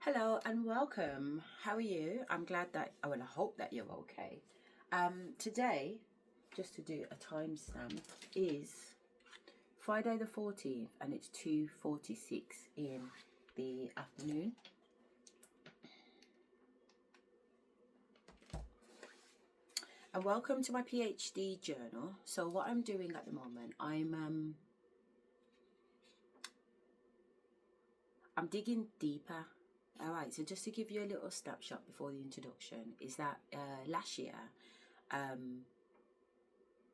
Hello and welcome. How are you? I'm glad that, I hope that you're okay. Today, just to do a timestamp, is Friday the 14th and it's 2:46 in the afternoon. And welcome to my PhD journal. So what I'm doing at the moment, I'm digging deeper. All right, so just to give you a little snapshot before the introduction, is that last year,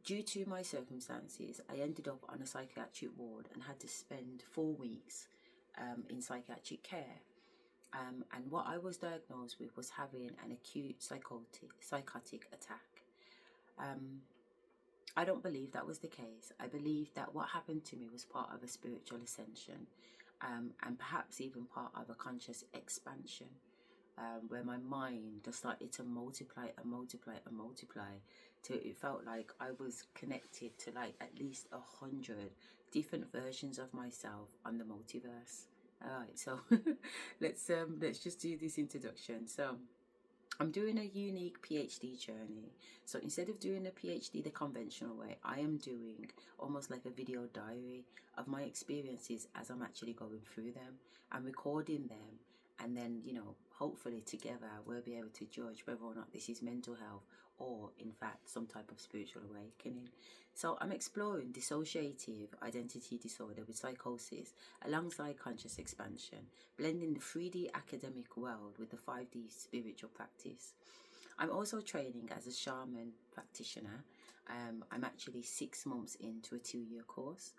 due to my circumstances, I ended up on a psychiatric ward and had to spend 4 weeks in psychiatric care. And what I was diagnosed with was having an acute psychotic attack. I don't believe that was the case. I believe that what happened to me was part of a spiritual ascension, and perhaps even part of a conscious expansion, where my mind just started to multiply and multiply and multiply till it felt like I was connected to like at least 100 different versions of myself on the multiverse. All right, so let's just do this introduction. So I'm doing a unique PhD journey. So instead of doing a PhD the conventional way, I am doing almost like a video diary of my experiences as I'm actually going through them. I'm recording them, and then, hopefully together we'll be able to judge whether or not this is mental health or in fact some type of spiritual awakening. So I'm exploring dissociative identity disorder with psychosis alongside conscious expansion, blending the 3D academic world with the 5D spiritual practice. I'm also training as a shaman practitioner. I'm actually 6 months into a 2-year course.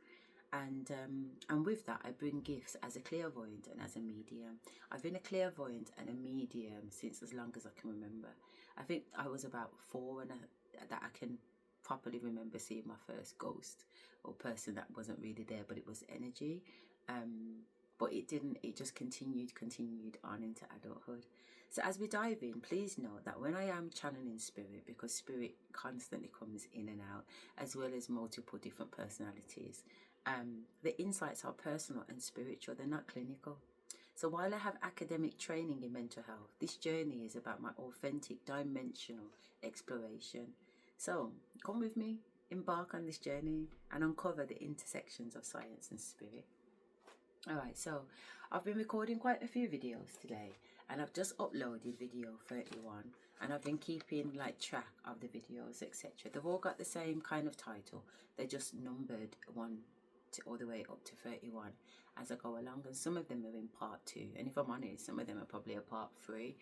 And with that, I bring gifts as a clairvoyant and as a medium. I've been a clairvoyant and a medium since as long as I can remember. I think I was about 4 that I can properly remember seeing my first ghost or person that wasn't really there, but it was energy. But it just continued on into adulthood. So as we dive in, please note that when I am channeling spirit, because spirit constantly comes in and out, as well as multiple different personalities, the insights are personal and spiritual, they're not clinical. So while I have academic training in mental health, this journey is about my authentic dimensional exploration. So come with me, embark on this journey and uncover the intersections of science and spirit. Alright, so I've been recording quite a few videos today, and I've just uploaded video 31, and I've been keeping like track of the videos, etc. They've all got the same kind of title. They're just numbered 1 to all the way up to 31 as I go along, and some of them are in part 2, and if I'm honest, some of them are probably a part 3.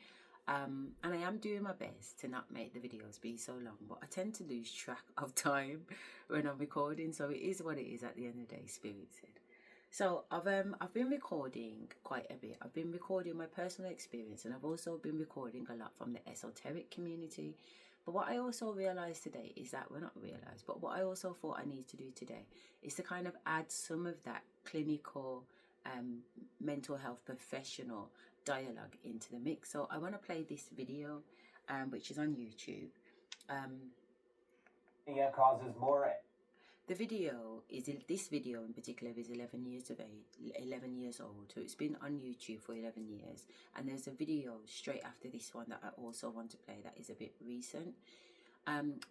And I am doing my best to not make the videos be so long, but I tend to lose track of time when I'm recording, so it is what it is at the end of the day, spirit said. So I've been recording quite a bit. I've been recording my personal experience, and I've also been recording a lot from the esoteric community. But what I also realised today is that, but what I also thought I need to do today is to kind of add some of that clinical mental health professional dialogue into the mix. So I want to play this video, which is on YouTube. Causes more. The video this video in particular is 11 years old, so it's been on YouTube for 11 years, and there's a video straight after this one that I also want to play that is a bit recent.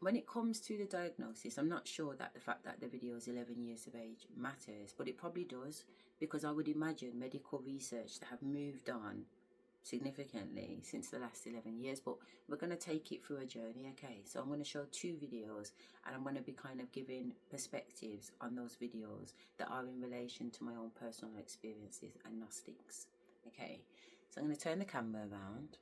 When it comes to the diagnosis, I'm not sure that the fact that the video is 11 years of age matters, but it probably does, because I would imagine medical research to have moved on significantly since the last 11 years. But we're going to take it through a journey. Okay, so I'm going to show 2 videos, and I'm going to be kind of giving perspectives on those videos that are in relation to my own personal experiences and Gnostics. Okay, so I'm going to turn the camera around,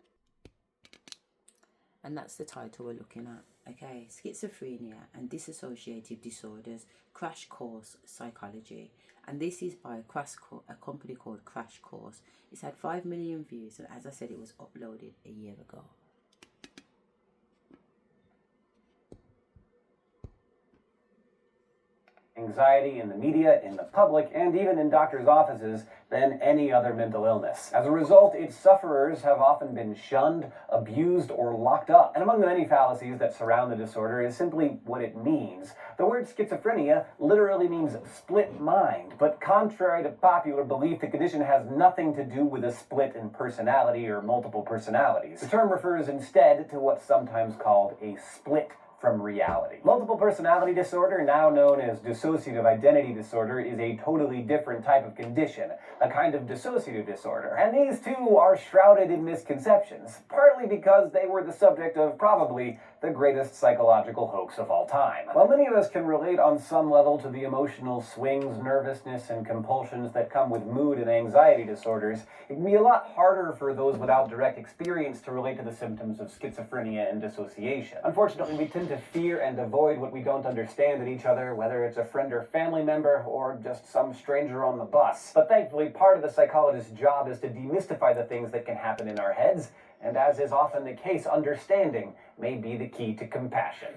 and that's the title we're looking at. Okay, Schizophrenia and Dissociative Disorders, Crash Course Psychology. And this is by a company called Crash Course. It's had 5 million views, and as I said, it was uploaded a year ago. anxiety in the media, in the public, and even in doctors' offices than any other mental illness. As a result, its sufferers have often been shunned, abused, or locked up. And among the many fallacies that surround the disorder is simply what it means. The word schizophrenia literally means split mind, but contrary to popular belief, the condition has nothing to do with a split in personality or multiple personalities. The term refers instead to what's sometimes called a split from reality. Multiple personality disorder, now known as dissociative identity disorder, is a totally different type of condition, a kind of dissociative disorder. And these two are shrouded in misconceptions, partly because they were the subject of probably the greatest psychological hoax of all time. While many of us can relate on some level to the emotional swings, nervousness, and compulsions that come with mood and anxiety disorders, it can be a lot harder for those without direct experience to relate to the symptoms of schizophrenia and dissociation. Unfortunately, we tend to fear and avoid what we don't understand in each other, whether it's a friend or family member or just some stranger on the bus. But thankfully, part of the psychologist's job is to demystify the things that can happen in our heads, and as is often the case, understanding may be the key to compassion.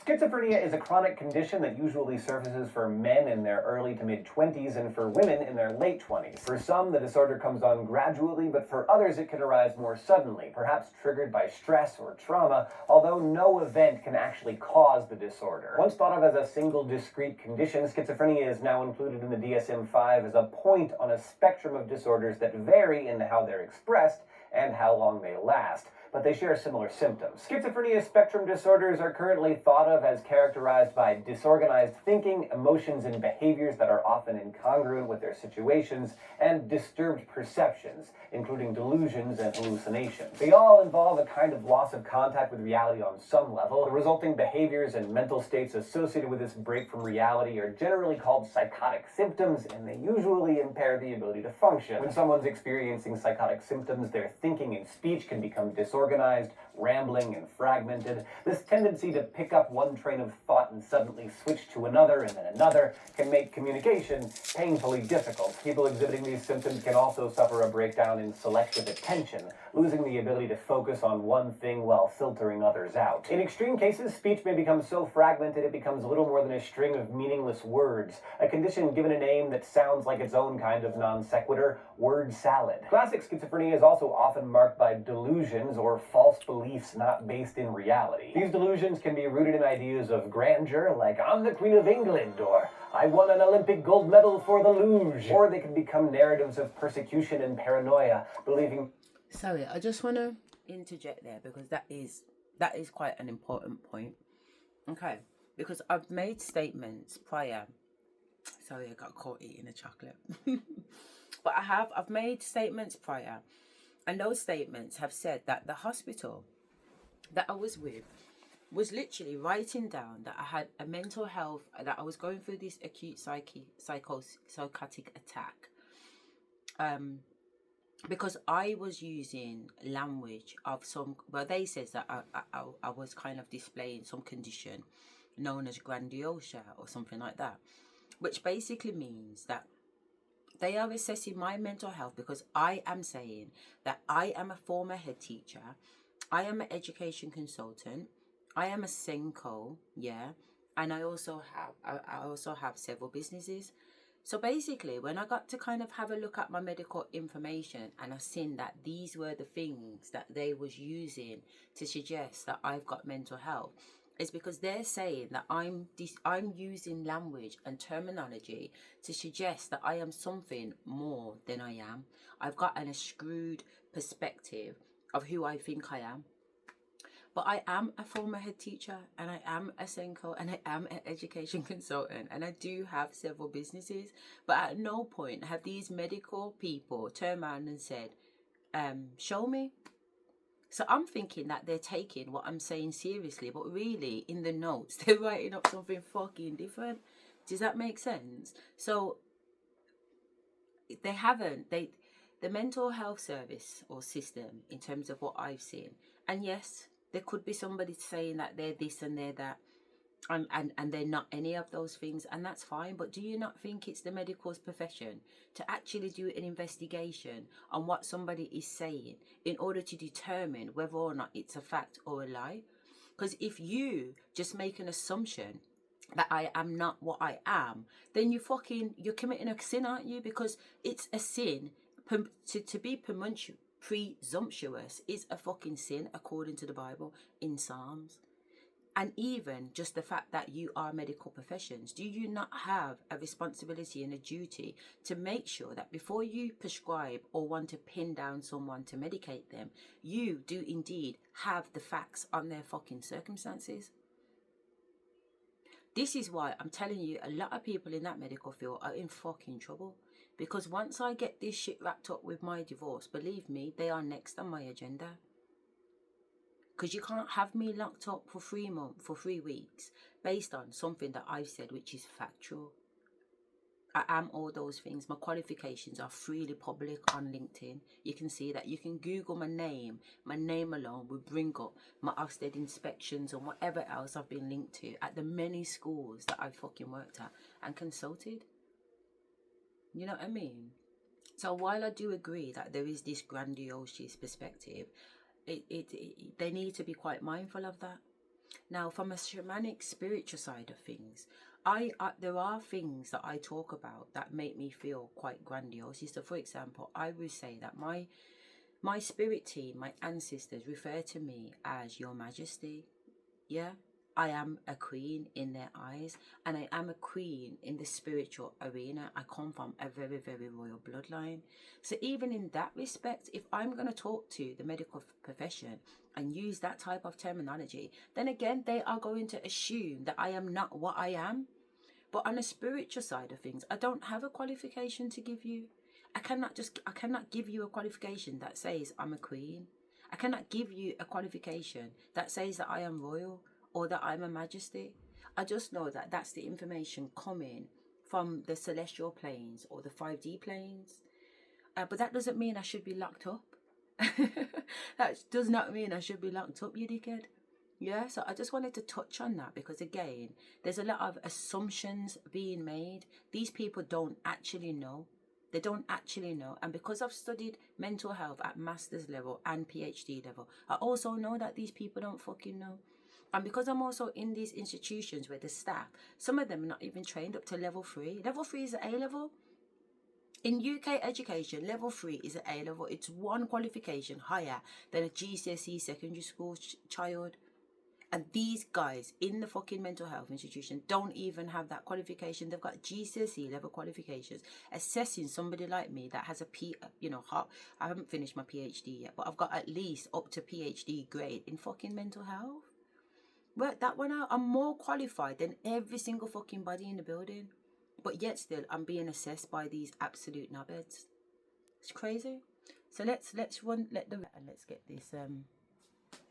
Schizophrenia is a chronic condition that usually surfaces for men in their early to mid-20s and for women in their late 20s. For some, the disorder comes on gradually, but for others it can arise more suddenly, perhaps triggered by stress or trauma, although no event can actually cause the disorder. Once thought of as a single discrete condition, schizophrenia is now included in the DSM-5 as a point on a spectrum of disorders that vary in how they're expressed and how long they last, but they share similar symptoms. Schizophrenia spectrum disorders are currently thought of as characterized by disorganized thinking, emotions, and behaviors that are often incongruent with their situations, and disturbed perceptions, including delusions and hallucinations. They all involve a kind of loss of contact with reality on some level. The resulting behaviors and mental states associated with this break from reality are generally called psychotic symptoms, and they usually impair the ability to function. When someone's experiencing psychotic symptoms, their thinking and speech can become disorganized, rambling, and fragmented. This tendency to pick up one train of thought and suddenly switch to another and then another can make communication painfully difficult. People exhibiting these symptoms can also suffer a breakdown in selective attention, losing the ability to focus on one thing while filtering others out. In extreme cases, speech may become so fragmented it becomes little more than a string of meaningless words, a condition given a name that sounds like its own kind of non sequitur, word salad. Classic schizophrenia is also often marked by delusions or false beliefs not based in reality. These delusions can be rooted in ideas of grandeur, like I'm the Queen of England, or I won an Olympic gold medal for the luge, or they can become narratives of persecution and paranoia, believing... Sorry, I just want to interject there because that is quite an important point. Okay, because I've made statements prior. Sorry, I got caught eating a chocolate. But I've made statements prior, and those statements have said that the hospital that I was with was literally writing down that I had a mental health, that I was going through this acute psychotic attack. Because I was using language of some, well, they says that I was kind of displaying some condition known as grandiosa or something like that, which basically means that they are assessing my mental health because I am saying that I am a former head teacher, I am an education consultant, I am a Senko, yeah, and I also have several businesses. So basically, when I got to kind of have a look at my medical information and I seen that these were the things that they was using to suggest that I've got mental health, it's because they're saying that I'm using language and terminology to suggest that I am something more than I am. I've got an skewed perspective of who I think I am. But I am a former head teacher, and I am a Senko, and I am an education consultant, and I do have several businesses. But at no point have these medical people turned around and said, show me. So I'm thinking that they're taking what I'm saying seriously, but really in the notes, they're writing up something fucking different. Does that make sense? So the mental health service or system, in terms of what I've seen, and yes, there could be somebody saying that they're this and they're that. and they're not any of those things, and that's fine. But do you not think it's the medical's profession to actually do an investigation on what somebody is saying in order to determine whether or not it's a fact or a lie? Because if you just make an assumption that I am not what I am, then you're committing a sin, aren't you? Because it's a sin. To be presumptuous is a fucking sin according to the Bible in Psalms. And even just the fact that you are medical professions, do you not have a responsibility and a duty to make sure that before you prescribe or want to pin down someone to medicate them, you do indeed have the facts on their fucking circumstances? This is why I'm telling you, a lot of people in that medical field are in fucking trouble. Because once I get this shit wrapped up with my divorce, believe me, they are next on my agenda. Because you can't have me locked up for 3 months, for 3 weeks, based on something that I've said, which is factual. I am all those things. My qualifications are freely public on LinkedIn. You can see that. You can Google my name. My name alone will bring up my Ofsted inspections and whatever else I've been linked to at the many schools that I've fucking worked at and consulted. You know what I mean? So while I do agree that there is this grandiose perspective, they need to be quite mindful of that. Now, from a shamanic spiritual side of things, there are things that I talk about that make me feel quite grandiose. So, for example, I would say that my spirit team, my ancestors, refer to me as Your Majesty. Yeah, I am a queen in their eyes, and I am a queen in the spiritual arena. I come from a very, very royal bloodline. So even in that respect, if I'm going to talk to the medical profession and use that type of terminology, then again, they are going to assume that I am not what I am. But on the spiritual side of things, I don't have a qualification to give you. I cannot give you a qualification that says I'm a queen. I cannot give you a qualification that says that I am royal or that I'm a majesty. I just know that that's the information coming from the celestial planes or the 5D planes. But that doesn't mean I should be locked up. That does not mean I should be locked up, you dickhead. Yeah, so I just wanted to touch on that because, again, there's a lot of assumptions being made. These people don't actually know. They don't actually know. And because I've studied mental health at master's level and PhD level, I also know that these people don't fucking know. And because I'm also in these institutions where the staff, some of them are not even trained up to level 3. Level 3 is an A level. In UK education, level 3 is an A level. It's one qualification higher than a GCSE secondary school child. And these guys in the fucking mental health institution don't even have that qualification. They've got GCSE level qualifications. Assessing somebody like me that has I haven't finished my PhD yet, but I've got at least up to PhD grade in fucking mental health. Work that one out. I'm more qualified than every single fucking body in the building. But yet still, I'm being assessed by these absolute knobheads. It's crazy. So let's get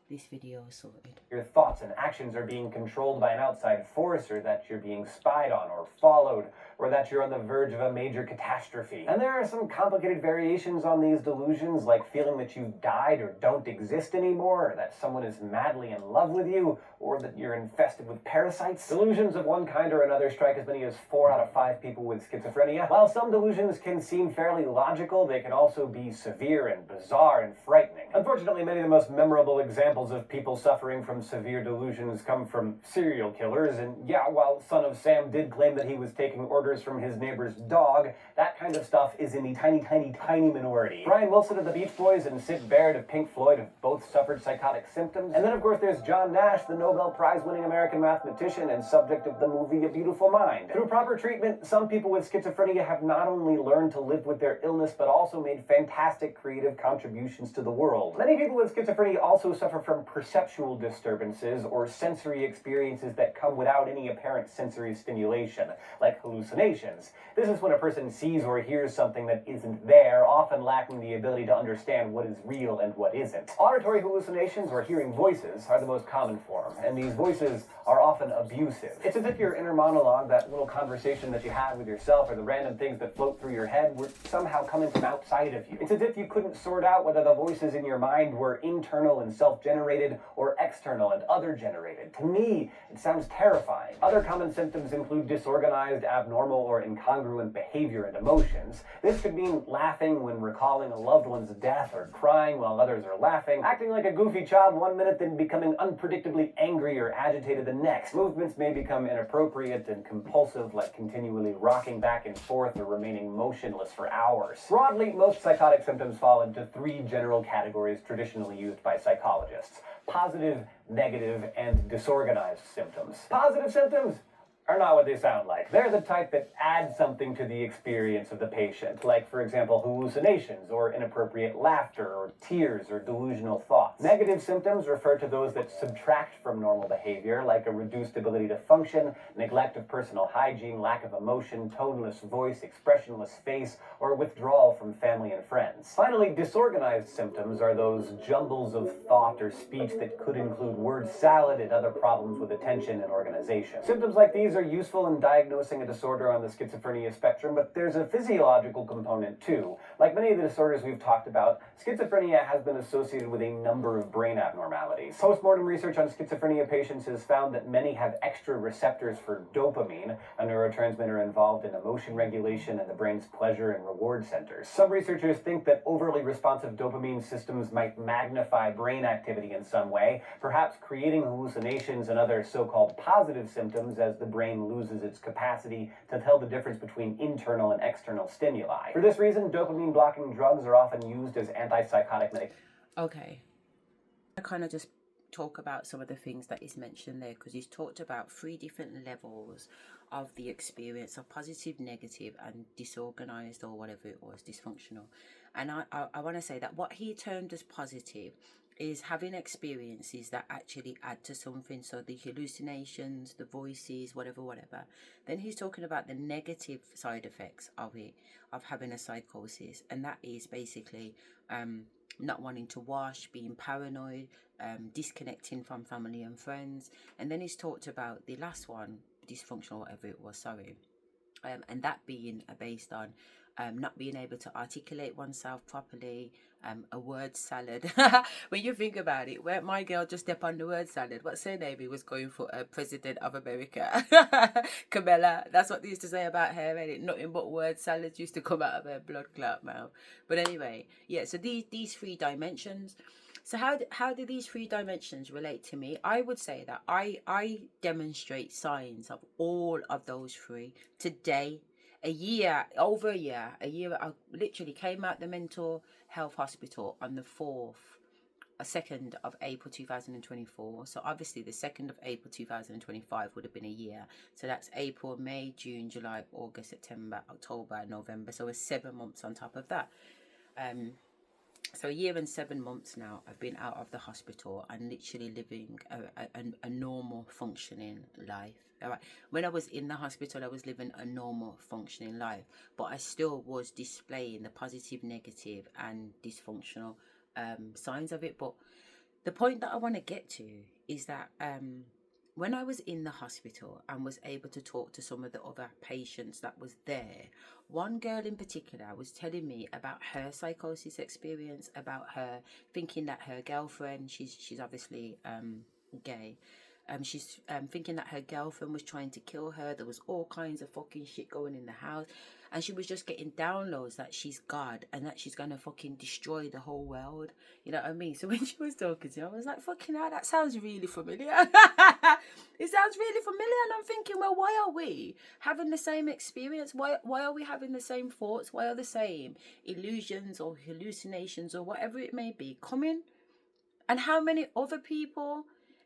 this video sorted. Your thoughts and actions are being controlled by an outside force, or that you're being spied on or followed, or that you're on the verge of a major catastrophe. And there are some complicated variations on these delusions, like feeling that you've died or don't exist anymore, or that someone is madly in love with you, or that you're infested with parasites. Delusions of one kind or another strike as many as 4 out of 5 people with schizophrenia. While some delusions can seem fairly logical, they can also be severe and bizarre and frightening. Unfortunately, many of the most memorable examples of people suffering from severe delusions come from serial killers, and yeah, while Son of Sam did claim that he was taking orders from his neighbor's dog, that kind of stuff is in the tiny minority. Brian Wilson of the Beach Boys and Syd Barrett of Pink Floyd have both suffered psychotic symptoms. And then, of course, there's John Nash, the Nobel Prize-winning American mathematician and subject of the movie A Beautiful Mind. Through proper treatment, some people with schizophrenia have not only learned to live with their illness, but also made fantastic creative contributions to the world. Many people with schizophrenia also suffer from perceptual disturbances or sensory experiences that come without any apparent sensory stimulation, like hallucinations. This is when a person sees or hears something that isn't there, often lacking the ability to understand what is real and what isn't. Auditory hallucinations or hearing voices are the most common form, and these voices are often often abusive. It's as if your inner monologue, that little conversation that you have with yourself, or the random things that float through your head, were somehow coming from outside of you. It's as if you couldn't sort out whether the voices in your mind were internal and self-generated or external and other-generated. To me, it sounds terrifying. Other common symptoms include disorganized, abnormal, or incongruent behavior and emotions. This could mean laughing when recalling a loved one's death, or crying while others are laughing, acting like a goofy child one minute, then becoming unpredictably angry or agitated the next. Movements may become inappropriate and compulsive, like continually rocking back and forth or remaining motionless for hours. Broadly, most psychotic symptoms fall into three general categories traditionally used by psychologists: positive, negative, and disorganized symptoms. Positive symptoms are not what they sound like. They're the type that add something to the experience of the patient, like, for example, hallucinations, or inappropriate laughter, or tears, or delusional thoughts. Negative symptoms refer to those that subtract from normal behavior, like a reduced ability to function, neglect of personal hygiene, lack of emotion, toneless voice, expressionless face, or withdrawal from family and friends. Finally, disorganized symptoms are those jumbles of thought or speech that could include word salad and other problems with attention and organization. Symptoms like these are useful in diagnosing a disorder on the schizophrenia spectrum, but there's a physiological component too. Like many of the disorders we've talked about, schizophrenia has been associated with a number of brain abnormalities. Postmortem research on schizophrenia patients has found that many have extra receptors for dopamine, a neurotransmitter involved in emotion regulation and the brain's pleasure and reward centers. Some researchers think that overly responsive dopamine systems might magnify brain activity in some way, perhaps creating hallucinations and other so-called positive symptoms as the brain loses its capacity to tell the difference between internal and external stimuli. For this reason, dopamine-blocking drugs are often used as antipsychotic medication. Okay. I kind of just talk about some of the things that he's mentioned there, because he's talked about three different levels of the experience of positive, negative, and disorganized, or whatever it was, dysfunctional. And I want to say that what he termed as positive is having experiences that actually add to something. So the hallucinations, the voices, whatever. Then he's talking about the negative side effects of it, of having a psychosis. And that is basically not wanting to wash, being paranoid, disconnecting from family and friends. And then he's talked about the last one, dysfunctional, whatever it was, and that being based on not being able to articulate oneself properly, a word salad. When you think about it, where my girl just stepped on the word salad, what's her name? He was going for a president of America. Camilla, that's what they used to say about her, ain't it? Nothing but word salads used to come out of her blood clot mouth. But anyway, yeah, so these three dimensions. So how do these three dimensions relate to me? I would say that I demonstrate signs of all of those three today. Over a year, I literally came out the mental health hospital on the 2nd of April 2024. So obviously the 2nd of April 2025 would have been a year. So that's April, May, June, July, August, September, October, November. So it's 7 months on top of that. So a year and 7 months now I've been out of the hospital and literally living a normal functioning life. All right. When I was in the hospital, I was living a normal functioning life, but I still was displaying the positive, negative, and dysfunctional signs of it. But the point that I want to get to is that when I was in the hospital and was able to talk to some of the other patients that was there, one girl in particular was telling me about her psychosis experience, about her thinking that her girlfriend, she's obviously gay, she's thinking that her girlfriend was trying to kill her. There was all kinds of fucking shit going in the house, and she was just getting downloads that she's God and that she's gonna fucking destroy the whole world. You know what I mean? So when she was talking to me, I was like, fucking hell, that sounds really familiar. It sounds really familiar, and I'm thinking, well, why are we having the same experience? Why are we having the same thoughts? Why are the same illusions or hallucinations or whatever it may be coming? And how many other people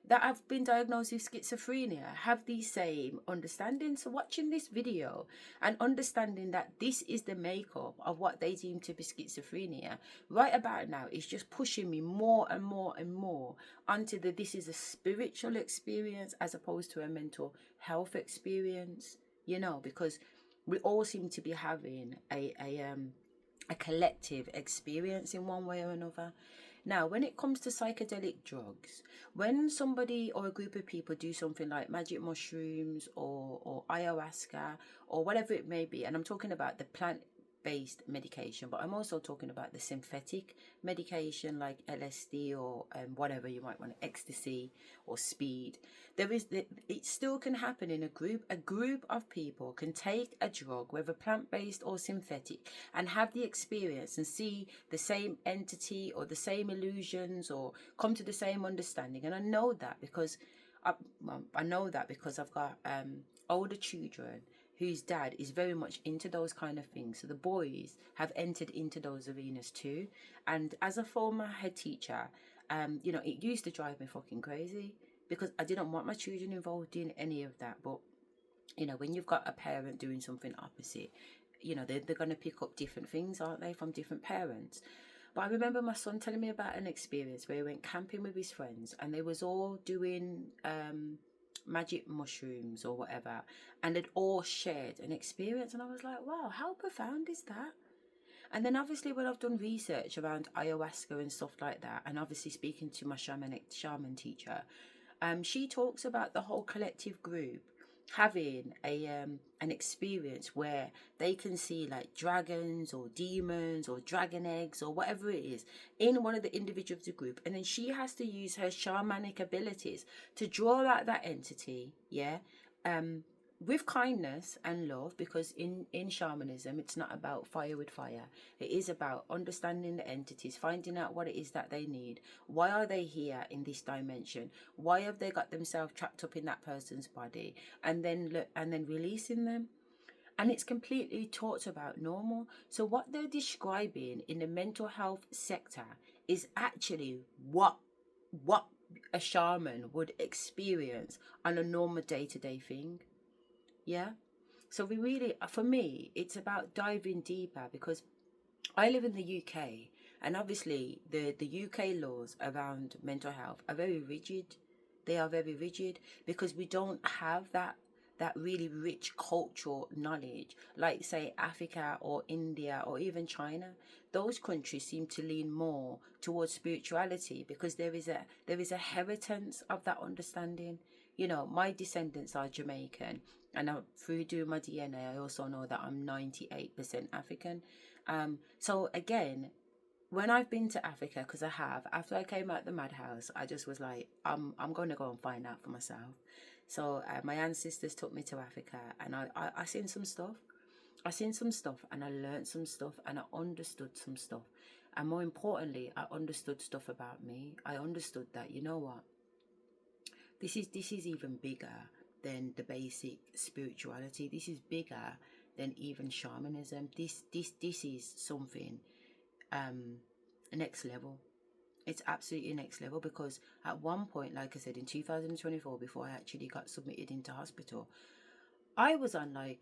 that have been diagnosed with schizophrenia have these same understandings? So watching this video and understanding that this is the makeup of what they deem to be schizophrenia right about now is just pushing me more and more and more onto this is a spiritual experience as opposed to a mental health experience, you know, because we all seem to be having a collective experience in one way or another. Now, when it comes to psychedelic drugs, when somebody or a group of people do something like magic mushrooms or ayahuasca or whatever it may be, and I'm talking about the plant-based medication, but I'm also talking about the synthetic medication like LSD or whatever you might want, ecstasy or speed. It still can happen in a group. A group of people can take a drug, whether plant-based or synthetic, and have the experience and see the same entity or the same illusions or come to the same understanding. And I know that because I've got older children whose dad is very much into those kind of things. So the boys have entered into those arenas too. And as a former head teacher, it used to drive me fucking crazy because I didn't want my children involved in any of that. But, when you've got a parent doing something opposite, they're going to pick up different things, aren't they, from different parents. But I remember my son telling me about an experience where he went camping with his friends and they was all doing magic mushrooms or whatever, and they'd all shared an experience, and I was like, wow, how profound is that? And then obviously when I've done research around ayahuasca and stuff like that, and obviously speaking to my shaman teacher, she talks about the whole collective group having an experience where they can see like dragons or demons or dragon eggs or whatever it is in one of the individuals of the group, and then she has to use her shamanic abilities to draw out that entity, with kindness and love, because in shamanism it's not about fire with fire. It is about understanding the entities, finding out what it is that they need, why are they here in this dimension, why have they got themselves trapped up in that person's body, and then releasing them. And it's completely taught about normal. So what they're describing in the mental health sector is actually what a shaman would experience on a normal day-to-day thing. Yeah. So for me, it's about diving deeper, because I live in the UK, and obviously the UK laws around mental health are very rigid. They are very rigid because we don't have that really rich cultural knowledge like, say, Africa or India or even China. Those countries seem to lean more towards spirituality because there is a heritage of that understanding. My descendants are Jamaican, and through doing my DNA, I also know that I'm 98% African. So again, when I've been to Africa, because I have, after I came out the madhouse, I just was like, I'm going to go and find out for myself. So my ancestors took me to Africa, and I seen some stuff. I seen some stuff, and I learned some stuff, and I understood some stuff. And more importantly, I understood stuff about me. I understood that, you know what? This is even bigger than the basic spirituality. This is bigger than even shamanism. This is something next level. It's absolutely next level, because at one point, like I said, in 2024, before I actually got submitted into hospital, I was on I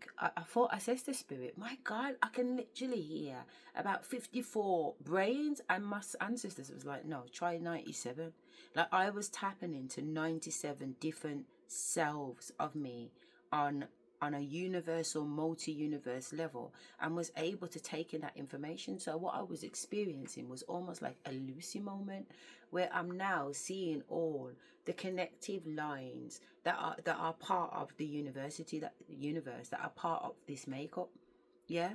thought, I says to Spirit, my God, I can literally hear about 54 brains, and my ancestors was like, no, try 97. Like, I was tapping into 97 different selves of me on a universal, multi-universe level, and was able to take in that information. So what I was experiencing was almost like a Lucy moment, where I'm now seeing all the connective lines that are part of the universe, that are part of this makeup. Yeah.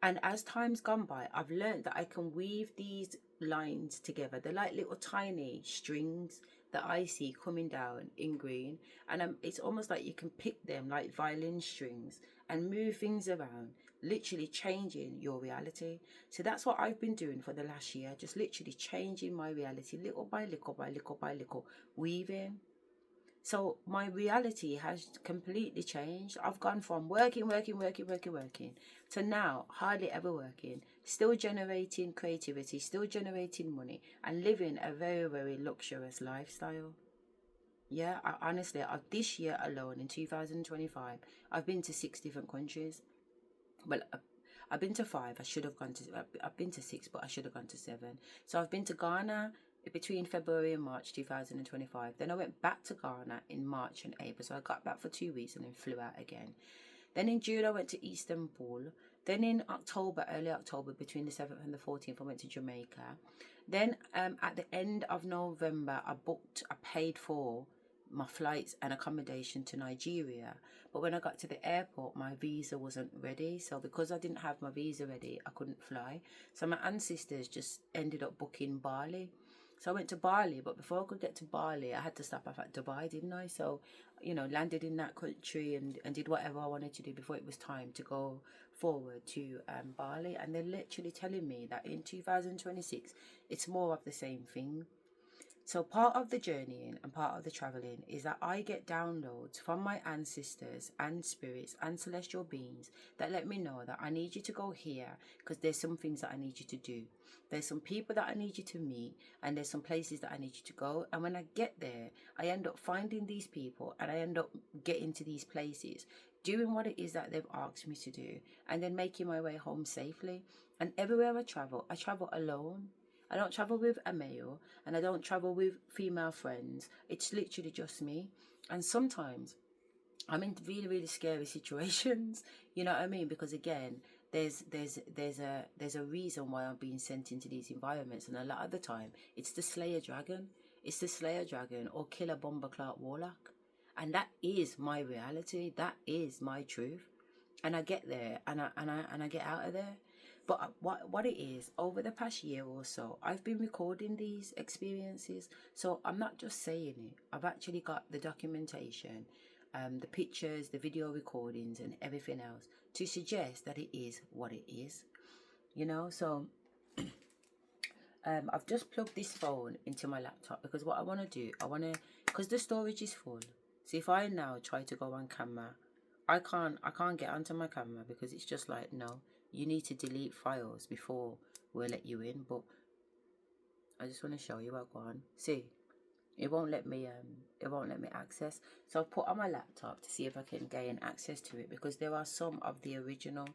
And as time's gone by, I've learned that I can weave these lines together. They're like little tiny strings that I see coming down in green. And it's almost like you can pick them like violin strings and move things around, literally changing your reality. So that's what I've been doing for the last year, just literally changing my reality little by little, weaving. So my reality has completely changed. I've gone from working to now hardly ever working, still generating creativity, still generating money, and living a very, very luxurious lifestyle. Yeah, honestly, this year alone, in 2025, I've been to 6 different countries. Well, I've been to 5. I've been to 6, but I should have gone to 7. So I've been to Ghana between February and March 2025. Then I went back to Ghana in March and April. So I got back for 2 weeks and then flew out again. Then in June, I went to Istanbul. Then in October, early October, between the 7th and the 14th, I went to Jamaica. Then at the end of November, I paid for my flights and accommodation to Nigeria. But when I got to the airport, my visa wasn't ready. So because I didn't have my visa ready, I couldn't fly. So my ancestors just ended up booking Bali. So I went to Bali, but before I could get to Bali, I had to stop off at Dubai, didn't I? So, landed in that country and did whatever I wanted to do before it was time to go forward to Bali. And they're literally telling me that in 2026, it's more of the same thing. So part of the journeying and part of the traveling is that I get downloads from my ancestors and spirits and celestial beings that let me know that I need you to go here because there's some things that I need you to do. There's some people that I need you to meet, and there's some places that I need you to go. And when I get there, I end up finding these people and I end up getting to these places, doing what it is that they've asked me to do, and then making my way home safely. And everywhere I travel alone. I don't travel with a male and I don't travel with female friends. It's literally just me. And sometimes I'm in really, really scary situations. You know what I mean? Because again, there's a reason why I'm being sent into these environments, and a lot of the time it's to slay a dragon. It's to slay a dragon or kill a bomber clock warlock. And that is my reality. That is my truth. And I get there and I get out of there. But what it is, over the past year or so, I've been recording these experiences. So I'm not just saying it. I've actually got the documentation, the pictures, the video recordings and everything else to suggest that it is what it is. So I've just plugged this phone into my laptop because what I want to do, because the storage is full. So if I now try to go on camera, I can't get onto my camera because it's just like, no, you need to delete files before we'll let you in. But I just want to show you what I've gone. See, it won't let me access. So I've put on my laptop to see if I can gain access to it, because there are some of the original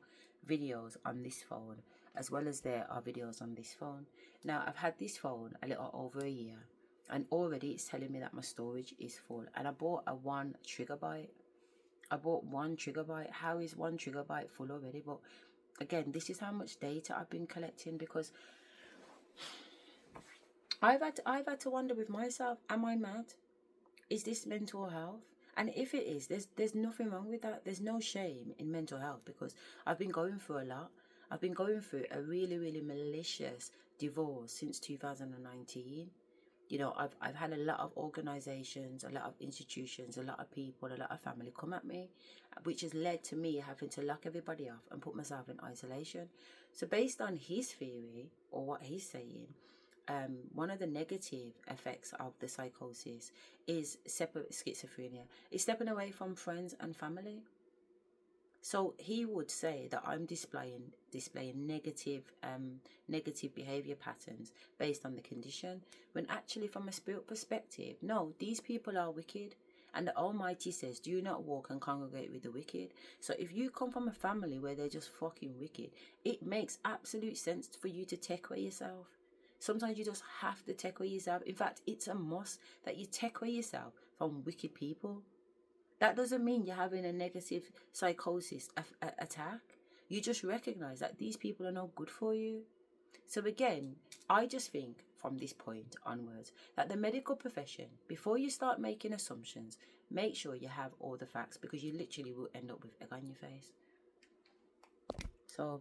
videos on this phone as well as there are videos on this phone. Now I've had this phone a little over a year and already it's telling me that my storage is full, and I bought a 1 gigabyte. How is 1 gigabyte full already? But again, this is how much data I've been collecting, because I've had to wonder with myself, am I mad? Is this mental health? And if it is, there's nothing wrong with that. There's no shame in mental health, because I've been going through a lot. I've been going through a really, really malicious divorce since 2019. I've had a lot of organizations, a lot of institutions, a lot of people, a lot of family come at me, which has led to me having to lock everybody off and put myself in isolation. So based on his theory, or what he's saying, one of the negative effects of the psychosis is schizophrenia, is stepping away from friends and family. So he would say that I'm displaying negative behavior patterns based on the condition, when actually from a spirit perspective, no, these people are wicked. And the Almighty says, do not walk and congregate with the wicked. So if you come from a family where they're just fucking wicked, it makes absolute sense for you to take away yourself. Sometimes you just have to take away yourself. In fact, it's a must that you take away yourself from wicked people. That doesn't mean you're having a negative psychosis attack. You just recognize that these people are not good for you. So again, I just think from this point onwards that the medical profession, before you start making assumptions, make sure you have all the facts, because you literally will end up with egg on your face. So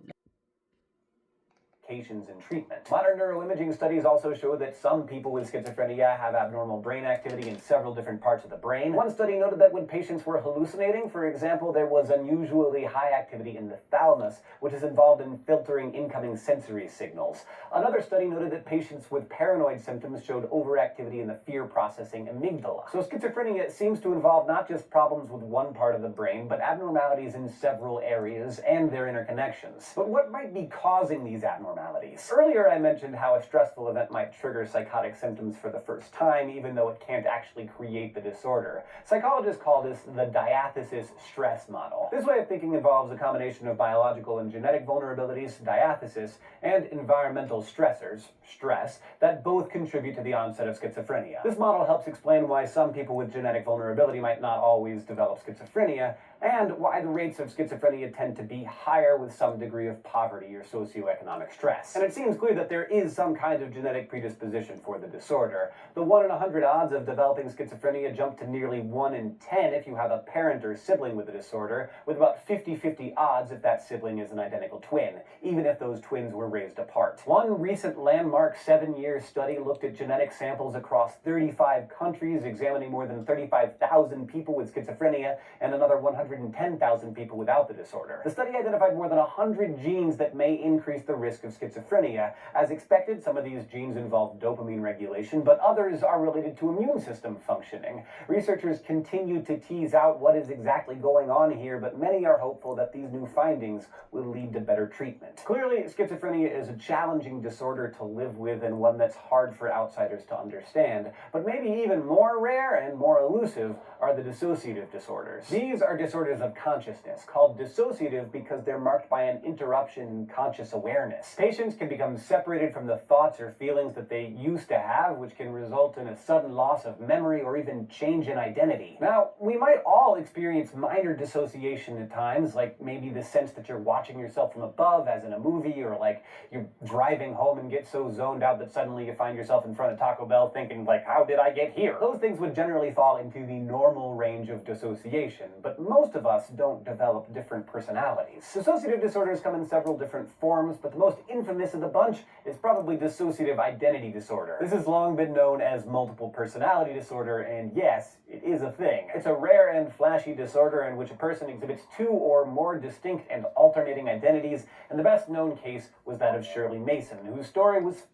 And treatment. Modern neuroimaging studies also show that some people with schizophrenia have abnormal brain activity in several different parts of the brain. One study noted that when patients were hallucinating, for example, there was unusually high activity in the thalamus, which is involved in filtering incoming sensory signals. Another study noted that patients with paranoid symptoms showed overactivity in the fear processing amygdala. So schizophrenia seems to involve not just problems with one part of the brain, but abnormalities in several areas and their interconnections. But what might be causing these abnormalities? abnormalities. Earlier I mentioned how a stressful event might trigger psychotic symptoms for the first time, even though it can't actually create the disorder. Psychologists call this the diathesis stress model. This way of thinking involves a combination of biological and genetic vulnerabilities, diathesis, and environmental stressors, stress, that both contribute to the onset of schizophrenia. This model helps explain why some people with genetic vulnerability might not always develop schizophrenia, and why the rates of schizophrenia tend to be higher with some degree of poverty or socioeconomic stress. And it seems clear that there is some kind of genetic predisposition for the disorder. The 1 in 100 odds of developing schizophrenia jump to nearly 1 in 10 if you have a parent or sibling with the disorder, with about 50-50 odds if that sibling is an identical twin, even if those twins were raised apart. One recent landmark 7-year study looked at genetic samples across 35 countries, examining more than 35,000 people with schizophrenia and another 110,000 people without the disorder. The study identified more than 100 genes that may increase the risk of schizophrenia. As expected, some of these genes involve dopamine regulation, but others are related to immune system functioning. Researchers continue to tease out what is exactly going on here, but many are hopeful that these new findings will lead to better treatment. Clearly, schizophrenia is a challenging disorder to live with and one that's hard for outsiders to understand, but maybe even more rare and more elusive are the dissociative disorders. These are disorders of consciousness, called dissociative because they're marked by an interruption in conscious awareness. Patients can become separated from the thoughts or feelings that they used to have, which can result in a sudden loss of memory or even change in identity. Now, we might all experience minor dissociation at times, like maybe the sense that you're watching yourself from above, as in a movie, or like you're driving home and get so zoned out that suddenly you find yourself in front of Taco Bell thinking, like, how did I get here? Those things would generally fall into the normal range of dissociation, but most of us don't develop different personalities. Dissociative disorders come in several different forms, but the most infamous of the bunch is probably dissociative identity disorder. This has long been known as multiple personality disorder, and yes, it is a thing. It's a rare and flashy disorder in which a person exhibits 2 or more distinct and alternating identities, and the best known case was that of Shirley Mason, whose story was...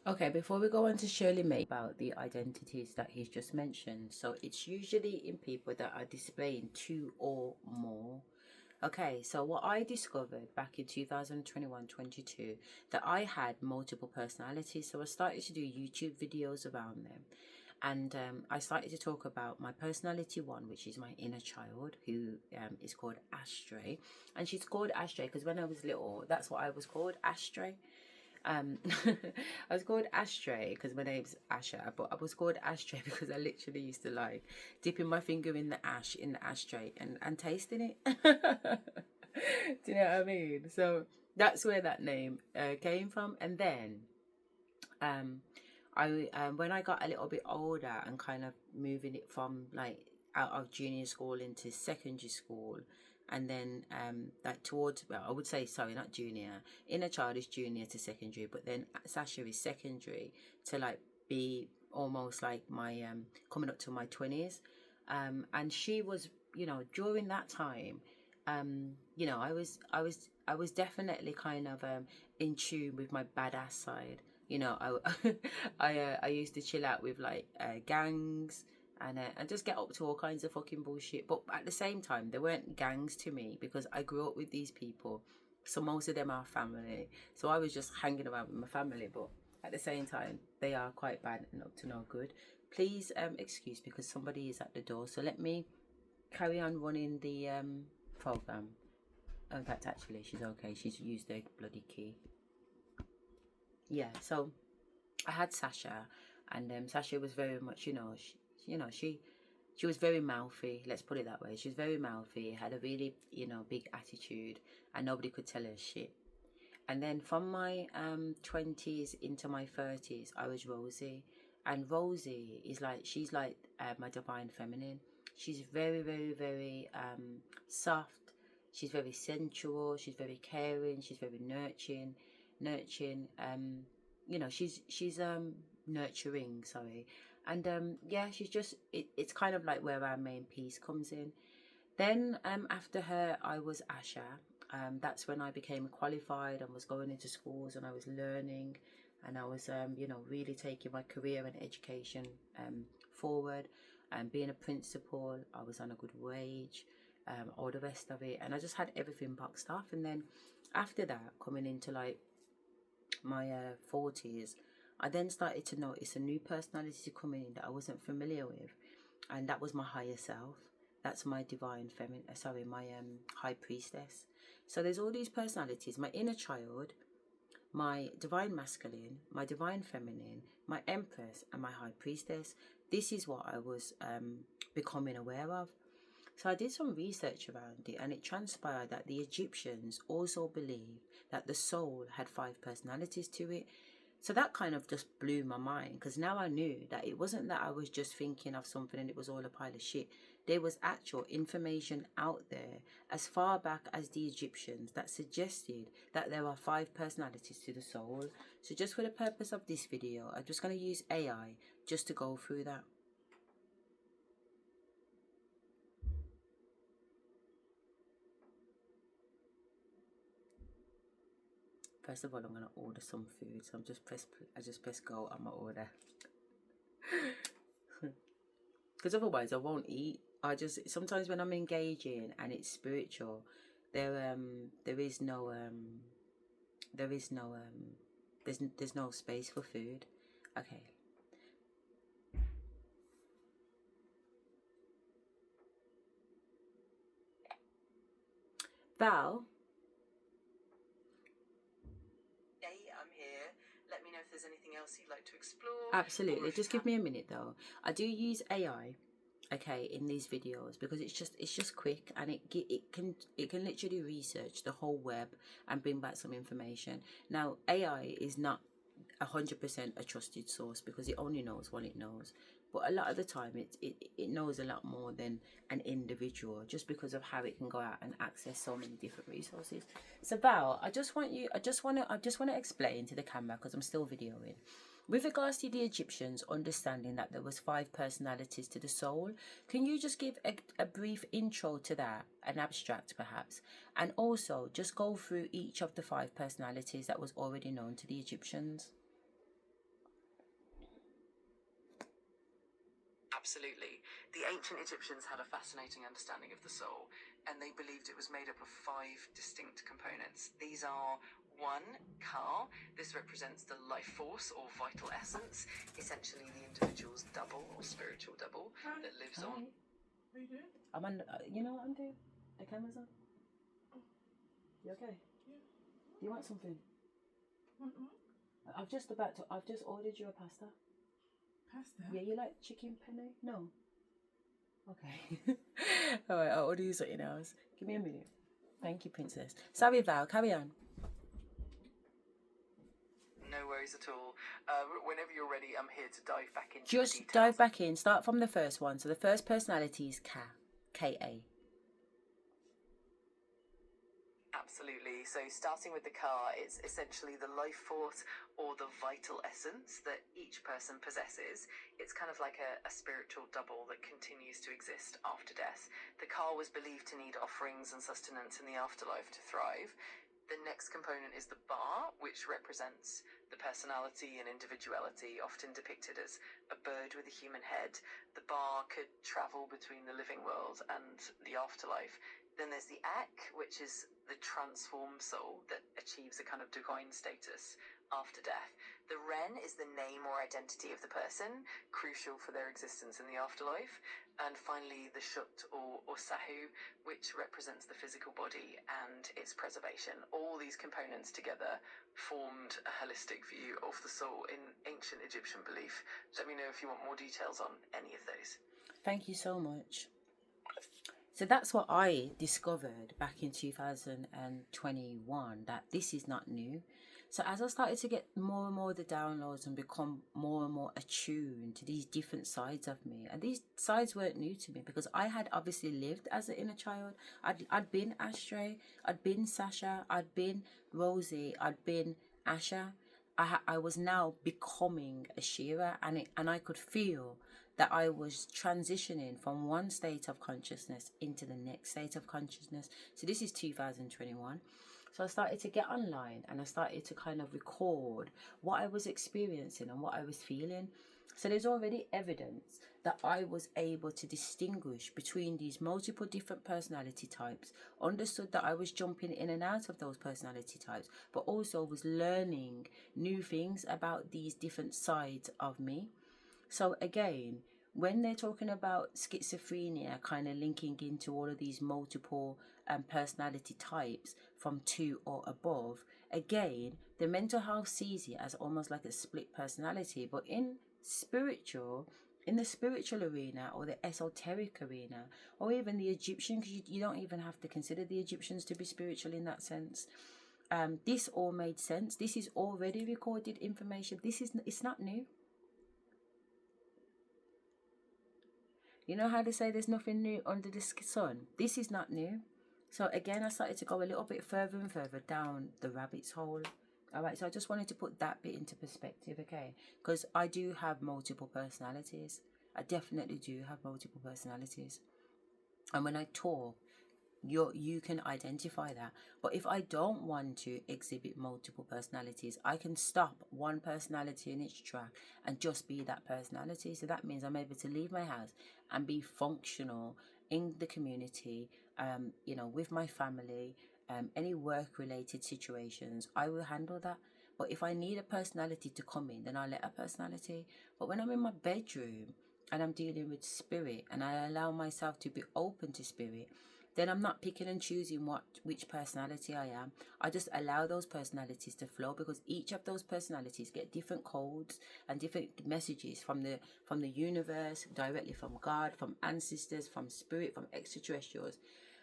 Okay, before we go on to Shirley May about the identities that he's just mentioned, so it's usually in people that are displaying 2 or more. Okay, so what I discovered back in 2021-22, that I had multiple personalities, so I started to do YouTube videos around them. And I started to talk about my personality 1, which is my inner child, who is called Asherah. And she's called Asherah because when I was little, that's what I was called, Asherah. I was called Asherah because my name's Asherah, but I was called Asherah because I literally used to like dipping my finger in the ashtray and tasting it. Do you know what I mean? So that's where that name came from. And then when I got a little bit older and kind of moving it from like out of junior school into secondary school, and then like towards, well, I would say, sorry, not junior, inner child is junior to secondary, but then Sasha is secondary to like be almost like my coming up to my 20s, and she was, you know, during that time, you know, I was definitely kind of in tune with my badass side. You know, I used to chill out with like gangs and just get up to all kinds of fucking bullshit. But at the same time, they weren't gangs to me because I grew up with these people. So most of them are family. So I was just hanging around with my family. But at the same time, they are quite bad and up to no good. Please excuse me because somebody is at the door. So let me carry on running the program. In fact, actually, she's okay. She's used the bloody key. Yeah, so I had Sasha, and Sasha was very much, she was very mouthy. Let's put it that way. She was very mouthy, had a really, big attitude, and nobody could tell her shit. And then from my 20s into my 30s, I was Rosie, and Rosie is like, she's like my divine feminine. She's very, very, very soft. She's very sensual. She's very caring. She's very nurturing. She's nurturing, sorry. And yeah, she's just, it's kind of like where our main piece comes in. Then after her, I was Asherah. That's when I became qualified and was going into schools, and I was learning, and I was really taking my career and education forward, and being a principal. I was on a good wage, all the rest of it, and I just had everything boxed off. And then after that, coming into like my 40s, I then started to notice a new personality coming in that I wasn't familiar with, and that was my higher self. That's my divine feminine, my high priestess. So there's all these personalities: my inner child, my divine masculine, my divine feminine, my empress, and my high priestess. This is what I was becoming aware of. So I did some research around it, and it transpired that the Egyptians also believed that the soul had 5 personalities to it. So that kind of just blew my mind, because now I knew that it wasn't that I was just thinking of something and it was all a pile of shit. There was actual information out there as far back as the Egyptians that suggested that there are 5 personalities to the soul. So just for the purpose of this video, I'm just going to use AI just to go through that. First of all, I'm gonna order some food, so I just press go on my order. Because otherwise I won't eat. Sometimes when I'm engaging and it's spiritual, there's no space for food. Okay. Val. I'm here. Let me know if there's anything else you'd like to explore. Absolutely. Just give me a minute though. I do use AI, okay, in these videos because it's just quick, and it can literally research the whole web and bring back some information. Now AI is not 100% a trusted source because it only knows what it knows, but a lot of the time it knows a lot more than an individual, just because of how it can go out and access so many different resources. So Val, I just want to explain to the camera, because I'm still videoing, with regards to the Egyptians understanding that there was 5 personalities to the soul. Can you just give a brief intro to that, an abstract perhaps, and also just go through each of the 5 personalities that was already known to the Egyptians? Absolutely. The ancient Egyptians had a fascinating understanding of the soul, and they believed it was made up of 5 distinct components. These are 1, Ka. This represents the life force or vital essence, essentially the individual's double or spiritual double that lives on. What are you doing? I'm on. You know what I'm doing? The camera's on. You okay? Yeah. Do you want something? I've just ordered you a pasta. Pasta? Yeah, you like chicken penne? No. Okay. All right, I'll order you something else. Give me a minute. Thank you, Princess. Sorry, Val. Carry on. No worries at all. Whenever you're ready, I'm here to dive back into Just the details. dive back in. Start from the first one. So the first personality is Ka. K-A. Absolutely. So starting with the Ka, it's essentially the life force or the vital essence that each person possesses. It's kind of like a spiritual double that continues to exist after death. The Ka was believed to need offerings and sustenance in the afterlife to thrive. The next component is the Ba, which represents the personality and individuality, often depicted as a bird with a human head. The Ba could travel between the living world and the afterlife. Then there's the Ak, which is the transformed soul that achieves a kind of divine status after death. The Ren is the name or identity of the person, crucial for their existence in the afterlife. And finally, the Shut or Sahu, which represents the physical body and its preservation. All these components together formed a holistic view of the soul in ancient Egyptian belief. Let me know if you want more details on any of those. Thank you so much. So that's what I discovered back in 2021, that this is not new. So as I started to get more and more of the downloads and become more and more attuned to these different sides of me, and these sides weren't new to me because I had obviously lived as an inner child. I'd been Asherah, I'd been Sasha, I'd been Rosie, I'd been Asherah. I was now becoming Asherah, and I could feel that I was transitioning from one state of consciousness into the next state of consciousness. So this is 2021. So I started to get online and I started to kind of record what I was experiencing and what I was feeling. So there's already evidence that I was able to distinguish between these multiple different personality types, understood that I was jumping in and out of those personality types, but also was learning new things about these different sides of me. So again, when they're talking about schizophrenia kind of linking into all of these multiple personality types from 2 or above, again, the mental health sees it as almost like a split personality. But in the spiritual arena or the esoteric arena, or even the Egyptian, because you don't even have to consider the Egyptians to be spiritual in that sense. This all made sense. This is already recorded information. It's not new. You know how they say there's nothing new under the sun? This is not new. So again, I started to go a little bit further and further down the rabbit's hole. All right, so I just wanted to put that bit into perspective, okay? Because I do have multiple personalities. I definitely do have multiple personalities. And when I talk, you can identify that. But if I don't want to exhibit multiple personalities, I can stop one personality in its track and just be that personality. So that means I'm able to leave my house and be functional in the community, with my family, any work related situations. I will handle that. But if I need a personality to come in, then I'll let a personality. But when I'm in my bedroom and I'm dealing with spirit and I allow myself to be open to spirit, then I'm not picking and choosing which personality I am. I just allow those personalities to flow, because each of those personalities get different codes and different messages from the universe, directly from God, from ancestors, from spirit, from extraterrestrials.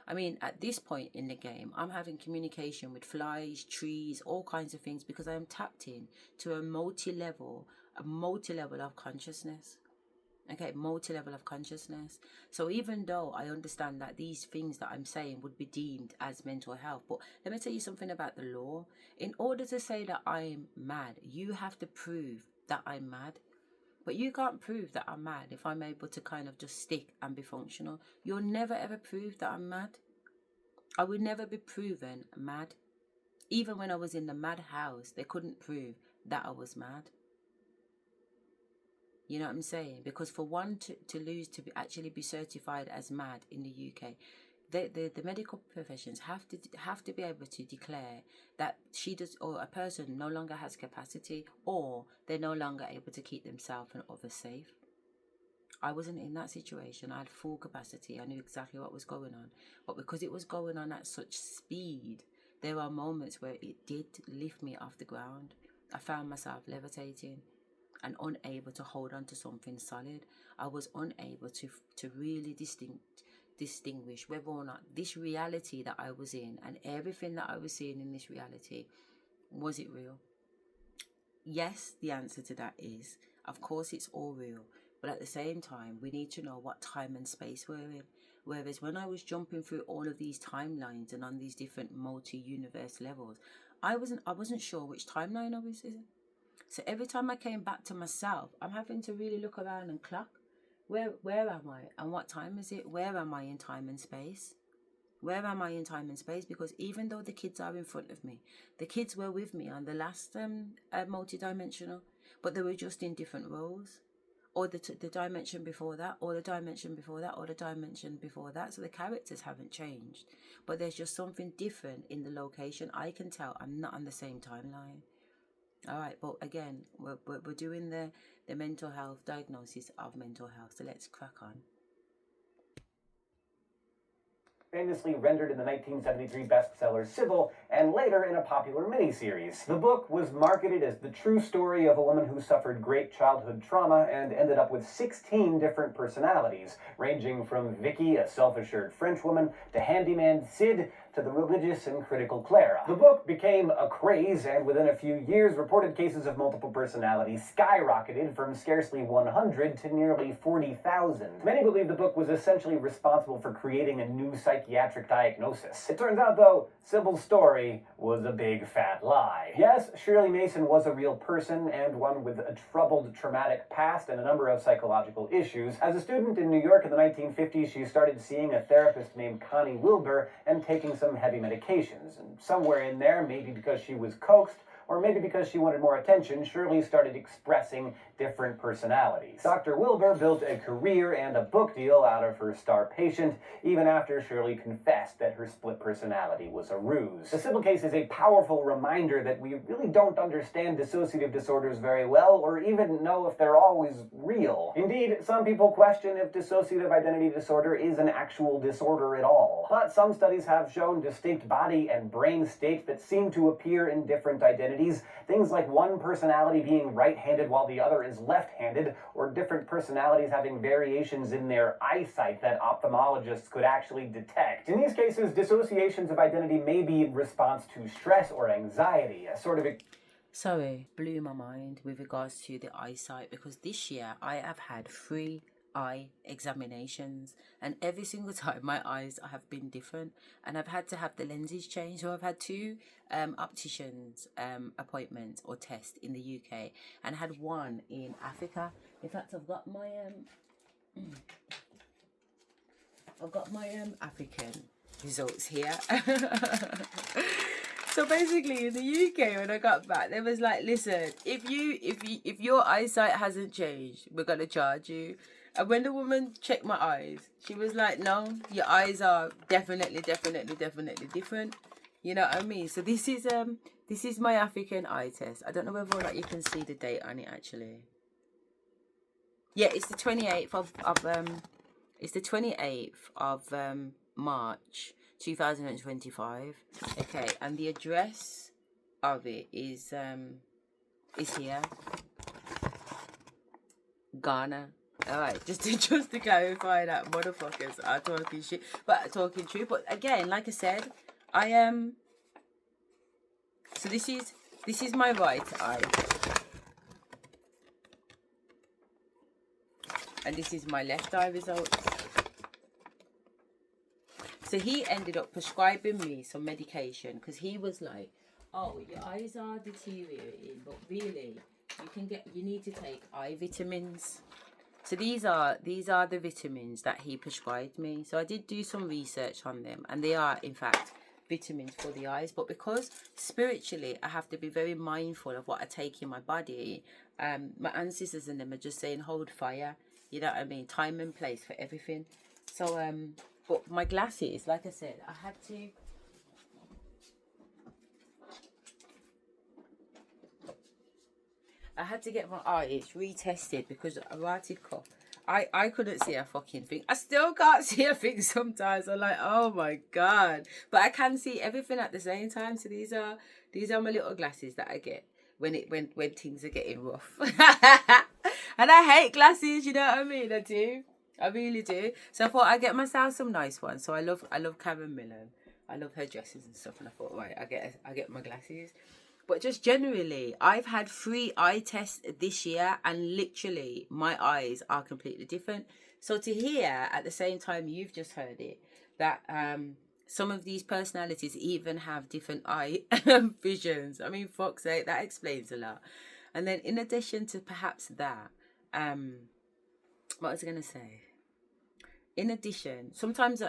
I mean, at this point in the game, I'm having communication with flies, trees, all kinds of things, because I am tapped in to a multi-level of consciousness. Okay, multi-level of consciousness. So even though I understand that these things that I'm saying would be deemed as mental health, but let me tell you something about the law. In order to say that I'm mad, you have to prove that I'm mad. But you can't prove that I'm mad if I'm able to kind of just stick and be functional. You'll never ever prove that I'm mad. I would never be proven mad. Even when I was in the mad house, they couldn't prove that I was mad. You know what I'm saying? Because for one to lose to actually be certified as mad in the UK, the medical professions have to be able to declare that a person no longer has capacity, or they're no longer able to keep themselves and others safe. I wasn't in that situation. I had full capacity. I knew exactly what was going on. But because it was going on at such speed, there are moments where it did lift me off the ground. I found myself levitating and unable to hold on to something solid. I was unable to really distinguish whether or not this reality that I was in and everything that I was seeing in this reality, was it real? Yes, the answer to that is, of course it's all real. But at the same time, we need to know what time and space we're in. Whereas when I was jumping through all of these timelines and on these different multi-universe levels, I wasn't sure which timeline I was in. So every time I came back to myself, I'm having to really look around and clock. Where am I? And what time is it? Where am I in time and space? Where am I in time and space? Because even though the kids are in front of me, the kids were with me on the last multi-dimensional, but they were just in different roles. Or the dimension before that, or the dimension before that, or the dimension before that. So the characters haven't changed. But there's just something different in the location. I can tell I'm not on the same timeline. All right, but again, we're doing the mental health diagnosis of mental health. So let's crack on. Famously rendered in the 1973 bestseller Sybil, and later in a popular miniseries. The book was marketed as the true story of a woman who suffered great childhood trauma and ended up with 16 different personalities, ranging from Vicky, a self-assured Frenchwoman, to handyman Sid, to the religious and critical Clara. The book became a craze, and within a few years, reported cases of multiple personality skyrocketed from scarcely 100 to nearly 40,000. Many believe the book was essentially responsible for creating a new psychiatric diagnosis. It turns out, though, Sybil's story was a big fat lie. Yes, Shirley Mason was a real person, and one with a troubled, traumatic past and a number of psychological issues. As a student in New York in the 1950s, she started seeing a therapist named Connie Wilbur and taking some heavy medications. And somewhere in there, maybe because she was coaxed, Or maybe because she wanted more attention, Shirley started expressing different personalities. Dr. Wilbur built a career and a book deal out of her star patient, even after Shirley confessed that her split personality was a ruse. The Sybil case is a powerful reminder that we really don't understand dissociative disorders very well, or even know if they're always real. Indeed, some people question if dissociative identity disorder is an actual disorder at all. But some studies have shown distinct body and brain states that seem to appear in different identities. Things like one personality being right-handed while the other is left-handed, or different personalities having variations in their eyesight that ophthalmologists could actually detect. In these cases, dissociations of identity may be in response to stress or anxiety, a sort of... Sorry, blew my mind with regards to the eyesight, because this year I have had 3 eye examinations, and every single time my eyes have been different, and I've had to have the lenses changed. So I've had 2 opticians appointments or tests in the UK, and had 1 in Africa. In fact, I've got my African results here. So basically, in the UK, when I got back, they was like, "Listen, if your eyesight hasn't changed, we're gonna charge you." And when the woman checked my eyes, she was like, "No, your eyes are definitely different." You know what I mean? So this is my African eye test. I don't know whether or not you can see the date on it actually. Yeah, it's the 28th of March 2025. Okay, and the address of it is here, Ghana. All right, just to clarify that motherfuckers are talking shit, but talking true. But again, like I said, I am. So this is my right eye, and this is my left eye results. So he ended up prescribing me some medication because he was like, "Oh, your eyes are deteriorating, but really, you need to take eye vitamins." So these are the vitamins that he prescribed me. So I did do some research on them, and they are in fact vitamins for the eyes. But because spiritually I have to be very mindful of what I take in my body, my ancestors and them are just saying hold fire. You know what I mean? Time and place for everything. So but my glasses, like I said, I had to get my eyes retested because I rotted cough. I couldn't see a fucking thing. I still can't see a thing sometimes. I'm like, oh my God. But I can see everything at the same time. So these are my little glasses that I get when things are getting rough. And I hate glasses, you know what I mean? I do. I really do. So I thought I'd get myself some nice ones. So I love Karen Millen. I love her dresses and stuff. And I thought, right, I get my glasses. But just generally, I've had 3 eye tests this year, and literally my eyes are completely different. So to hear at the same time you've just heard it, that some of these personalities even have different eye visions. I mean, fuck's sake, that explains a lot. And then in addition to perhaps that, what was I going to say? In addition, sometimes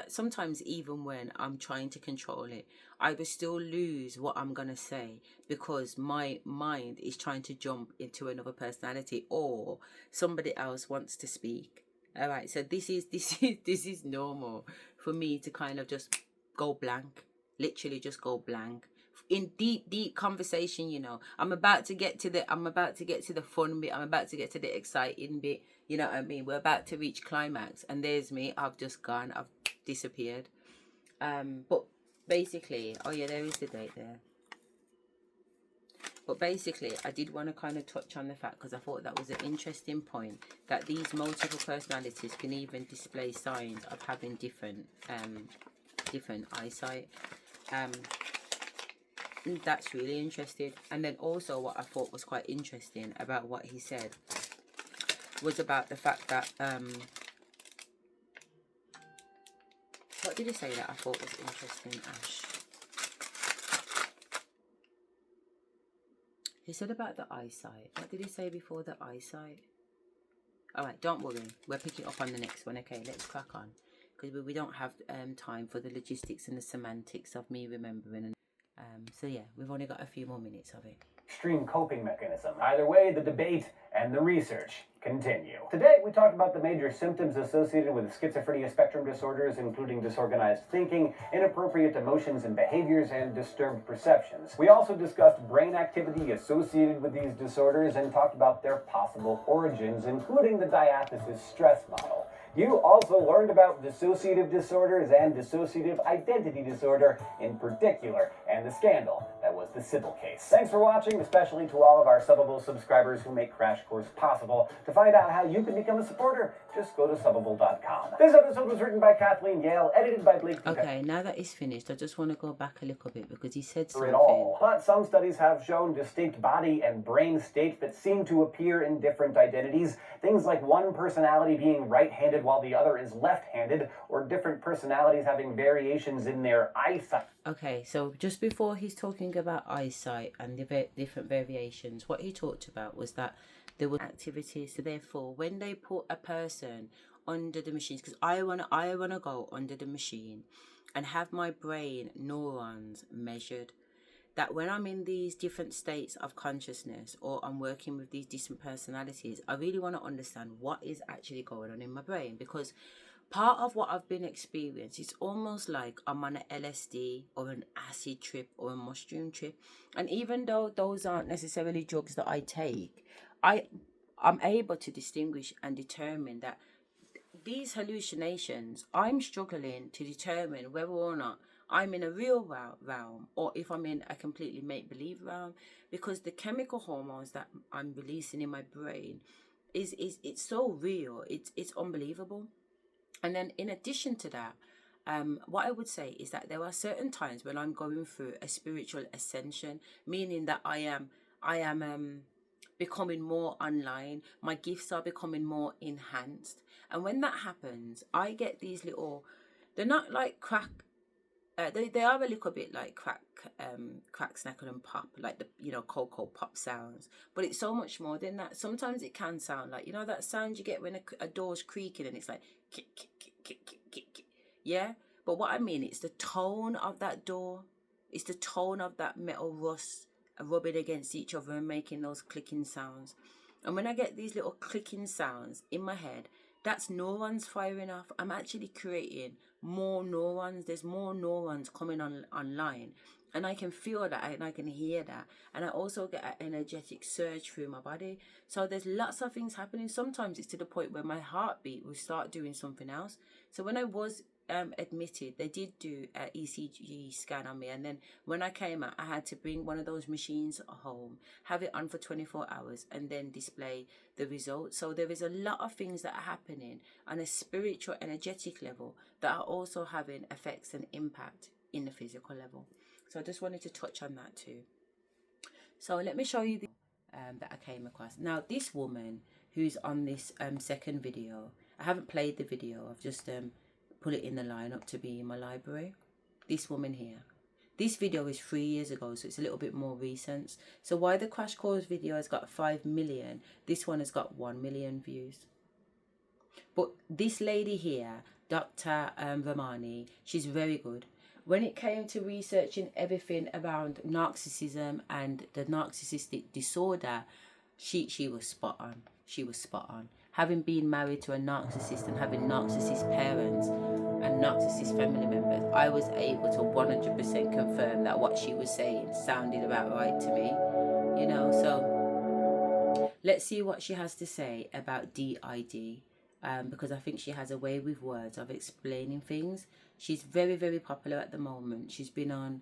even when I'm trying to control it, I will still lose what I'm going to say because my mind is trying to jump into another personality or somebody else wants to speak. All right, so this is normal for me to kind of just go blank, literally just go blank. In deep conversation, you know, I'm about to get to the fun bit. I'm about to get to the exciting bit. You know what I mean? We're about to reach climax, and there's me. I've just gone. I've disappeared. But basically, oh yeah, there is the date there. But basically, I did want to kind of touch on the fact because I thought that was an interesting point that these multiple personalities can even display signs of having different eyesight. That's really interesting. And then also what I thought was quite interesting about what he said was about the fact that what did he say that I thought was interesting, Ash? He said about the eyesight. What did he say before the eyesight? Alright, don't worry, we'll pick it up on the next one. Okay, let's crack on because we don't have time for the logistics and the semantics of me remembering. So yeah, we've only got a few more minutes of it. extreme coping mechanism. Either way, the debate and the research continue. Today, we talked about the major symptoms associated with schizophrenia spectrum disorders, including disorganized thinking, inappropriate emotions and behaviors, and disturbed perceptions. We also discussed brain activity associated with these disorders and talked about their possible origins, including the diathesis stress model. You also learned about dissociative disorders and dissociative identity disorder in particular, and the scandal that was the Sybil case. Thanks for watching, especially to all of our Subbable subscribers who make Crash Course possible. To find out how you can become a supporter, just go to Subbable.com. This episode was written by Kathleen Yale, edited by Blake. Okay, now that it's finished, I just want to go back a little bit because he said something. But some studies have shown distinct body and brain states that seem to appear in different identities. Things like one personality being right-handed while the other is left-handed, or different personalities having variations in their eyesight. Okay, so just before he's talking about eyesight and the different variations, what he talked about was that there were activities. So therefore, when they put a person under the machines, because I wanna go under the machine and have my brain neurons measured, that when I'm in these different states of consciousness or I'm working with these different personalities, I really want to understand what is actually going on in my brain, because part of what I've been experiencing, it's almost like I'm on an LSD or an acid trip or a mushroom trip. And even though those aren't necessarily drugs that I take, I'm able to distinguish and determine that these hallucinations, I'm struggling to determine whether or not I'm in a real realm or if I'm in a completely make-believe realm, because the chemical hormones that I'm releasing in my brain it's so real, it's unbelievable. And then in addition to that, what I would say is that there are certain times when I'm going through a spiritual ascension, meaning that I am becoming more online, my gifts are becoming more enhanced. And when that happens, I get these little, they're not like crack, they are a little bit like crack, snackle and pop, like the cocoa pop sounds. But it's so much more than that. Sometimes it can sound like that sound you get when a door's creaking and it's like kick, kick, kick, kick, kick, kick, kick. Yeah. But what I mean, it's the tone of that door. It's the tone of that metal rust rubbing against each other and making those clicking sounds. And when I get these little clicking sounds in my head, that's neurons firing off. I'm actually creating more neurons. There's more neurons coming online. And I can feel that and I can hear that. And I also get an energetic surge through my body. So there's lots of things happening. Sometimes it's to the point where my heartbeat will start doing something else. So when I was admitted, they did do an ECG scan on me, and then when I came out, I had to bring one of those machines home, have it on for 24 hours, and then display the results. So there is a lot of things that are happening on a spiritual, energetic level that are also having effects and impact in the physical level. So I just wanted to touch on that too. So let me show you the that I came across. Now this woman who's on this second video, I haven't played the video, I've just put it in the lineup to be in my library. This woman here. This video is 3 years ago, so it's a little bit more recent. So why the Crash Course video has got 5 million, this one has got 1 million views. But this lady here, Dr. Ramani, she's very good. When it came to researching everything around narcissism and the narcissistic disorder, she was spot on. She was spot on. Having been married to a narcissist and having narcissist parents and narcissist family members, I was able to 100% confirm that what she was saying sounded about right to me. So let's see what she has to say about DID, because I think she has a way with words of explaining things. She's very, very popular at the moment. She's been on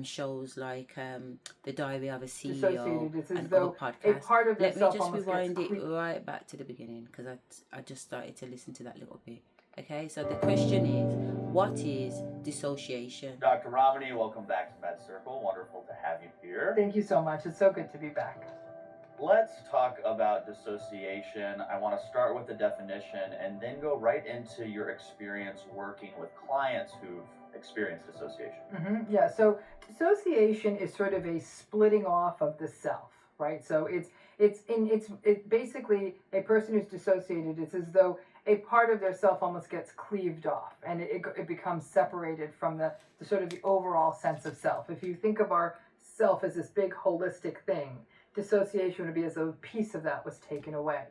shows like The Diary of a CEO and other podcasts. Let me just rewind it right back to the beginning, because I just started to listen to that little bit. Okay, so the question is, what is dissociation? Dr. Ramani, welcome back to Med Circle. Wonderful to have you here. Thank you so much. It's so good to be back. Let's talk about dissociation. I want to start with the definition and then go right into your experience working with clients who've experienced dissociation. Yeah, so dissociation is sort of a splitting off of the self, right? So it's basically a person who's dissociated. It's as though a part of their self almost gets cleaved off, and it becomes separated from the sort of the overall sense of self. If you think of our self as this big holistic thing. Dissociation would be as though a piece of that was taken away.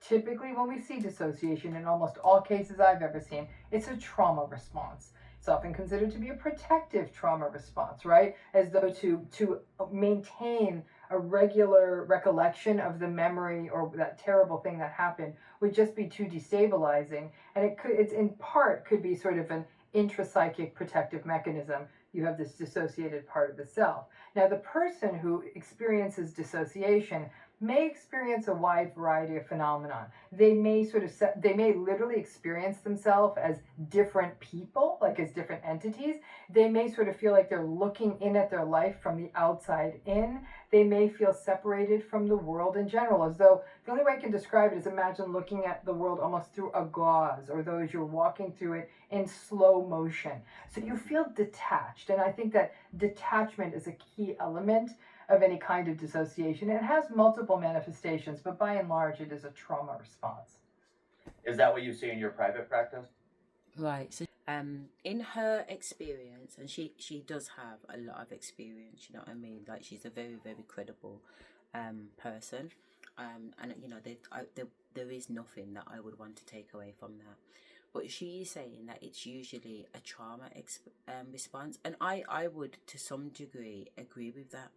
Typically, when we see dissociation, in almost all cases I've ever seen, it's a trauma response. It's often considered to be a protective trauma response, right? As though to maintain a regular recollection of the memory or that terrible thing that happened would just be too destabilizing. And it's in part could be sort of an intrapsychic protective mechanism. You have this dissociated part of the self. Now, the person who experiences dissociation may experience a wide variety of phenomenon. They may they may literally experience themselves as different people, like as different entities. They may sort of feel like they're looking in at their life from the outside in. They may feel separated from the world in general, as though the only way I can describe it is imagine looking at the world almost through a gauze, or though as you're walking through it in slow motion. So you feel detached, and I think that detachment is a key element of any kind of dissociation. It has multiple manifestations, but by and large, it is a trauma response. Is that what you see in your private practice? Right. So, in her experience, and she does have a lot of experience. You know what I mean? Like, she's a very, very credible person. And you know, there is nothing that I would want to take away from that. But she is saying that it's usually a trauma response, and I would to some degree agree with that.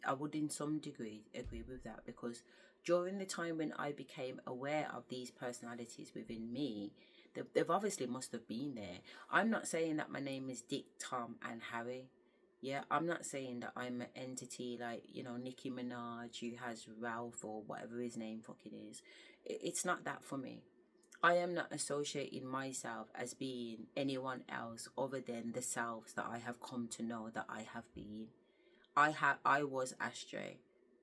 I would in some degree agree with that, because during the time when I became aware of these personalities within me, they've obviously must have been there. I'm not saying that my name is Dick, Tom and Harry. Yeah, I'm not saying that I'm an entity like, you know, Nicki Minaj who has Ralph or whatever his name fucking is. It's not that for me. I am not associating myself as being anyone else other than the selves that I have come to know that I have been. I was Asherah,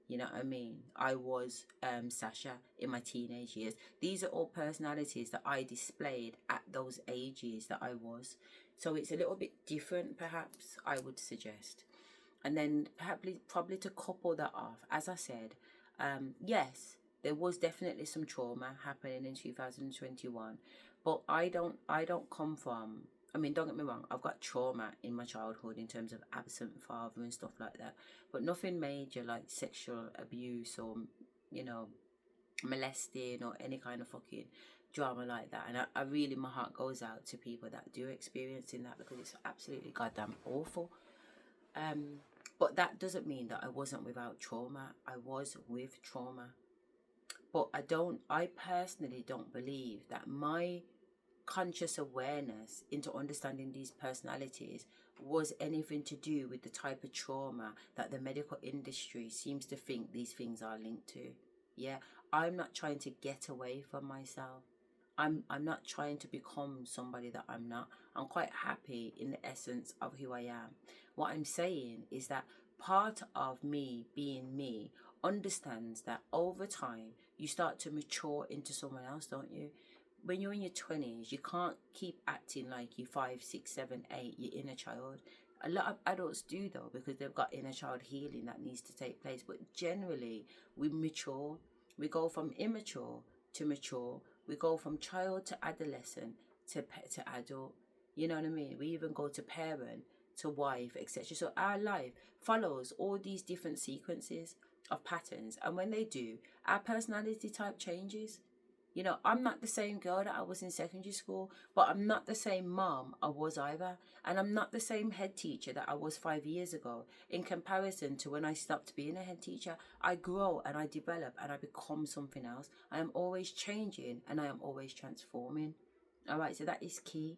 you know what I mean? I was Sasha in my teenage years. These are all personalities that I displayed at those ages that I was. So it's a little bit different, perhaps, I would suggest. And then probably to couple that off, as I said, yes, there was definitely some trauma happening in 2021, but I don't come from, I mean, don't get me wrong, I've got trauma in my childhood in terms of absent father and stuff like that, but nothing major like sexual abuse or, you know, molesting or any kind of fucking drama like that. And I really, my heart goes out to people that do experiencing that, because it's absolutely goddamn awful. But that doesn't mean that I wasn't without trauma. I was with trauma. But I personally don't believe that my conscious awareness into understanding these personalities was anything to do with the type of trauma that the medical industry seems to think these things are linked to. Yeah, I'm not trying to get away from myself. I'm not trying to become somebody that I'm not. I'm quite happy in the essence of who I am. What I'm saying is that part of me being me understands that over time you start to mature into someone else, don't you? When you're in your 20s, you can't keep acting like you're 5, 6, 7, 8, your inner child. A lot of adults do, though, because they've got inner child healing that needs to take place. But generally, we mature. We go from immature to mature. We go from child to adolescent to adult. You know what I mean? We even go to parent to wife, etc. So our life follows all these different sequences of patterns. And when they do, our personality type changes. You know, I'm not the same girl that I was in secondary school, but I'm not the same mom I was either. And I'm not the same head teacher that I was 5 years ago. In comparison to when I stopped being a head teacher, I grow and I develop and I become something else. I am always changing and I am always transforming. All right, so that is key.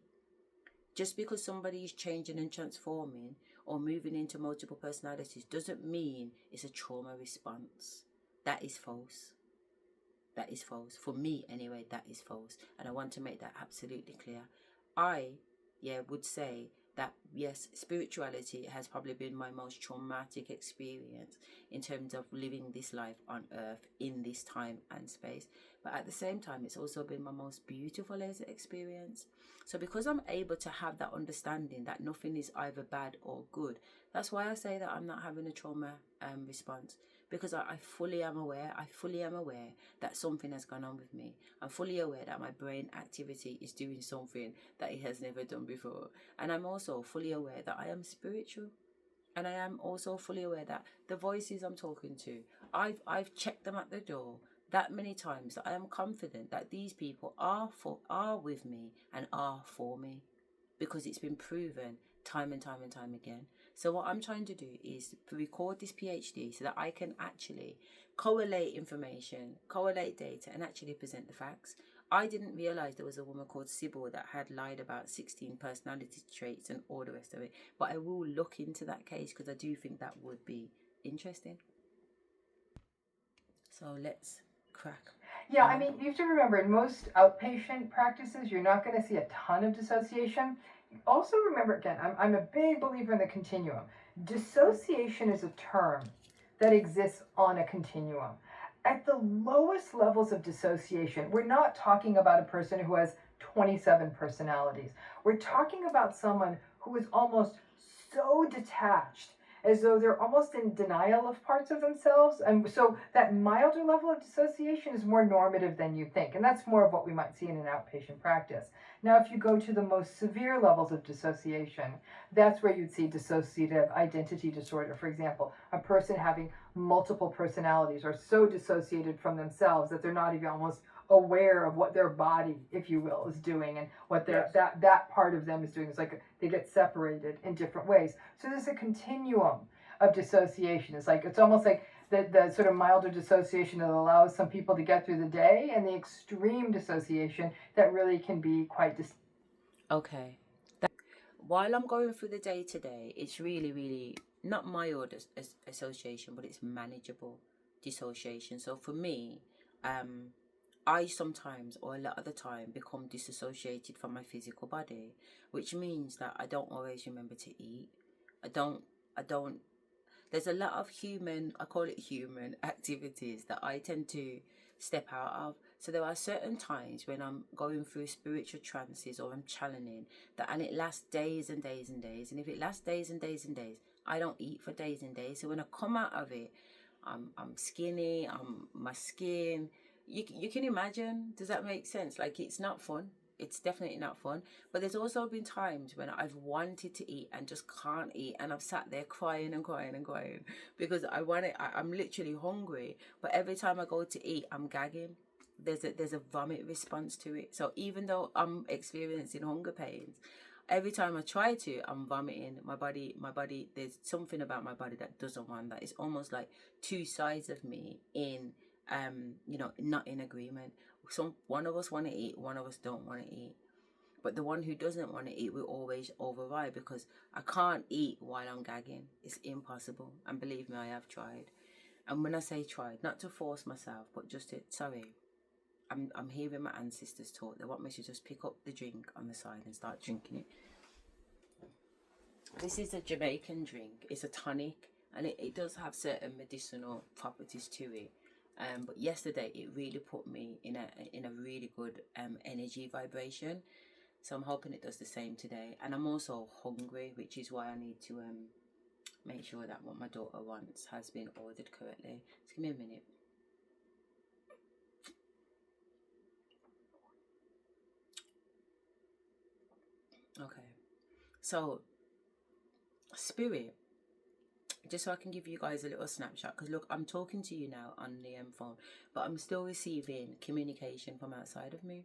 Just because somebody is changing and transforming or moving into multiple personalities doesn't mean it's a trauma response. That is false. That is false. For me, anyway, that is false. And I want to make that absolutely clear. I would say that, yes, spirituality has probably been my most traumatic experience in terms of living this life on earth in this time and space. But at the same time, it's also been my most beautiful experience. So because I'm able to have that understanding that nothing is either bad or good, that's why I say that I'm not having a trauma response. Because I fully am aware that something has gone on with me. I'm fully aware that my brain activity is doing something that it has never done before. And I'm also fully aware that I am spiritual. And I am also fully aware that the voices I'm talking to, I've checked them at the door that many times that I am confident that these people are with me and are for me, because it's been proven time and time and time again. So what I'm trying to do is record this PhD so that I can actually correlate information, correlate data, and actually present the facts. I didn't realize there was a woman called Sybil that had lied about 16 personality traits and all the rest of it. But I will look into that case because I do think that would be interesting. So let's crack. Yeah, I mean, you have to remember, in most outpatient practices, you're not going to see a ton of dissociation. Also remember, again, I'm a big believer in the continuum. Dissociation is a term that exists on a continuum. At the lowest levels of dissociation, we're not talking about a person who has 27 personalities. We're talking about someone who is almost so detached, as though they're almost in denial of parts of themselves. And so that milder level of dissociation is more normative than you think. And that's more of what we might see in an outpatient practice. Now, if you go to the most severe levels of dissociation, that's where you'd see dissociative identity disorder. For example, a person having multiple personalities, or so dissociated from themselves that they're not even almost aware of what their body, if you will, is doing, and what their that part of them is doing. It's like they get separated in different ways. So there's a continuum of dissociation. It's almost like the sort of milder dissociation that allows some people to get through the day, and the extreme dissociation that really can be quite Okay. While I'm going through the day today, it's really, really not mild association, but it's manageable dissociation. So for me, I sometimes, or a lot of the time, become disassociated from my physical body, which means that I don't always remember to eat. I don't, there's a lot of I call it human activities that I tend to step out of. So there are certain times when I'm going through spiritual trances or I'm channeling that, and it lasts days and days and days. And if it lasts days and days and days, I don't eat for days and days. So when I come out of it, I'm skinny, my skin, you can imagine, does that make sense? Like, it's not fun. It's definitely not fun. But there's also been times when I've wanted to eat and just can't eat, and I've sat there crying and crying and crying because I'm literally hungry. But every time I go to eat, I'm gagging. There's a vomit response to it. So even though I'm experiencing hunger pains, every time I try to, I'm vomiting. My body, there's something about my body that doesn't want that. It's almost like two sides of me not in agreement. One of us want to eat, one of us don't want to eat. But the one who doesn't want to eat will always override, because I can't eat while I'm gagging. It's impossible. And believe me, I have tried. And when I say tried, not to force myself, but just to, I'm hearing my ancestors talk. They want me to just pick up the drink on the side and start drinking it. This is a Jamaican drink. It's a tonic, and it does have certain medicinal properties to it. But yesterday it really put me in a really good energy vibration. So I'm hoping it does the same today. And I'm also hungry, which is why I need to make sure that what my daughter wants has been ordered correctly. Just give me a minute. Okay, so spirit, just so I can give you guys a little snapshot, because look, I'm talking to you now on the phone, but I'm still receiving communication from outside of me,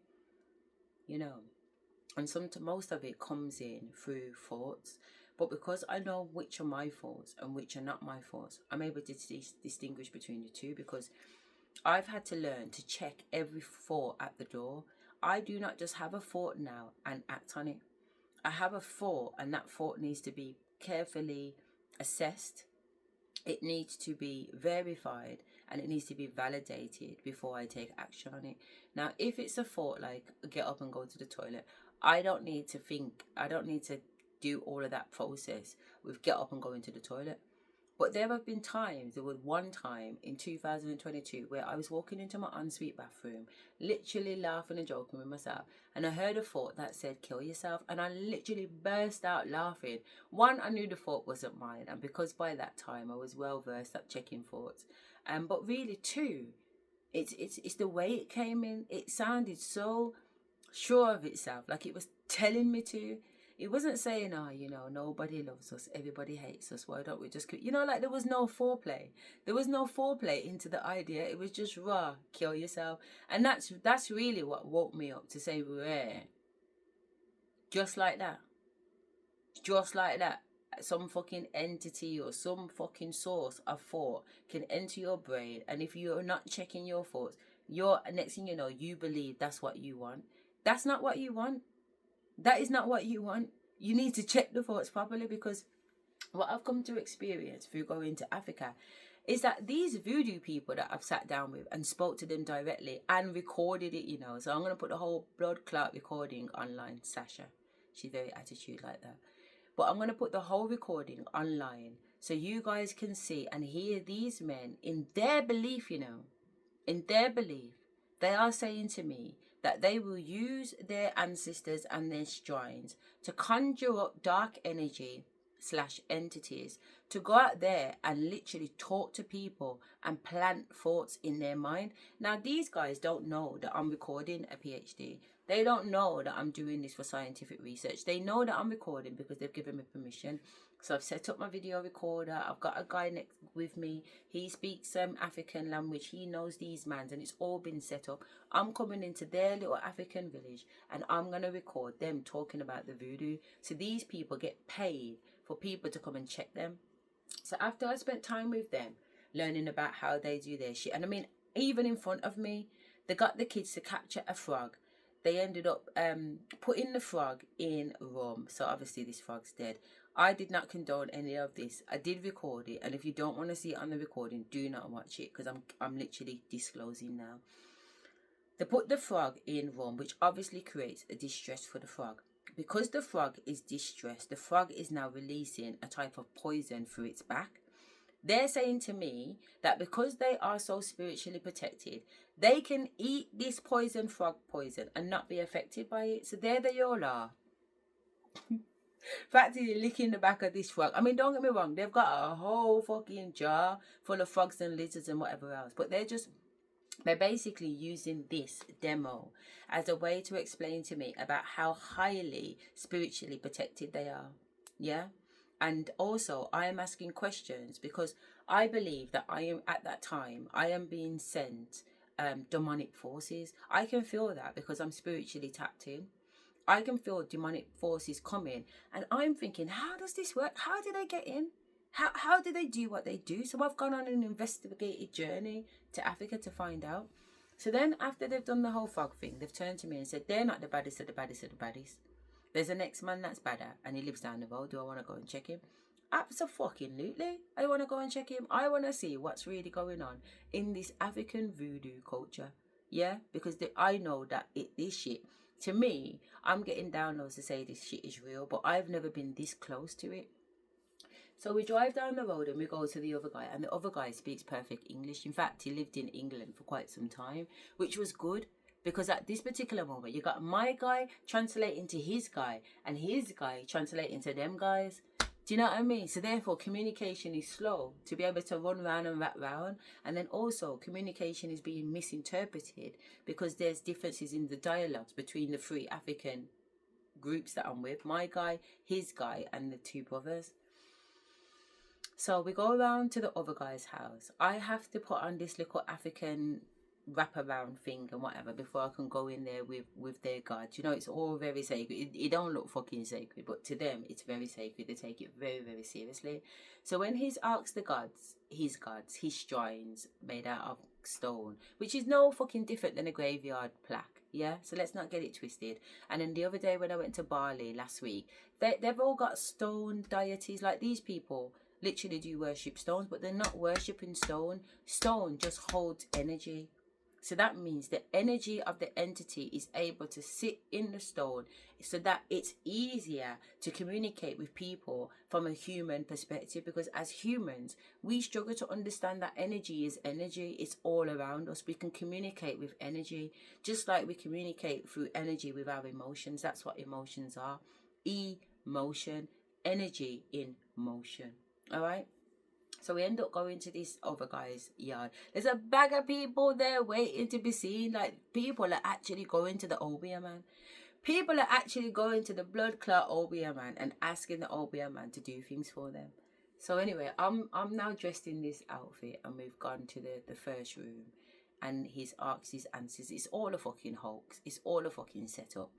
and most of it comes in through thoughts. But because I know which are my thoughts and which are not my thoughts, I'm able to distinguish between the two, because I've had to learn to check every thought at the door. I do not just have a thought now and act on it. I have a thought, and that thought needs to be carefully assessed. It needs to be verified, and it needs to be validated before I take action on it. Now, if it's a thought like get up and go to the toilet, I don't need to think. I don't need to do all of that process with get up and go into the toilet. But there have been times, there was one time in 2022 where I was walking into my ensuite bathroom, literally laughing and joking with myself, and I heard a thought that said, kill yourself, and I literally burst out laughing. One, I knew the thought wasn't mine, and because by that time I was well versed at checking thoughts. But really, two, it's the way it came in. It sounded so sure of itself, like it was telling me to. It wasn't saying, oh, you know, nobody loves us, everybody hates us, why don't we just keep, you know, like there was no foreplay. There was no foreplay into the idea. It was just raw, kill yourself. And that's really what woke me up to say, rare. Just like that. Just like that. Some fucking entity or some fucking source of thought can enter your brain, and if you're not checking your thoughts, you're, next thing you know, you believe that's what you want. That's not what you want. That is not what you want. You need to check the thoughts properly, because what I've come to experience through going to Africa is that these voodoo people that I've sat down with and spoke to them directly and recorded it, you know. So I'm going to put the whole blood clot recording online. Sasha, she's very attitude like that. But I'm going to put the whole recording online so you guys can see and hear these men in their belief, you know. In their belief, they are saying to me that they will use their ancestors and their shrines to conjure up dark energy / entities to go out there and literally talk to people and plant thoughts in their mind. Now, these guys don't know that I'm recording a PhD. They don't know that I'm doing this for scientific research. They know that I'm recording because they've given me permission. So I've set up my video recorder. I've got a guy next with me. He speaks African language. He knows these mans, and it's all been set up. I'm coming into their little African village and I'm going to record them talking about the voodoo. So these people get paid for people to come and check them. So after I spent time with them, learning about how they do their shit, and I mean, even in front of me, they got the kids to capture a frog. They ended up putting the frog in rum. So obviously this frog's dead. I did not condone any of this. I did record it, and if you don't want to see it on the recording, do not watch it, because I'm literally disclosing now. They put the frog in rum, which obviously creates a distress for the frog. Because the frog is distressed, the frog is now releasing a type of poison through its back. They're saying to me that because they are so spiritually protected, they can eat this poison, frog poison, and not be affected by it. So there they all are. Practically licking the back of this frog. I mean, don't get me wrong, they've got a whole fucking jar full of frogs and lizards and whatever else. But they're basically using this demo as a way to explain to me about how highly spiritually protected they are. Yeah? And also, I am asking questions because I believe that I am being sent demonic forces. I can feel that because I'm spiritually tapped in. I can feel demonic forces coming, and I'm thinking, how does this work? How do they get in? How do they do what they do? So I've gone on an investigative journey to Africa to find out. So then after they've done the whole frog thing, they've turned to me and said, they're not the baddest of the baddest of the baddies. There's a next man that's badder, and he lives down the road. Do I want to go and check him? Absolutely. I want to go and check him. I want to see what's really going on in this African voodoo culture. Yeah, because I know that this shit, to me, I'm getting downloads to say this shit is real, but I've never been this close to it. So we drive down the road and we go to the other guy, and the other guy speaks perfect English. In fact, he lived in England for quite some time, which was good, because at this particular moment, you got my guy translating to his guy, and his guy translating to them guys. Do you know what I mean? So therefore, communication is slow to be able to run round and wrap round. And then also, communication is being misinterpreted because there's differences in the dialogues between the three African groups that I'm with. My guy, his guy, and the two brothers. So we go around to the other guy's house. I have to put on this little African wraparound thing and whatever before I can go in there with their gods. You know, it's all very sacred. It don't look fucking sacred, but to them it's very sacred. They take it very, very seriously. So when he's asked the gods, his shrines made out of stone, which is no fucking different than a graveyard plaque. Yeah, so let's not get it twisted. And then the other day when I went to Bali last week, they've all got stone deities. Like, these people literally do worship stones, but they're not worshipping stone. Stone just holds energy. So that means the energy of the entity is able to sit in the stone so that it's easier to communicate with people from a human perspective, because as humans, we struggle to understand that energy is energy. It's all around us. We can communicate with energy, just like we communicate through energy with our emotions. That's what emotions are. Emotion, energy in motion. All right? So we end up going to this other guy's yard. There's a bag of people there waiting to be seen. Like, people are actually going to the Obia, man. People are actually going to the blood clot OBM man and asking the OBM man to do things for them. So anyway, I'm now dressed in this outfit, and we've gone to the first room, and he's asked his answers. It's all a fucking hoax. It's all a fucking setup.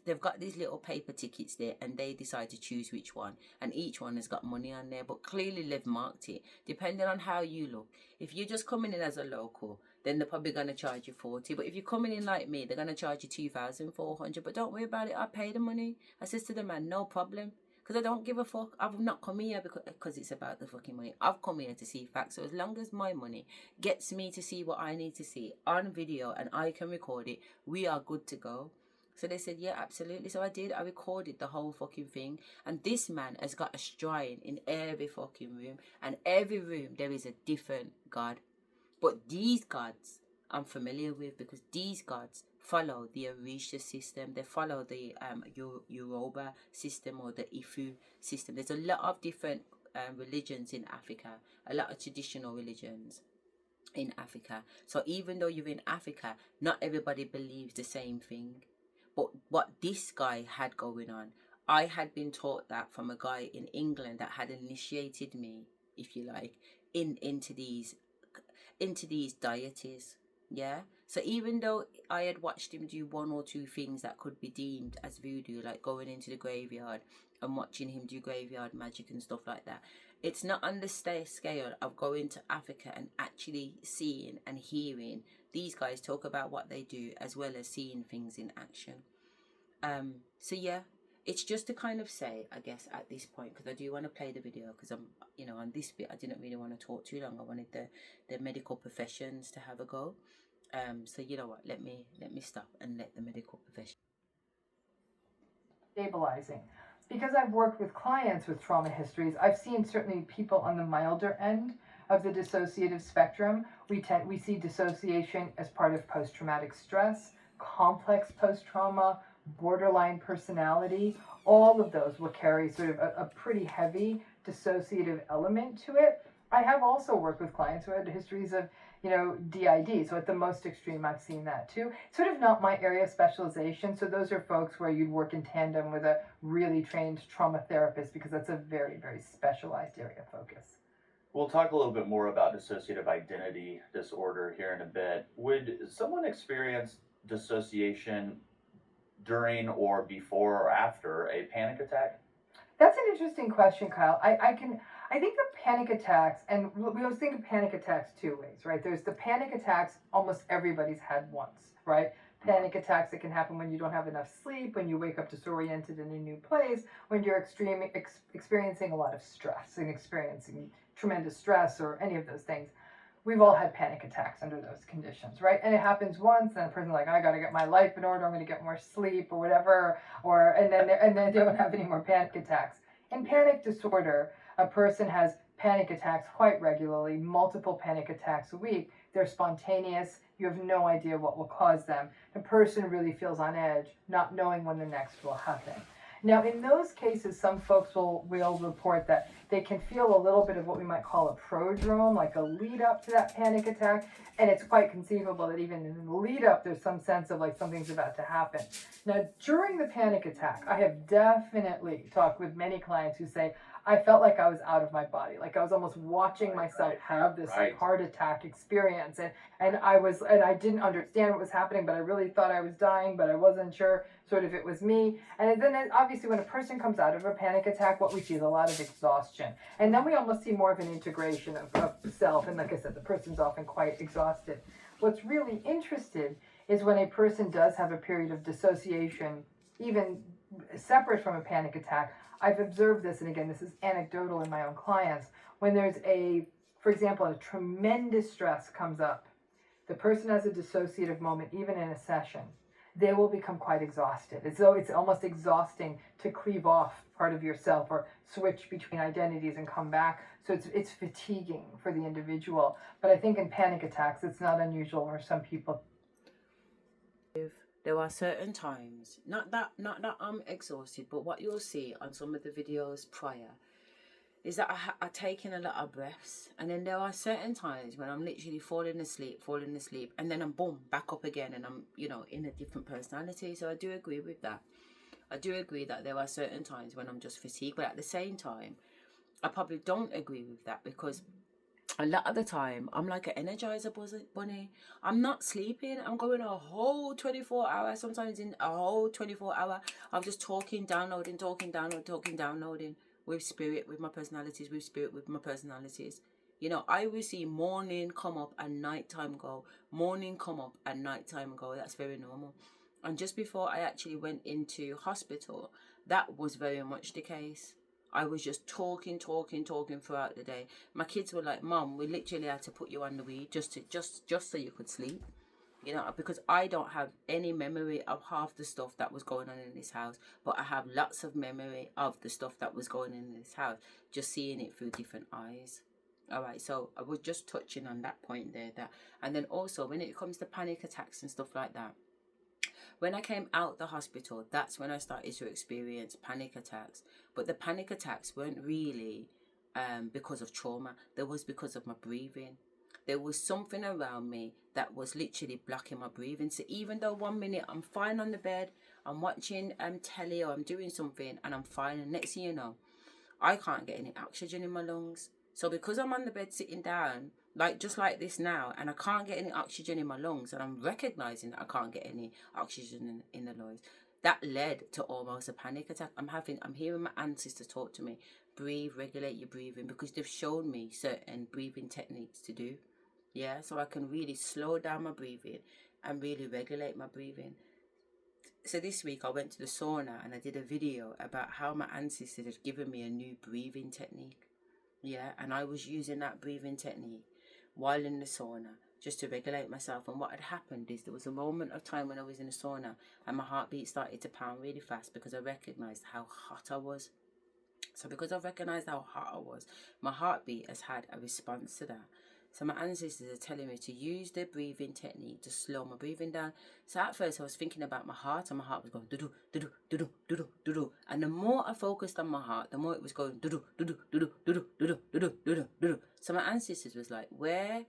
They've got these little paper tickets there, and they decide to choose which one, and each one has got money on there, but clearly they've marked it depending on how you look. If you're just coming in as a local, then they're probably going to charge you 40. But if you're coming in like me, they're going to charge you 2,400. But don't worry about it. I pay the money. I says to the man, no problem. Because I don't give a fuck. I've not come here because it's about the fucking money. I've come here to see facts. So as long as my money gets me to see what I need to see on video and I can record it, we are good to go. So they said, yeah, absolutely. So I did. I recorded the whole fucking thing. And this man has got a shrine in every fucking room. And every room there is a different god. But these gods I'm familiar with, because these gods follow the Orisha system. They follow the Yoruba system or the Ifu system. There's a lot of different religions in Africa, a lot of traditional religions in Africa. So even though you're in Africa, not everybody believes the same thing. But what this guy had going on, I had been taught that from a guy in England that had initiated me, if you like, into these deities. Yeah. So even though I had watched him do one or two things that could be deemed as voodoo, like going into the graveyard and watching him do graveyard magic and stuff like that, it's not on the scale of going to Africa and actually seeing and hearing these guys talk about what they do, as well as seeing things in action. So yeah, it's just to kind of say, I guess, at this point, because I do want to play the video, because I'm, on this bit, I didn't really want to talk too long. I wanted the medical professions to have a go. So you know what? Let me stop and let the medical profession. Stabilizing. Because I've worked with clients with trauma histories, I've seen certainly people on the milder end of the dissociative spectrum. We see dissociation as part of post-traumatic stress, complex post-trauma, borderline personality. All of those will carry sort of a pretty heavy dissociative element to it. I have also worked with clients who had histories of, DID. So at the most extreme, I've seen that too. Sort of not my area of specialization. So those are folks where you'd work in tandem with a really trained trauma therapist, because that's a very, very specialized area of focus. We'll talk a little bit more about dissociative identity disorder here in a bit. Would someone experience dissociation during or before or after a panic attack? That's an interesting question, Kyle. I think the panic attacks, and we always think of panic attacks two ways, right? There's the panic attacks almost everybody's had once, right? Panic attacks that can happen when you don't have enough sleep, when you wake up disoriented in a new place, when you're experiencing a lot of stress and experiencing tremendous stress or any of those things. We've all had panic attacks under those conditions, right? And it happens once, and a person's like, I got to get my life in order, I'm going to get more sleep or whatever, and then they don't have any more panic attacks. In panic disorder, a person has panic attacks quite regularly, multiple panic attacks a week. They're spontaneous. You have no idea what will cause them. The person really feels on edge, not knowing when the next will happen. Now, in those cases, some folks will report that they can feel a little bit of what we might call a prodrome, like a lead up to that panic attack. And it's quite conceivable that even in the lead up, there's some sense of like something's about to happen. Now, during the panic attack, I have definitely talked with many clients who say, I felt like I was out of my body, like I was almost watching myself have this heart attack experience, and I didn't understand what was happening, but I really thought I was dying, but I wasn't sure sort of it was me. And then obviously when a person comes out of a panic attack, what we see is a lot of exhaustion, and then we almost see more of an integration of self, and like I said, the person's often quite exhausted. What's really interesting is when a person does have a period of dissociation, even separate from a panic attack. I've observed this, and again, this is anecdotal in my own clients, when there's for example, a tremendous stress comes up, the person has a dissociative moment, even in a session, they will become quite exhausted. As though it's almost exhausting to cleave off part of yourself or switch between identities and come back. So it's fatiguing for the individual. But I think in panic attacks, it's not unusual for some people. There are certain times, not that I'm exhausted, but what you'll see on some of the videos prior, is that I take in a lot of breaths, and then there are certain times when I'm literally falling asleep, and then I'm boom, back up again, and I'm, you know, in a different personality. So I do agree with that. I do agree that there are certain times when I'm just fatigued, but at the same time, I probably don't agree with that, because a lot of the time I'm like an energizer bunny. I'm not sleeping. I'm going a whole 24 hours, sometimes in a whole 24 hour. I'm just talking, downloading, with spirit, with my personalities, You know, I will see morning come up and nighttime go. Morning come up and nighttime go. That's very normal. And just before I actually went into hospital, that was very much the case. I was just talking throughout the day. My kids were like, "Mom, we literally had to put you on the weed just so you could sleep." You know, because I don't have any memory of half the stuff that was going on in this house, but I have lots of memory of the stuff that was going on in this house, just seeing it through different eyes. All right, so I was just touching on that point there. And then also when it comes to panic attacks and stuff like that, when I came out the hospital, that's when I started to experience panic attacks. But the panic attacks weren't really because of trauma. They was because of my breathing. There was something around me that was literally blocking my breathing. So even though 1 minute I'm fine on the bed, I'm watching telly or I'm doing something and I'm fine, and next thing you know, I can't get any oxygen in my lungs. So because I'm on the bed sitting down, like just like this now, and I can't get any oxygen in my lungs, and I'm recognizing that I can't get any oxygen in the lungs, that led to almost a panic attack. I'm hearing my ancestors talk to me, breathe, regulate your breathing, because they've shown me certain breathing techniques to do. Yeah, so I can really slow down my breathing and really regulate my breathing. So this week I went to the sauna and I did a video about how my ancestors had given me a new breathing technique. Yeah, and I was using that breathing technique while in the sauna just to regulate myself. And what had happened is there was a moment of time when I was in the sauna and my heartbeat started to pound really fast because I recognized how hot I was. So because I recognized how hot I was, my heartbeat has had a response to that. So my ancestors are telling me to use their breathing technique to slow my breathing down. So at first I was thinking about my heart, and my heart was going do-do, do-do, do-do, do-do, do-do. And the more I focused on my heart, the more it was going do-do, do-do, do-do, do-do, do-do, do-do, do-do, do-do. So my ancestors was like, where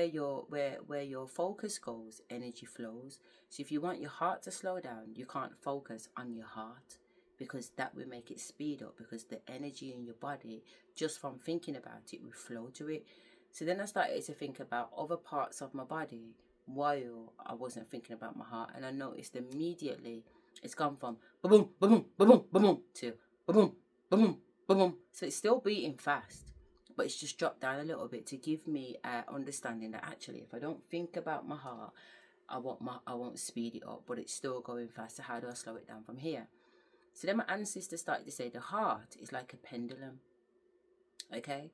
your focus goes, energy flows. So if you want your heart to slow down, you can't focus on your heart, because that will make it speed up, because the energy in your body, just from thinking about it, will flow to it. So then I started to think about other parts of my body while I wasn't thinking about my heart, and I noticed immediately it's gone from boom, boom, boom, boom to boom, boom, boom. So it's still beating fast, but it's just dropped down a little bit to give me understanding that actually, if I don't think about my heart, I won't speed it up, but it's still going fast. So how do I slow it down from here? So then my ancestors started to say the heart is like a pendulum. Okay,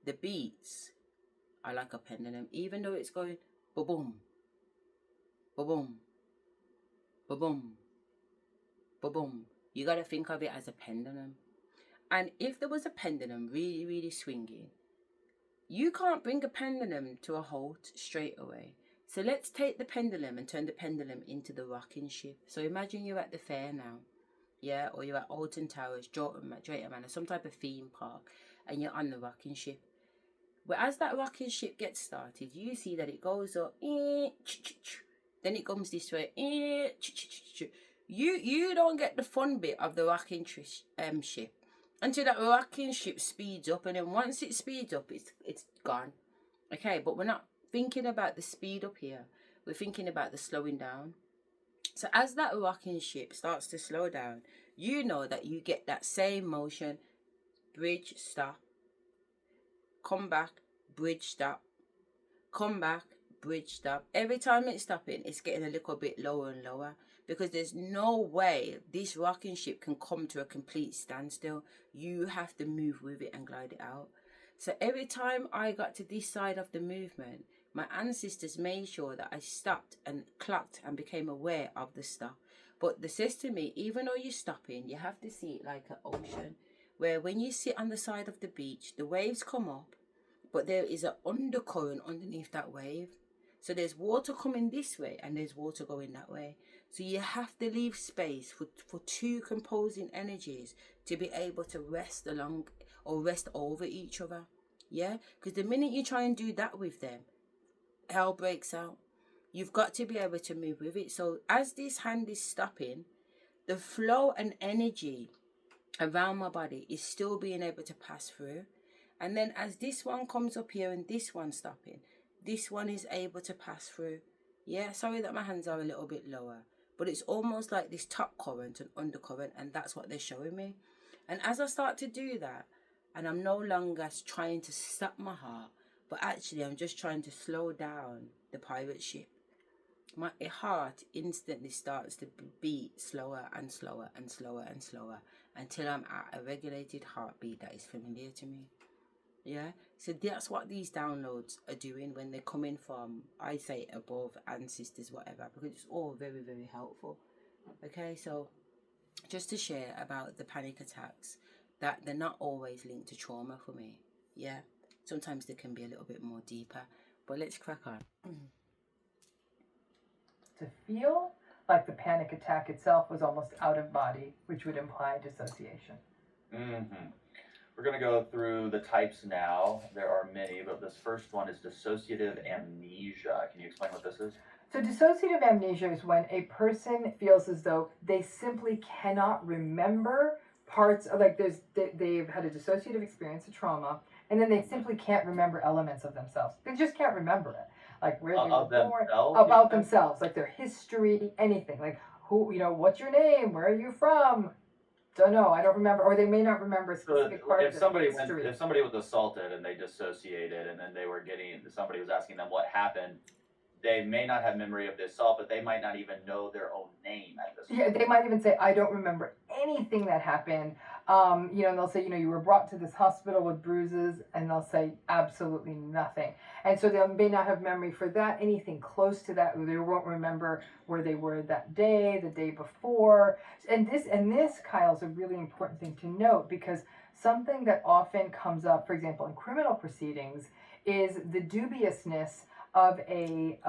the beats are like a pendulum, even though it's going ba-boom, ba-boom, ba-boom, ba-boom. You got to think of it as a pendulum. And if there was a pendulum really, really swinging, you can't bring a pendulum to a halt straight away. So let's take the pendulum and turn the pendulum into the rocking ship. So imagine you're at the fair now, yeah, or you're at Alton Towers, Drayton Manor, some type of theme park, and you're on the rocking ship. But as that rocking ship gets started, you see that it goes up, then it comes this way, you don't get the fun bit of the rocking ship until that rocking ship speeds up, and then once it speeds up, it's gone. Okay, but we're not thinking about the speed up here. We're thinking about the slowing down. So as that rocking ship starts to slow down, you know that you get that same motion, bridge, stop, come back, bridge, stop, come back, bridge, stop. Every time it's stopping, it's getting a little bit lower and lower, because there's no way this rocking ship can come to a complete standstill. You have to move with it and glide it out. So every time I got to this side of the movement, my ancestors made sure that I stopped and clocked and became aware of the stop. But they says to me, even though you're stopping, you have to see it like an ocean, where when you sit on the side of the beach, the waves come up, but there is an undercurrent underneath that wave. So there's water coming this way and there's water going that way. So you have to leave space for two composing energies to be able to rest or rest over each other. Yeah, because the minute you try and do that with them, hell breaks out. You've got to be able to move with it. So as this hand is stopping, the flow and energy around my body is still being able to pass through. And then as this one comes up here and this one's stopping, this one is able to pass through. Yeah, sorry that my hands are a little bit lower, but it's almost like this top current and undercurrent, and that's what they're showing me. And as I start to do that, and I'm no longer trying to stop my heart, but actually I'm just trying to slow down the pirate ship, my heart instantly starts to beat slower and slower and slower and slower until I'm at a regulated heartbeat that is familiar to me. Yeah, so that's what these downloads are doing when they're coming from, I say, above, ancestors, whatever, because it's all very, very helpful. Okay, so just to share about the panic attacks, that they're not always linked to trauma for me. Yeah, sometimes they can be a little bit more deeper, but let's crack on. To feel like the panic attack itself was almost out of body, which would imply dissociation. Mm-hmm. We're going to go through the types now. There are many, but this first one is dissociative amnesia. Can you explain what this is? So dissociative amnesia is when a person feels as though they simply cannot remember parts of, like they've had a dissociative experience, a trauma, and then they simply can't remember elements of themselves. They just can't remember it. Like where they were born, about themselves, like their history, anything. Like who, what's your name? Where are you from? Don't know. I don't remember, or they may not remember a specific part of the history. If somebody was assaulted and they dissociated, and then somebody was asking them what happened, they may not have memory of the assault, but they might not even know their own name at this point. Yeah, they might even say, I don't remember anything that happened. And they'll say, you were brought to this hospital with bruises, and they'll say absolutely nothing. And so they may not have memory for that, anything close to that. They won't remember where they were that day, the day before. And this, Kyle, is a really important thing to note, because something that often comes up, for example, in criminal proceedings, is the dubiousness of a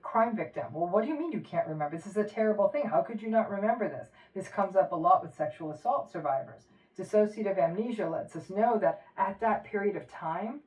crime victim. Well, what do you mean you can't remember? This is a terrible thing. How could you not remember this? This comes up a lot with sexual assault survivors. Dissociative amnesia lets us know that at that period of time,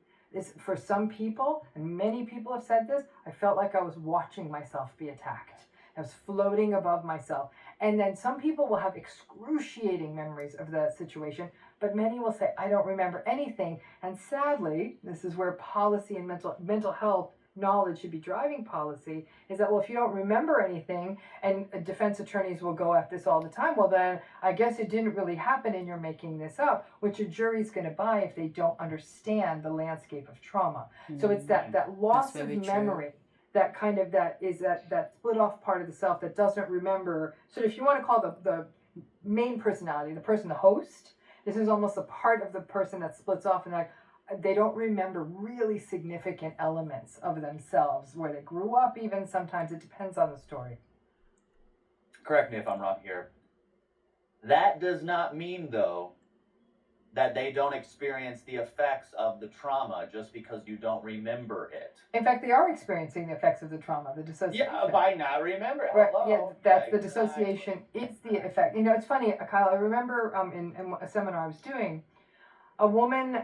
for some people, and many people have said this, I felt like I was watching myself be attacked. I was floating above myself. And then some people will have excruciating memories of the situation, but many will say, I don't remember anything. And sadly, this is where policy and mental health knowledge should be driving policy, is that, well, if you don't remember anything, and defense attorneys will go at this all the time, well, then I guess it didn't really happen and you're making this up, which a jury's going to buy if they don't understand the landscape of trauma. Mm-hmm. So it's that loss of memory. True. That kind of, that split off part of the self that doesn't remember. So if you want to call the main personality, the host, this is almost a part of the person that splits off, and they don't remember really significant elements of themselves, where they grew up even. Sometimes it depends on the story. Correct me if I'm wrong here. That does not mean, though, that they don't experience the effects of the trauma just because you don't remember it. In fact, they are experiencing the effects of the trauma, the dissociation. Yeah, by not remembering. Right, yeah, that's the dissociation. It's the effect. It's funny, Kyle, I remember in a seminar I was doing, a woman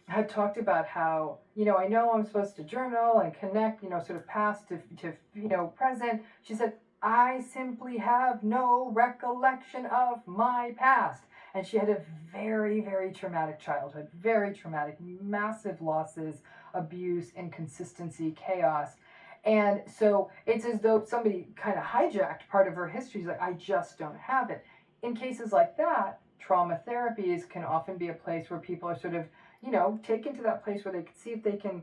had talked about how, I know I'm supposed to journal and connect, sort of past to present. She said, I simply have no recollection of my past. And she had a very, very traumatic childhood, very traumatic, massive losses, abuse, inconsistency, chaos. And so it's as though somebody kind of hijacked part of her history. She's like, I just don't have it. In cases like that, trauma therapies can often be a place where people are sort of, taken to that place where they can see if they can,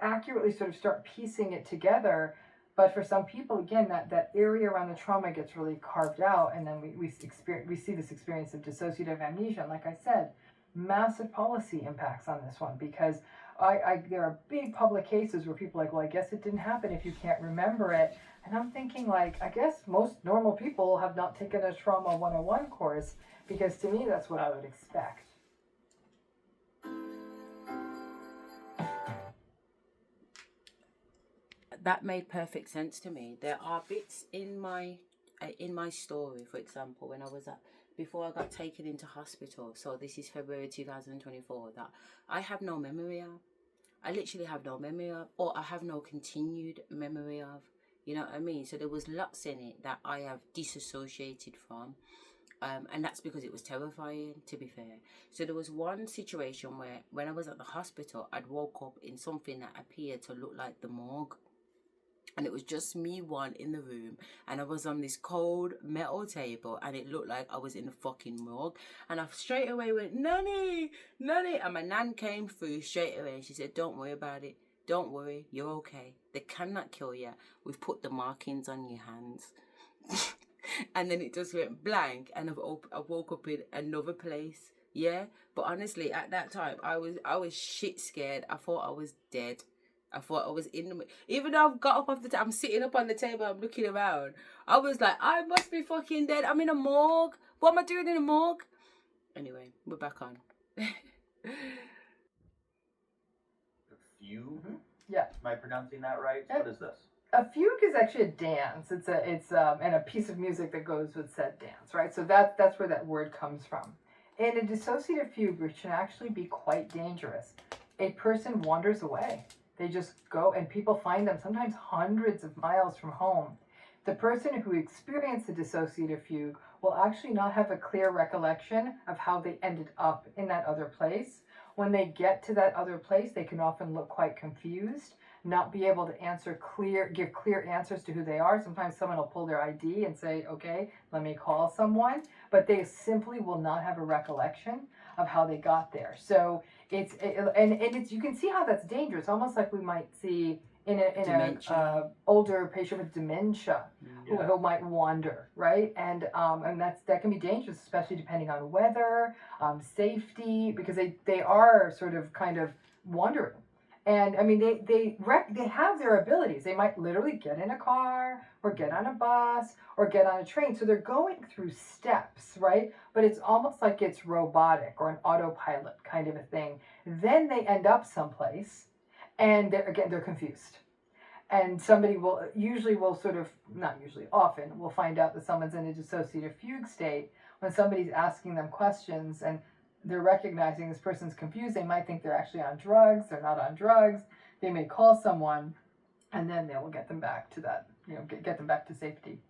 accurately sort of start piecing it together. But for some people, again, that area around the trauma gets really carved out, and then we see this experience of dissociative amnesia. And like I said, massive policy impacts on this one, because there are big public cases where people are like, well, I guess it didn't happen if you can't remember it. And I'm thinking, like, I guess most normal people have not taken a Trauma 101 course, because to me, that's what I would expect. That made perfect sense to me. There are bits in my story, for example, when I was at before I got taken into hospital, so this is February 2024, that I have no memory of. I literally have no memory of, or I have no continued memory of. You know what I mean? So there was lots in it that I have disassociated from. And that's because it was terrifying, to be fair. So there was one situation where when I was at the hospital, I'd woke up in something that appeared to look like the morgue. And it was just me one in the room, and I was on this cold metal table, and it looked like I was in a fucking morgue. And I straight away went, Nanny, Nanny. And my nan came through straight away, and she said, don't worry about it. Don't worry, you're okay. They cannot kill you. We've put the markings on your hands. And then it just went blank, and I woke up in another place. Yeah, but honestly, at that time, I was shit scared. I thought I was dead. I thought I was in the... Even though I've got up off the table, I'm sitting up on the table, I'm looking around. I was like, I must be fucking dead. I'm in a morgue. What am I doing in a morgue? Anyway, we're back on. Fugue? Yeah. Am I pronouncing that right? Yeah. What is this? A fugue is actually a dance. It's and a piece of music that goes with said dance, right? So that's where that word comes from. In a dissociative fugue, which can actually be quite dangerous, a person wanders away. They just go, and people find them sometimes hundreds of miles from home. The person who experienced the dissociative fugue will actually not have a clear recollection of how they ended up in that other place. When they get to that other place, they can often look quite confused, not be able to give clear answers to who they are. Sometimes someone will pull their ID and say, okay, let me call someone, but they simply will not have a recollection of how they got there. So it's you can see how that's dangerous, almost like we might see in a older patient with dementia who might wander, right? And that can be dangerous, especially depending on weather, safety, because they are sort of kind of wandering. And I mean, they have their abilities. They might literally get in a car or get on a bus or get on a train. So they're going through steps, right? But it's almost like it's robotic or an autopilot kind of a thing. Then they end up someplace, and they're confused. And somebody often will find out that someone's in a dissociative fugue state when somebody's asking them questions and they're recognizing this person's confused. They might think they're actually on drugs. They're not on drugs. They may call someone, and then they will get them back to that, get them back to safety.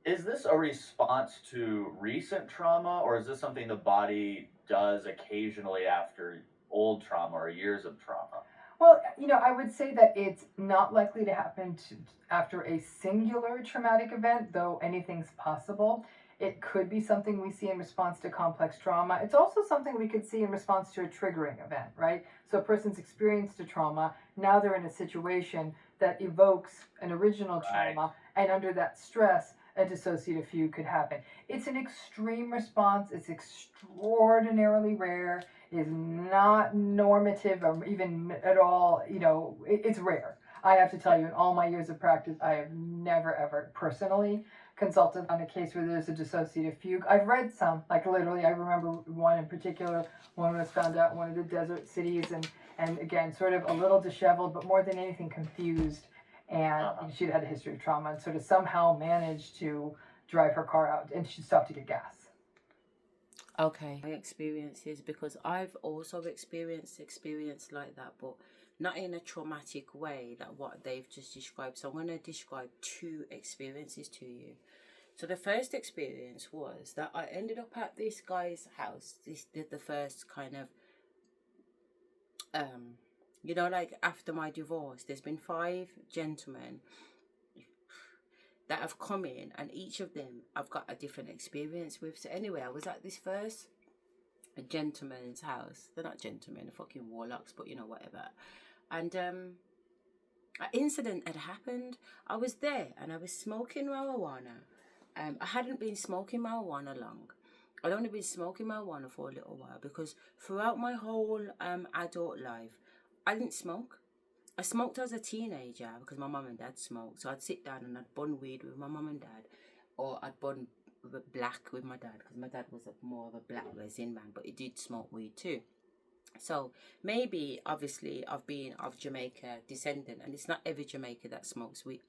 Is this a response to recent trauma, or is this something the body does occasionally after old trauma or years of trauma? Well, I would say that it's not likely to happen after a singular traumatic event, though anything's possible. It could be something we see in response to complex trauma. It's also something we could see in response to a triggering event, right? So a person's experienced a trauma, now they're in a situation that evokes an original trauma, and under that stress, a dissociative fugue could happen. It's an extreme response. It's extraordinarily rare. It is not normative or even at all, it's rare. I have to tell you, in all my years of practice, I have never, ever personally consulted on a case where there's a dissociative fugue. I've read some, like literally, I remember one in particular, one was found out in one of the desert cities, and again, sort of a little disheveled, but more than anything confused, and she'd had a history of trauma, and sort of somehow managed to drive her car out, and she stopped to get gas. Okay, my experiences, because I've also experienced like that, but not in a traumatic way, that what they've just described. So I'm going to describe two experiences to you. So the first experience was that I ended up at this guy's house. This did the first kind of, like after my divorce, there's been 5 gentlemen that have come in, and each of them I've got a different experience with. So anyway, I was at this first a gentleman's house. They're not gentlemen, they're fucking warlocks, but whatever. And an incident had happened. I was there and I was smoking marijuana. I hadn't been smoking marijuana long. I'd only been smoking marijuana for a little while, because throughout my whole adult life, I didn't smoke. I smoked as a teenager because my mum and dad smoked. So I'd sit down and I'd bun weed with my mum and dad, or I'd bun black with my dad, because my dad was more of a black resin man, but he did smoke weed too. So maybe, obviously, I've been of Jamaica descendant, and it's not every Jamaican that smokes weed,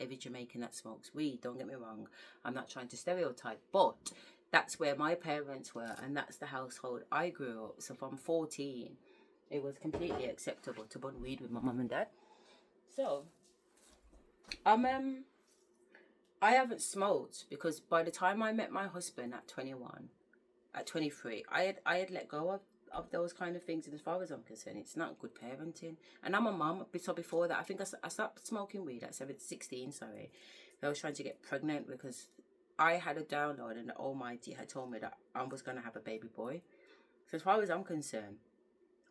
don't get me wrong. I'm not trying to stereotype, but that's where my parents were, and that's the household I grew up. So from 14, it was completely acceptable to burn weed with my mum and dad. So, I haven't smoked because by the time I met my husband at 21, at 23, I had let go of those kind of things. And as far as I'm concerned, it's not good parenting. And I'm a mum. So before that, I think I stopped smoking weed at 16, sorry. I was trying to get pregnant because I had a download and the Almighty had told me that I was going to have a baby boy. So as far as I'm concerned,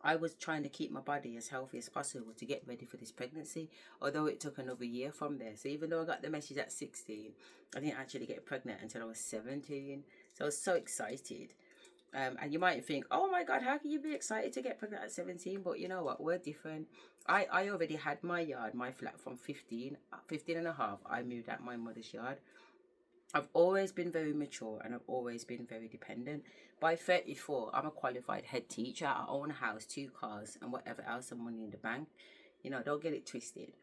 I was trying to keep my body as healthy as possible to get ready for this pregnancy, although it took another year from there. So even though I got the message at 16, I didn't actually get pregnant until I was 17. So I was so excited. And you might think, oh my God, how can you be excited to get pregnant at 17? But you know what? We're different. I already had my yard, my flat from 15 and a half. I moved out my mother's yard. I've always been very mature and I've always been very dependent. By 34, I'm a qualified head teacher. I own a house, 2 cars, and whatever else, some money in the bank. You know, don't get it twisted.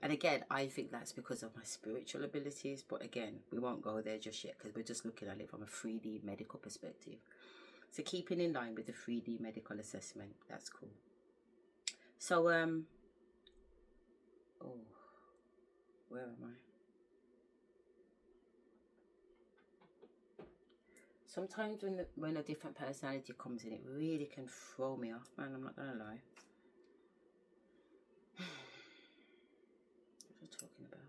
And again, I think that's because of my spiritual abilities. But again, we won't go there just yet because we're just looking at it from a 3D medical perspective. So keeping in line with the 3D medical assessment, that's cool. So, where am I? Sometimes when a different personality comes in, it really can throw me off, man. I'm not gonna lie. What was I talking about?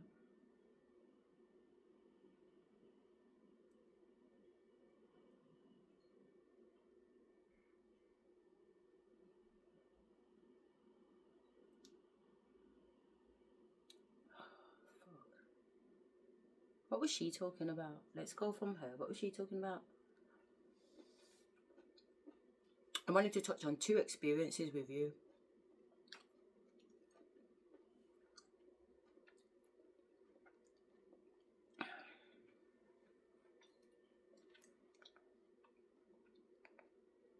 What was she talking about? Let's go from her. What was she talking about? I wanted to touch on 2 experiences with you.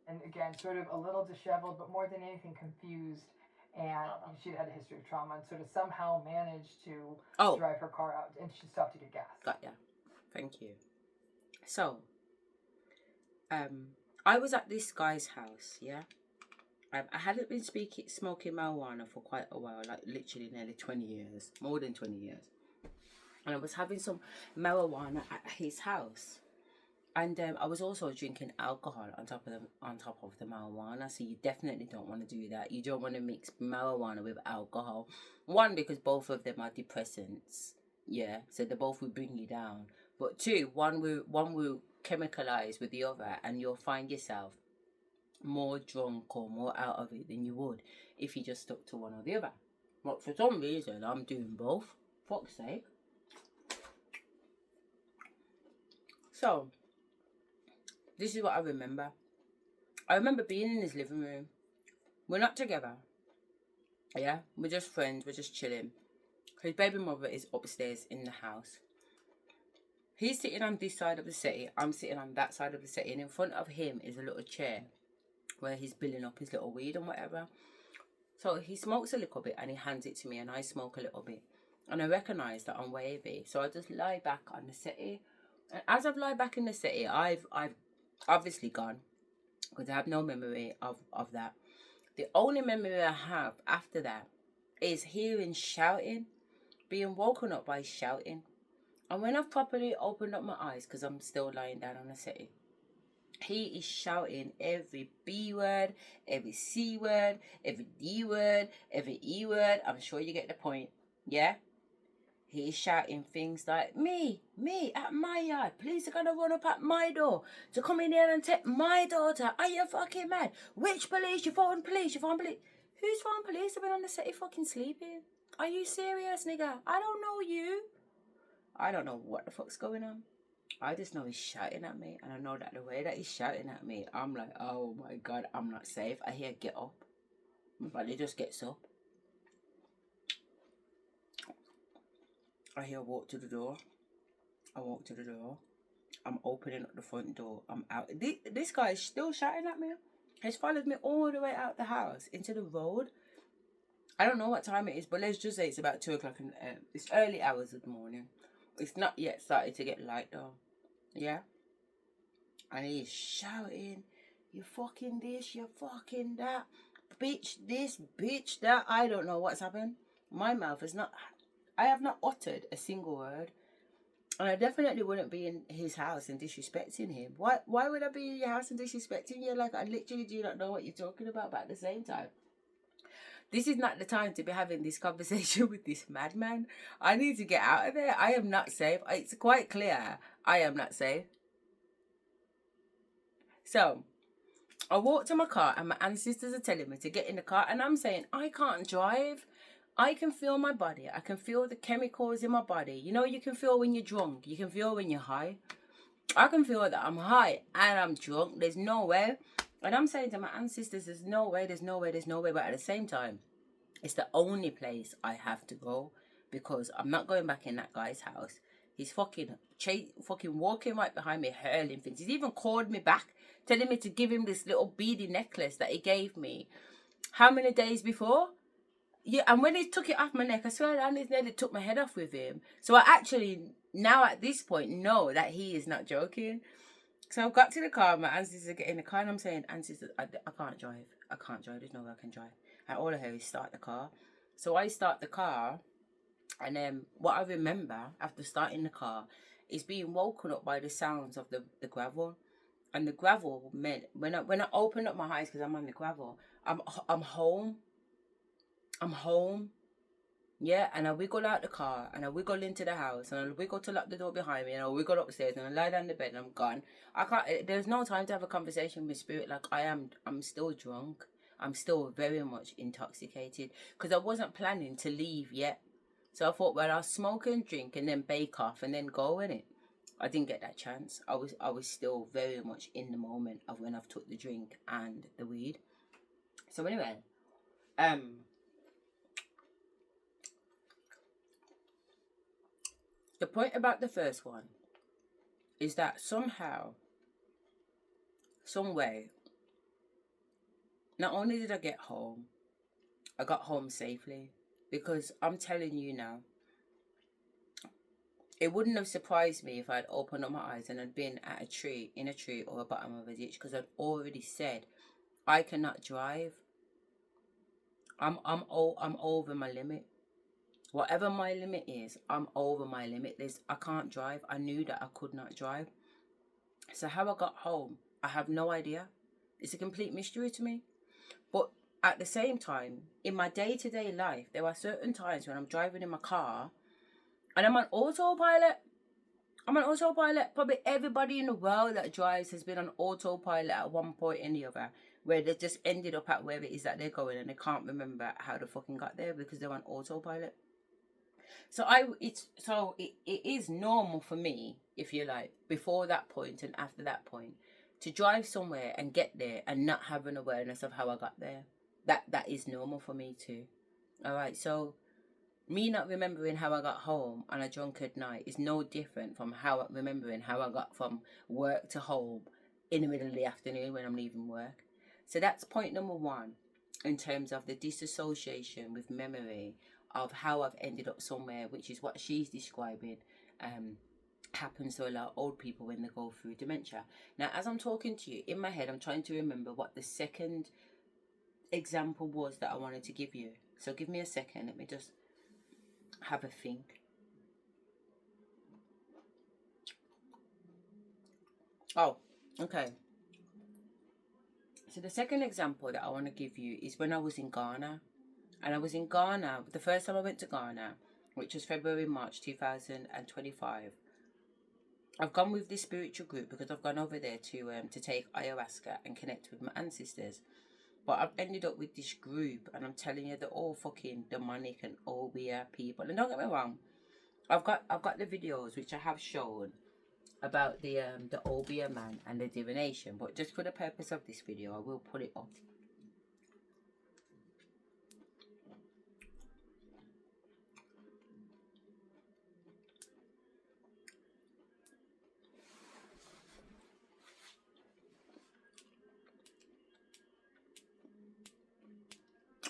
And again, sort of a little disheveled, but more than anything confused. And she had a history of trauma and sort of somehow managed to drive her car out, and she stopped to get gas. Got ya. Thank you. So, I was at this guy's house, yeah? I hadn't been smoking marijuana for quite a while, like literally nearly 20 years, more than 20 years. And I was having some marijuana at his house. And I was also drinking alcohol on top of the marijuana. So you definitely don't want to do that. You don't want to mix marijuana with alcohol. 1, because both of them are depressants. Yeah, so they both will bring you down. But 2, one will chemicalize with the other, and you'll find yourself more drunk or more out of it than you would if you just stuck to one or the other. But for some reason, I'm doing both. Fuck's sake. So, this is what I remember. I remember being in his living room. We're not together. Yeah, we're just friends. We're just chilling. His baby mother is upstairs in the house. He's sitting on this side of the settee. I'm sitting on that side of the settee. And in front of him is a little chair where he's billing up his little weed and whatever. So he smokes a little bit and he hands it to me, and I smoke a little bit. And I recognise that I'm wavy. So I just lie back on the settee. And as I've lied back in the settee, I've obviously gone, because I have no memory of that. The only memory I have after that is hearing shouting, being woken up by shouting. And when I've properly opened up my eyes, because I'm still lying down on the settee, he is shouting every B word, every C word, every D word, every E word. I'm sure you get the point. Yeah? He is shouting things like, me, at my yard. Police are going to run up at my door to come in here and take my daughter. Are you fucking mad? Which police? You phone police? You phone police? Who's phone police? I've been on the city fucking sleeping. Are you serious, nigga? I don't know you. I don't know what the fuck's going on. I just know he's shouting at me. And I know that the way that he's shouting at me, I'm like, oh my God, I'm not safe. I hear get up. My body just gets up. I hear walk to the door. I walk to the door. I'm opening up the front door. I'm out. This guy is still shouting at me. He's followed me all the way out the house into the road. I don't know what time it is, but let's just say it's about 2 o'clock. It's early hours of the morning. It's not yet started to get light though. Yeah. And he's shouting, you fucking this, you fucking that, bitch this, bitch that. I don't know what's happened. My mouth is not, I have not uttered a single word. And I definitely wouldn't be in his house and disrespecting him. Why would I be in your house and disrespecting you? Like, I literally do not know what you're talking about. But at the same time, this is not the time to be having this conversation with this madman. I need to get out of there. I am not safe. It's quite clear I am not safe. So, I walk to my car and my ancestors are telling me to get in the car. And I'm saying, I can't drive. I can feel my body. I can feel the chemicals in my body. You know, you can feel when you're drunk. You can feel when you're high. I can feel that I'm high and I'm drunk. There's no way. And I'm saying to my ancestors, there's no way, there's no way, there's no way. But at the same time, it's the only place I have to go because I'm not going back in that guy's house. He's fucking walking right behind me, hurling things. He's even called me back, telling me to give him this little beady necklace that he gave me. How many days before? Yeah, and when he took it off my neck, I swear down his nearly took my head off with him. So I actually, now at this point, know that he is not joking. So I've got to the car, my ancestors are getting in the car, and I'm saying, ancestors, I can't drive. I can't drive, there's no way I can drive. And all I hear is start the car. So I start the car, and then what I remember after starting the car is being woken up by the sounds of the gravel. And the gravel meant, when I opened up my eyes, because I'm on the gravel, I'm home. I'm home. Yeah, and I wiggle out the car and I wiggle into the house and I wiggle to lock the door behind me and I wiggle upstairs and I lie down in the bed and I'm gone. I can't, there's no time to have a conversation with spirit. Like I'm still drunk. I'm still very much intoxicated because I wasn't planning to leave yet. So I thought, well, I'll smoke and drink and then bake off and then go in it. I didn't get that chance. I was still very much in the moment of when I've took the drink and the weed. So anyway, the point about the first one is that somehow, some way, not only did I get home, I got home safely. Because I'm telling you now, it wouldn't have surprised me if I'd opened up my eyes and I'd been at a tree, in a tree or a bottom of a ditch, because I'd already said I cannot drive. I'm over my limit. Whatever my limit is, I'm over my limit. I can't drive. I knew that I could not drive. So how I got home, I have no idea. It's a complete mystery to me. But at the same time, in my day-to-day life, there are certain times when I'm driving in my car and I'm on autopilot. Probably everybody in the world that drives has been on autopilot at one point or the other, where they just ended up at where it is that they're going and they can't remember how they fucking got there because they're on autopilot. So it is normal for me, if you like, before that point and after that point, to drive somewhere and get there and not have an awareness of how I got there. That is normal for me too. All right, so me not remembering how I got home on a drunkard night is no different from remembering how I got from work to home in the middle of the afternoon when I'm leaving work. So that's point number one in terms of the disassociation with memory of how I've ended up somewhere, which is what she's describing happens to a lot of old people when they go through dementia. Now, as I'm talking to you, in my head, I'm trying to remember what the second example was that I wanted to give you. So give me a second. Let me just have a think. Oh, okay. So the second example that I want to give you is when I was in Ghana. And I was in Ghana, the first time I went to Ghana, which was February, March 2025. I've gone with this spiritual group because I've gone over there to take ayahuasca and connect with my ancestors. But I've ended up with this group, and I'm telling you, they're all fucking demonic and all weird people. And don't get me wrong, I've got the videos which I have shown about the Obia man and the divination. But just for the purpose of this video, I will put it up.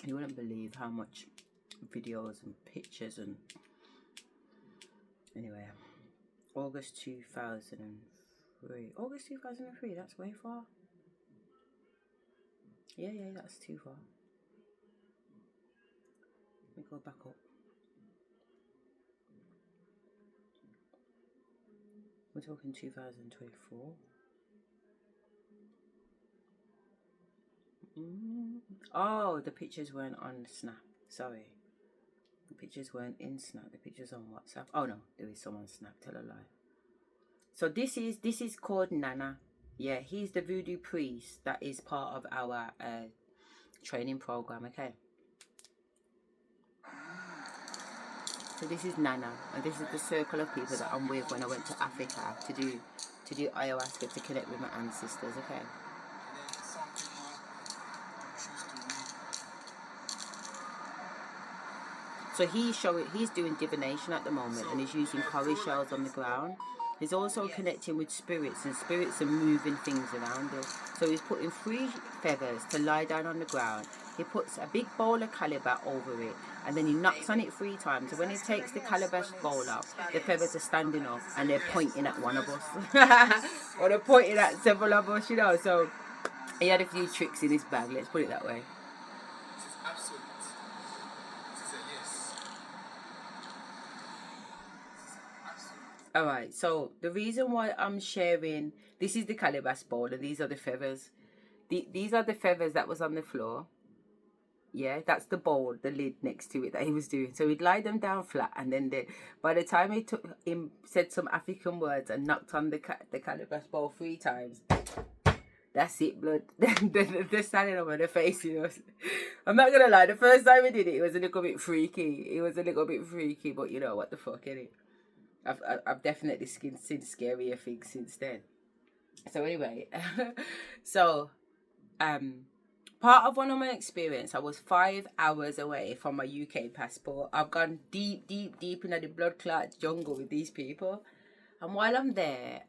You wouldn't believe how much videos and pictures and... Anyway, August 2000 2003. August 2003, that's way far. Yeah, that's too far. Let me go back up. We're talking 2024. Oh, the pictures weren't on Snap. Sorry. The pictures weren't in Snap. The pictures on WhatsApp. Oh no, there is some on Snap. Tell a lie. So this is called Nana. Yeah, he's the voodoo priest that is part of our training program. Okay. So this is Nana, and this is the circle of people that I'm with when I went to Africa to do ayahuasca to connect with my ancestors. Okay. So he's doing divination at the moment, and he's using cowrie shells on the ground. He's also connecting with spirits, and spirits are moving things around us. So he's putting 3 feathers to lie down on the ground. He puts a big bowl of calabash over it, and then he knocks on it 3 times. So when he takes the calabash bowl up, the feathers are standing up, and they're pointing at one of us. Or they're pointing at several of us, you know. So he had a few tricks in his bag, let's put it that way. Alright, so the reason why I'm sharing, this is the calabash bowl, and these are the feathers. These are the feathers that was on the floor. Yeah, that's the bowl, the lid next to it that he was doing. So he'd lie them down flat, and then by the time he said some African words and knocked on the calabash bowl 3 times, that's it, blood. They're standing over their face, you know. I'm not gonna lie, the first time he did it was a little bit freaky. But you know what the fuck, innit? I've definitely seen scarier things since then. So anyway, so part of one of my experience, I was 5 hours away from my UK passport. I've gone deep into the blood clot jungle with these people, and while I'm there,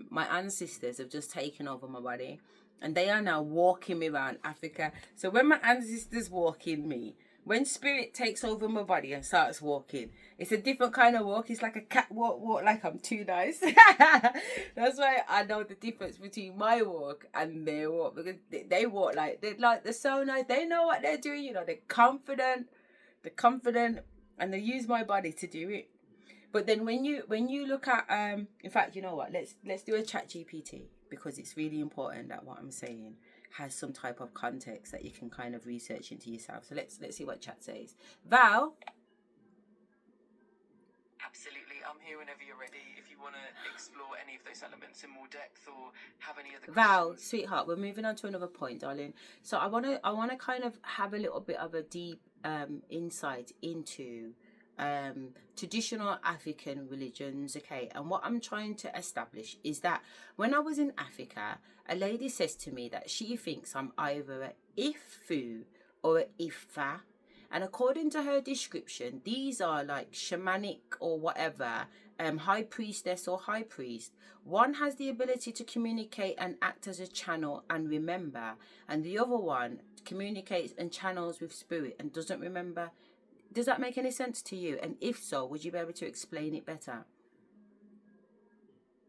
my ancestors have just taken over my body, and they are now walking me around Africa. So when my ancestors walk in me, when spirit takes over my body and starts walking, it's a different kind of walk. It's like a cat walk like I'm too nice. That's why I know the difference between my walk and their walk, because they walk like they're so nice. They know what they're doing, you know. They're confident, and they use my body to do it. But then when you look at in fact, you know what? Let's do a chat GPT, because it's really important that what I'm saying has some type of context that you can kind of research into yourself. So let's see what chat says. Val? Absolutely, I'm here whenever you're ready. If you want to explore any of those elements in more depth or have any other questions. Val, sweetheart, we're moving on to another point, darling. So I wanna kind of have a little bit of a deep insight into traditional African religions, okay? And what I'm trying to establish is that when I was in Africa, a lady says to me that she thinks I'm either a Ifu or a Ifa. And according to her description, these are like shamanic or whatever, high priestess or high priest. One has the ability to communicate and act as a channel and remember, and the other one communicates and channels with spirit and doesn't remember. Does that make any sense to you? And if so, would you be able to explain it better?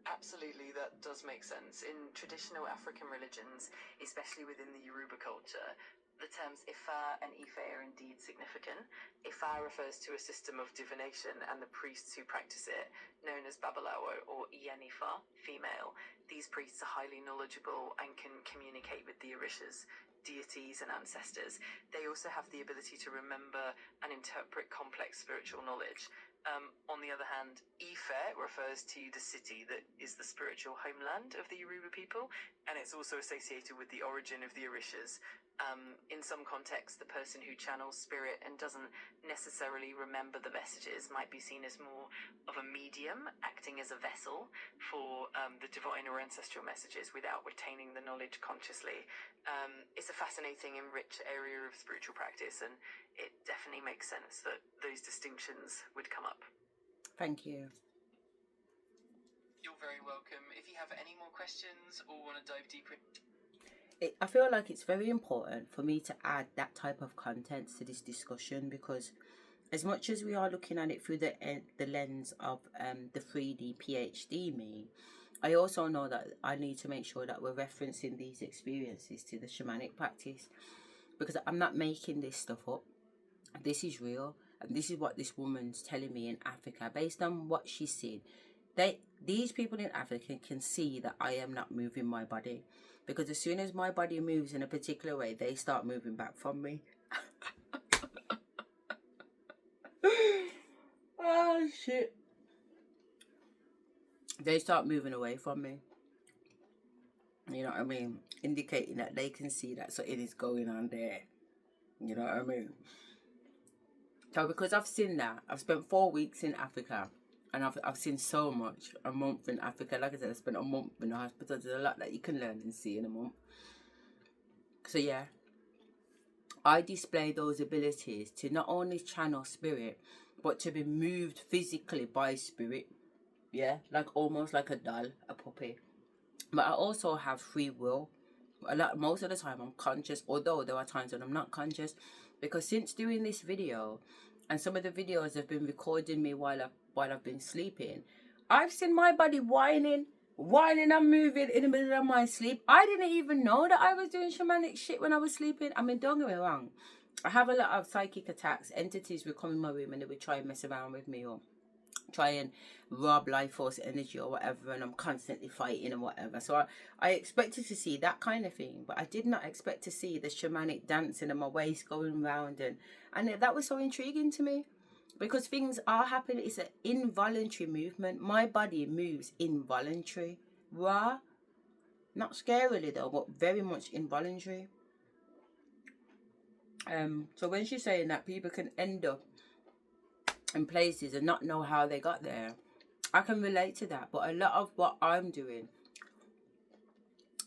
Absolutely, that does make sense. In traditional African religions, especially within the Yoruba culture, the terms Ifa and Ife are indeed significant. Ifa refers to a system of divination, and the priests who practice it, known as Babalawo or Iyenifa, female. These priests are highly knowledgeable and can communicate with the Orishas, deities and ancestors. They also have the ability to remember and interpret complex spiritual knowledge. On the other hand, Ife refers to the city that is the spiritual homeland of the Yoruba people, and it's also associated with the origin of the Orishas. In some contexts, the person who channels spirit and doesn't necessarily remember the messages might be seen as more of a medium, acting as a vessel for the divine or ancestral messages without retaining the knowledge consciously. It's a fascinating and rich area of spiritual practice, and it definitely makes sense that those distinctions would come up. Thank you. You're very welcome. If you have any more questions or want to dive deeper... I feel like it's very important for me to add that type of content to this discussion, because as much as we are looking at it through the lens of the 3D PhD me, I also know that I need to make sure that we're referencing these experiences to the shamanic practice, because I'm not making this stuff up. This is real, and this is what this woman's telling me in Africa based on what she's seen. These people in Africa can see that I am not moving my body, because as soon as my body moves in a particular way, they start moving back from me. Oh shit. They start moving away from me. You know what I mean? Indicating that they can see that something is going on there. You know what I mean? So because I've seen that, I've spent 4 weeks in Africa, and I've seen so much. A month in Africa, like I said, I spent a month in the hospital. There's a lot that you can learn and see in a month. So yeah, I display those abilities to not only channel spirit, but to be moved physically by spirit. Yeah, like almost like a doll, a puppy. But I also have free will. Most of the time I'm conscious, although there are times when I'm not conscious, because since doing this video, and some of the videos have been recording me while I've been sleeping, I've seen my body whining and moving in the middle of my sleep. I didn't even know that I was doing shamanic shit when I was sleeping. I mean, don't get me wrong, I have a lot of psychic attacks. Entities would come in my room and they would try and mess around with me, or try and rob life force energy or whatever, and I'm constantly fighting and whatever. So I expected to see that kind of thing, but I did not expect to see the shamanic dancing and my waist going round, and that was so intriguing to me, because things are happening. It's an involuntary movement. My body moves involuntary, raw, not scarily though, but very much involuntary. So when she's saying that people can end up in places and not know how they got there, I can relate to that. But a lot of what I'm doing,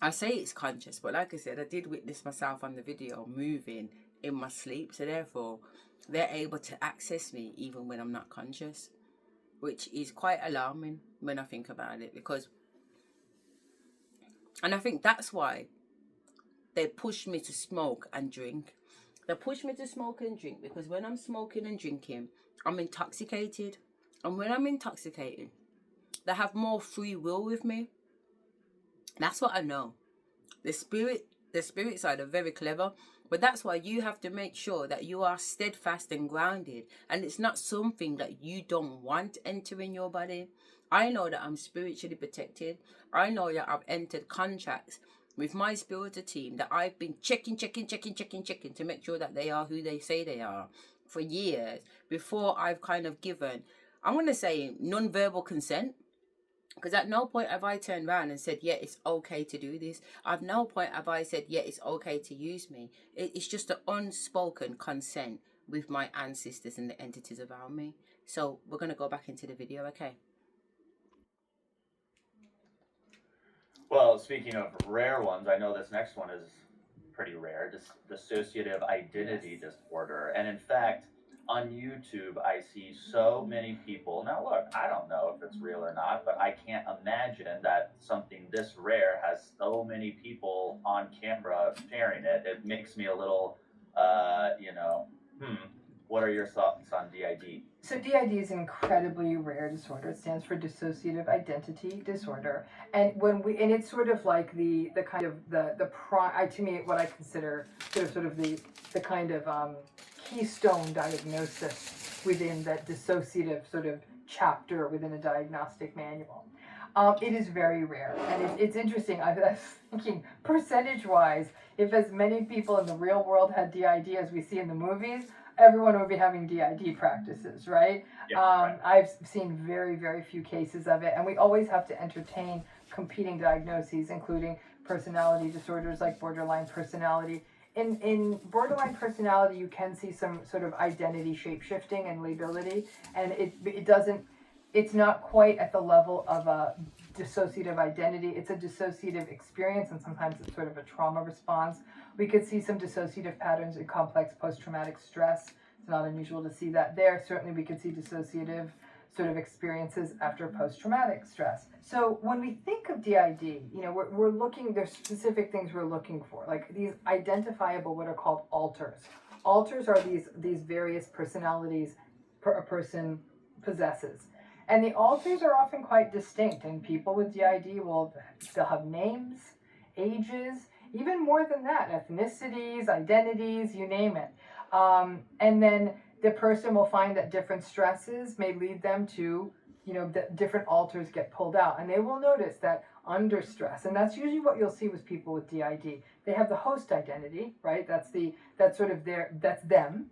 I say it's conscious, but like I said, I did witness myself on the video moving in my sleep, so therefore they're able to access me even when I'm not conscious, which is quite alarming when I think about it. And I think that's why they push me to smoke and drink. They push me to smoke and drink because when I'm smoking and drinking, I'm intoxicated. And when I'm intoxicated, they have more free will with me. That's what I know. The spirit side are very clever, but that's why you have to make sure that you are steadfast and grounded, and it's not something that you don't want entering your body. I know that I'm spiritually protected. I know that I've entered contracts with my spiritual team that I've been checking to make sure that they are who they say they are for years before I've kind of given, I'm going to say, non-verbal consent. Because at no point have I turned around and said, yeah, it's okay to do this. At no point have I said, yeah, it's okay to use me. It's just an unspoken consent with my ancestors and the entities around me. So we're going to go back into the video, okay? Well, speaking of rare ones, I know this next one is pretty rare. Dissociative identity disorder. And in fact, on YouTube, I see so many people. Now, look, I don't know if it's real or not, but I can't imagine that something this rare has so many people on camera sharing it. It makes me a little, What are your thoughts on DID? So DID is an incredibly rare disorder. It stands for Dissociative Identity Disorder, and it's sort of like the kind of to me what I consider sort of the kind of keystone diagnosis within that dissociative sort of chapter within a diagnostic manual. It is very rare, and it's interesting. I was thinking, percentage-wise, if as many people in the real world had DID as we see in the movies, everyone would be having DID practices, right? Yeah, right. I've seen very, very few cases of it, and we always have to entertain competing diagnoses, including personality disorders like borderline personality. In borderline personality, you can see some sort of identity shape-shifting and lability, and it's not quite at the level of a dissociative identity. It's a dissociative experience, and sometimes it's sort of a trauma response. We could see some dissociative patterns in complex post-traumatic stress. It's not unusual to see that there. Certainly we could see dissociative sort of experiences after post-traumatic stress. So when we think of DID, we're looking, there's specific things we're looking for, like these identifiable, what are called alters. Alters are these various personalities a person possesses. And the altars are often quite distinct, and people with DID they'll have names, ages, even more than that, ethnicities, identities, you name it. And then the person will find that different stresses may lead them to, that different altars get pulled out. And they will notice that under stress, and that's usually what you'll see with people with DID. They have the host identity, right? That's them.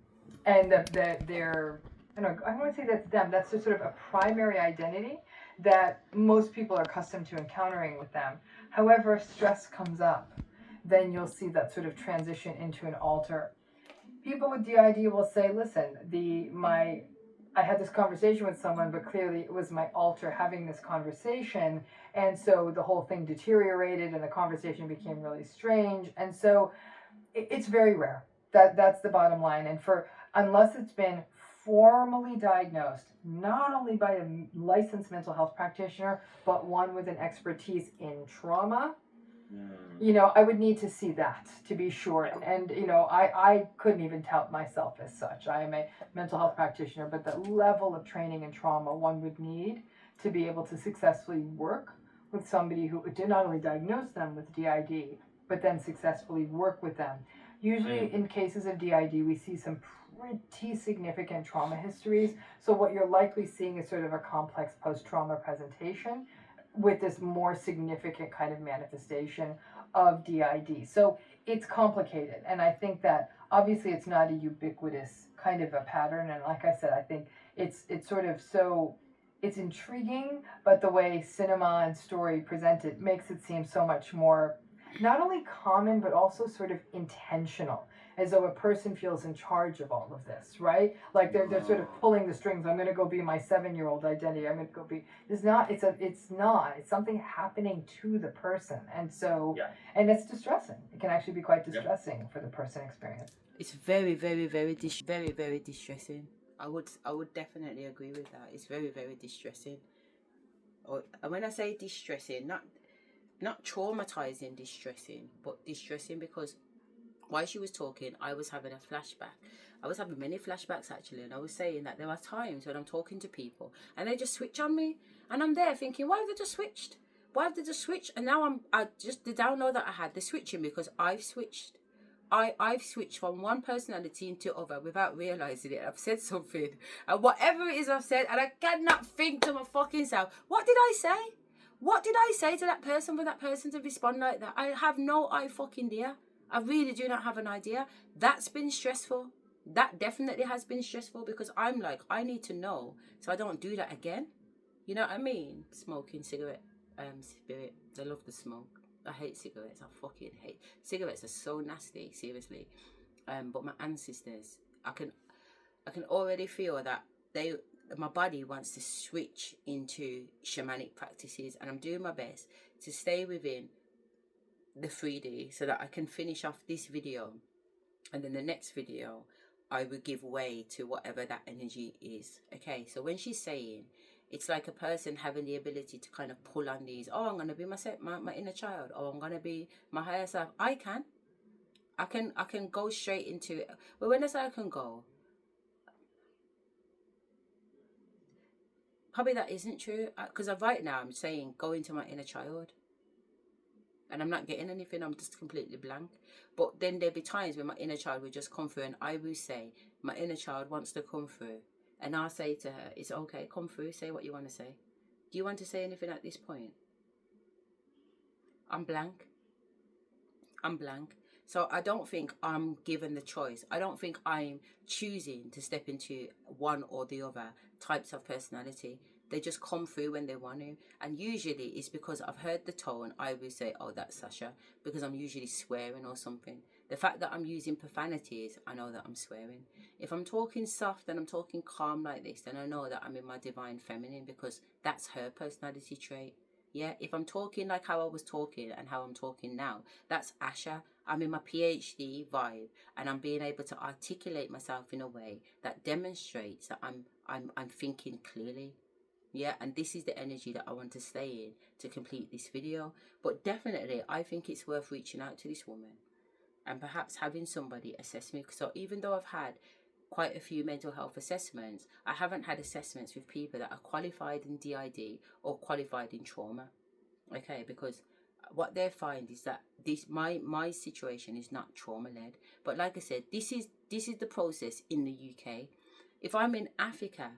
And I don't want to say that's them. That's just sort of a primary identity that most people are accustomed to encountering with them. However, if stress comes up, then you'll see that sort of transition into an alter. People with DID will say, listen, I had this conversation with someone, but clearly it was my alter having this conversation, and so the whole thing deteriorated and the conversation became really strange. And so it's very rare. That's the bottom line. And unless it's been formally diagnosed, not only by a licensed mental health practitioner, but one with an expertise in trauma, I would need to see that to be sure. And I couldn't even tout myself as such. I am a mental health practitioner, but the level of training in trauma one would need to be able to successfully work with somebody who did not only diagnose them with DID, but then successfully work with them. Usually in cases of DID, we see some pretty significant trauma histories. So what you're likely seeing is sort of a complex post-trauma presentation with this more significant kind of manifestation of DID. So it's complicated. And I think that obviously it's not a ubiquitous kind of a pattern. And like I said, I think it's sort of it's intriguing, but the way cinema and story present it makes it seem so much more not only common, but also sort of intentional, as though a person feels in charge of all of this, right? Like they're sort of pulling the strings. I'm going to go be my 7-year-old identity. I'm going to go be. It's not. It's something happening to the person, and so and it's distressing. It can actually be quite distressing for the person experience. It's very, very, very, very, very distressing. I would definitely agree with that. It's very, very distressing. And when I say distressing, not traumatizing distressing, but distressing because while she was talking, I was having a flashback. I was having many flashbacks actually, and I was saying that there are times when I'm talking to people and they just switch on me, and I'm there thinking, why have they just switched? Why have they just switched? And now the download that I had, they're switching because I've switched. I've switched from one personality into other without realizing it. I've said something, and whatever it is I've said, and I cannot think to my fucking self, what did I say? What did I say to that person for that person to respond like that? I have no fucking idea. I really do not have an idea. That's been stressful. That definitely has been stressful because I'm like, I need to know so I don't do that again. You know what I mean? Smoking cigarette, spirit. I love the smoke. I hate cigarettes. I fucking hate cigarettes. Are so nasty. Seriously. But my ancestors, I can already feel that my body wants to switch into shamanic practices, and I'm doing my best to stay within the 3D so that I can finish off this video, and then the next video I will give way to whatever that energy is. Okay, so when she's saying it's like a person having the ability to kind of pull on these, I'm going to be my inner child, or I'm going to be my higher self. I can go straight into it. But when I say I can go, probably that isn't true, because right now I'm saying go into my inner child and I'm not getting anything. I'm just completely blank. But then there'll be times when my inner child will just come through, and I will say my inner child wants to come through, and I'll say to her, it's okay, come through, say what you want to say. Do you want to say anything at this point? I'm blank. So I don't think I'm given the choice. I don't think I'm choosing to step into one or the other types of personality. They just come through when they want to. And usually it's because I've heard the tone. I will say, oh, that's Sasha, because I'm usually swearing or something. The fact that I'm using profanities, I know that I'm swearing. If I'm talking soft and I'm talking calm like this, then I know that I'm in my divine feminine, because that's her personality trait. Yeah, if I'm talking like how I was talking and how I'm talking now, that's Asherah. I'm in my PhD vibe, and I'm being able to articulate myself in a way that demonstrates that I'm thinking clearly. Yeah, and this is the energy that I want to stay in to complete this video. But definitely, I think it's worth reaching out to this woman and perhaps having somebody assess me. So even though I've had quite a few mental health assessments, I haven't had assessments with people that are qualified in DID or qualified in trauma. Okay, because what they find is that this my situation is not trauma led. But like I said, this is the process in the UK. If I'm in Africa,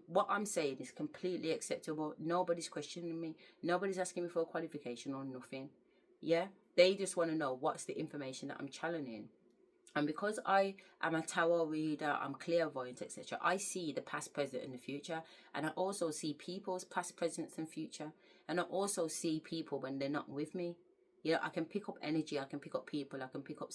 what I'm saying is completely acceptable. Nobody's questioning me. Nobody's asking me for a qualification or nothing. Yeah, they just want to know what's the information that I'm channeling. And because I am a tarot reader, I'm clairvoyant, etc., I see the past, present, and the future. And I also see people's past, present, and future. And I also see people when they're not with me. You know, I can pick up energy, I can pick up people, I can pick up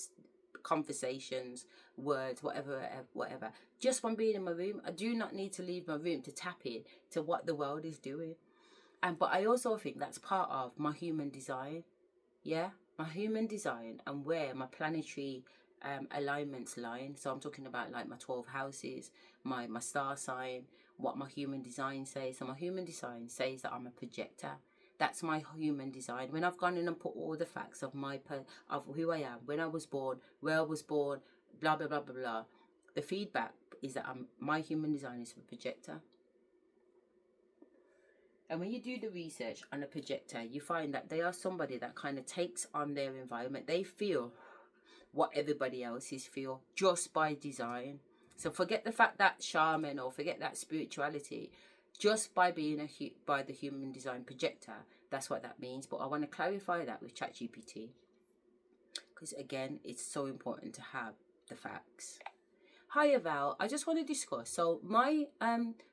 conversations, words, whatever. Just from being in my room. I do not need to leave my room to tap in to what the world is doing. But I also think that's part of my human design. Yeah, my human design and where my planetary alignments line. So I'm talking about like my 12 houses, my star sign, what my human design says. So my human design says that I'm a projector. That's my human design. When I've gone in and put all the facts of of who I am, when I was born, where I was born, blah blah blah blah blah, the feedback is that my human design is a projector. And when you do the research on a projector, you find that they are somebody that kind of takes on their environment. They feel what everybody else is feel just by design. So forget the fact that shaman or forget that spirituality. Just by being by the human design projector, that's what that means. But I want to clarify that with ChatGPT, because again, it's so important to have the facts. Hi Val, I just want to discuss. So my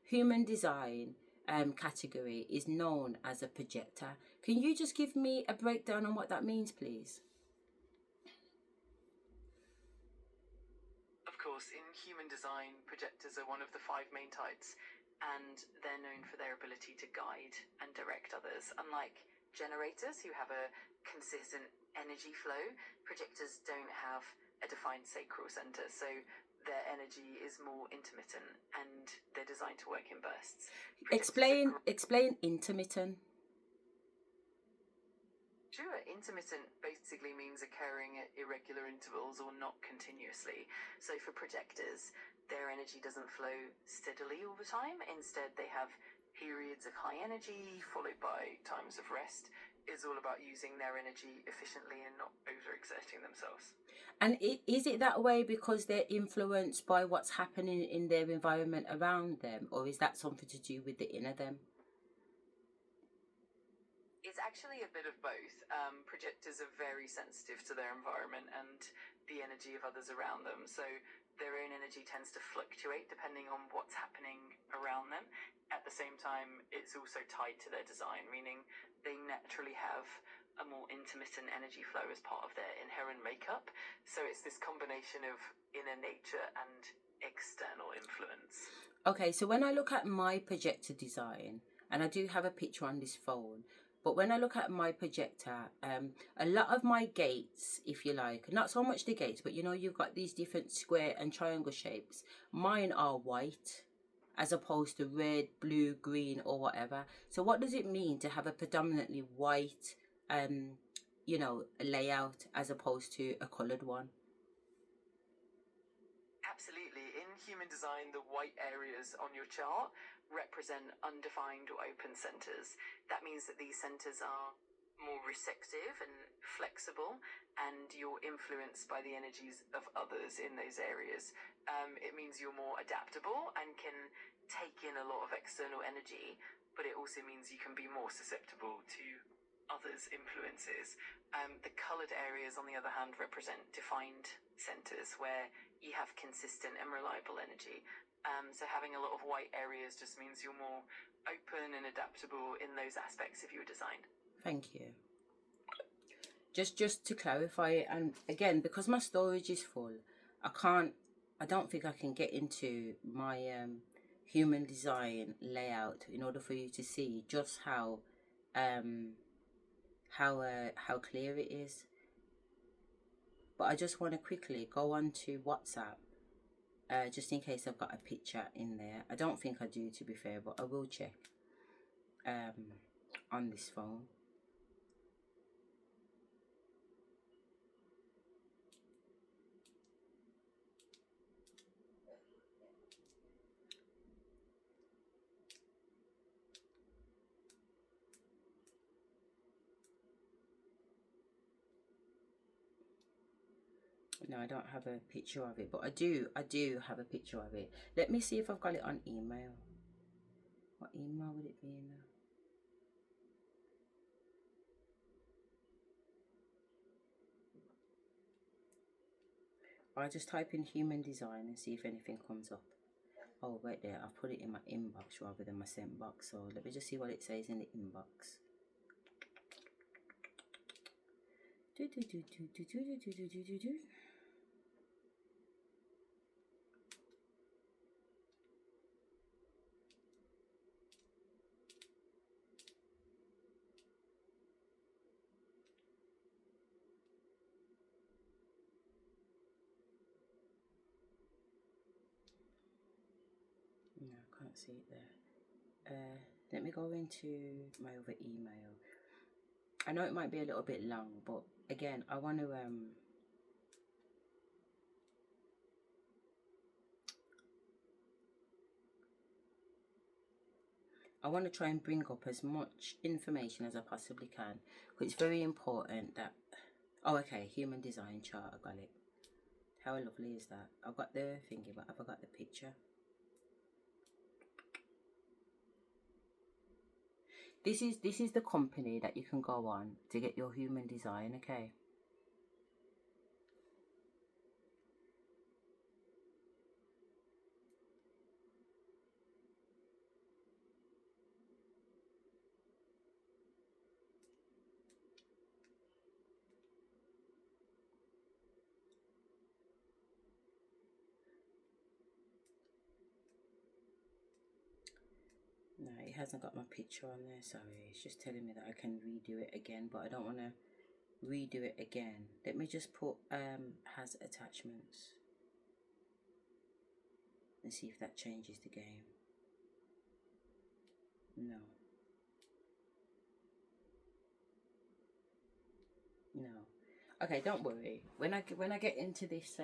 human design category is known as a projector. Can you just give me a breakdown on what that means, please? Of course, in human design, projectors are one of the 5 main types, and they're known for their ability to guide and direct others. Unlike generators, who have a consistent energy flow, projectors don't have a defined sacral center, so their energy is more intermittent and they're designed to work in bursts. Explain intermittent. Sure. Intermittent basically means occurring at irregular intervals or not continuously. So for projectors, their energy doesn't flow steadily all the time. Instead, they have periods of high energy followed by times of rest. It's all about using their energy efficiently and not overexerting themselves. And is it that way because they're influenced by what's happening in their environment around them, or is that something to do with the inner them? It's actually a bit of both. Projectors are very sensitive to their environment and the energy of others around them. So their own energy tends to fluctuate depending on what's happening around them. At the same time, it's also tied to their design, meaning they naturally have a more intermittent energy flow as part of their inherent makeup. So it's this combination of inner nature and external influence. Okay, so when I look at my projector design, and I do have a picture on this phone, but when I look at my projector, a lot of my gates, if you like, not so much the gates, but you know, you've got these different square and triangle shapes. Mine are white as opposed to red, blue, green, or whatever. So what does it mean to have a predominantly white, layout as opposed to a coloured one? Absolutely. In human design, the white areas on your chart represent undefined or open centers. That means that these centers are more receptive and flexible, and you're influenced by the energies of others in those areas. It means you're more adaptable and can take in a lot of external energy, but it also means you can be more susceptible to others' influences. The coloured areas, on the other hand, represent defined centres where you have consistent and reliable energy. So having a lot of white areas just means you're more open and adaptable in those aspects of your design. Thank you. Just to clarify, and again, because my storage is full, I don't think I can get into my human design layout in order for you to see just how clear it is. But I just want to quickly go on to WhatsApp, just in case I've got a picture in there. I don't think I do, to be fair, but I will check on this phone. No, I don't have a picture of it, but I do have a picture of it. Let me see if I've got it on email. What email would it be in now? I'll just type in human design and see if anything comes up. Oh, right there, I've put it in my inbox rather than my sent box. So let me just see what it says in the inbox. No, I can't see it there. Let me go into my other email. I know it might be a little bit long, but again, I want to try and bring up as much information as I possibly can, because it's very important that. Oh, okay, human design chart. I got it. How lovely is that? I've got the thingy, but have I got the picture? This is the company that you can go on to get your human design, okay? No, it hasn't got my picture on there, sorry. It's just telling me that I can redo it again, but I don't want to redo it again. Let me just put has attachments and see if that changes the game. No. Okay, don't worry. When I get into this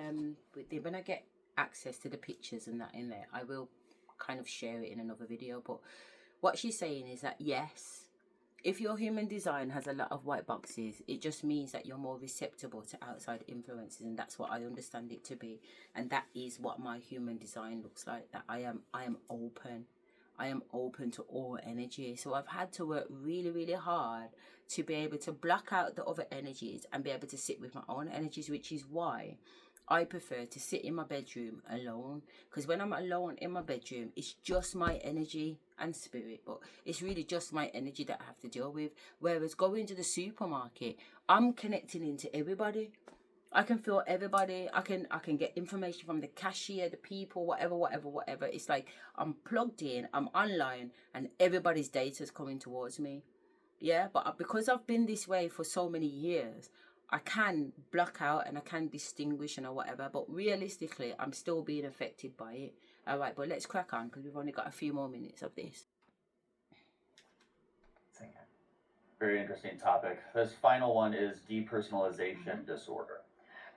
when I get access to the pictures and that in there, I will kind of share it in another video. But what she's saying is that yes, if your human design has a lot of white boxes, it just means that you're more receptible to outside influences, and that's what I understand it to be. And that is what my human design looks like. That I am open. I am open to all energy. So I've had to work really, really hard to be able to block out the other energies and be able to sit with my own energies, which is why I prefer to sit in my bedroom alone. Because when I'm alone in my bedroom, it's just my energy and spirit, but it's really just my energy that I have to deal with. Whereas going to the supermarket, I'm connecting into everybody. I can feel everybody. I can get information from the cashier, the people, whatever. It's like I'm plugged in, I'm online, and everybody's data is coming towards me. Yeah, but because I've been this way for so many years, I can block out and I can distinguish and whatever. But realistically, I'm still being affected by it. All right, but let's crack on because we've only got a few more minutes of this. Very interesting topic. This final one is depersonalization disorder.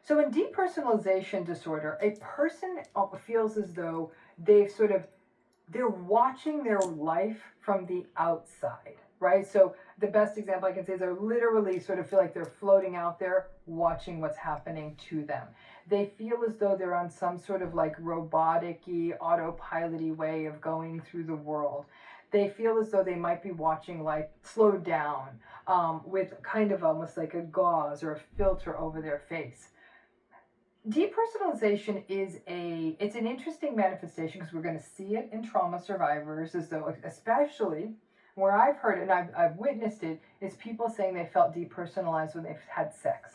So in depersonalization disorder, a person feels as though they're watching their life from the outside, right? So the best example I can say is they're literally sort of feel like they're floating out there watching what's happening to them. They feel as though they're on some sort of like robotic-y, autopilot-y way of going through the world. They feel as though they might be watching life slowed down with kind of almost like a gauze or a filter over their face. Depersonalization it's an interesting manifestation because we're going to see it in trauma survivors, as though, especially where I've heard it and I've witnessed it, is people saying they felt depersonalized when they've had sex.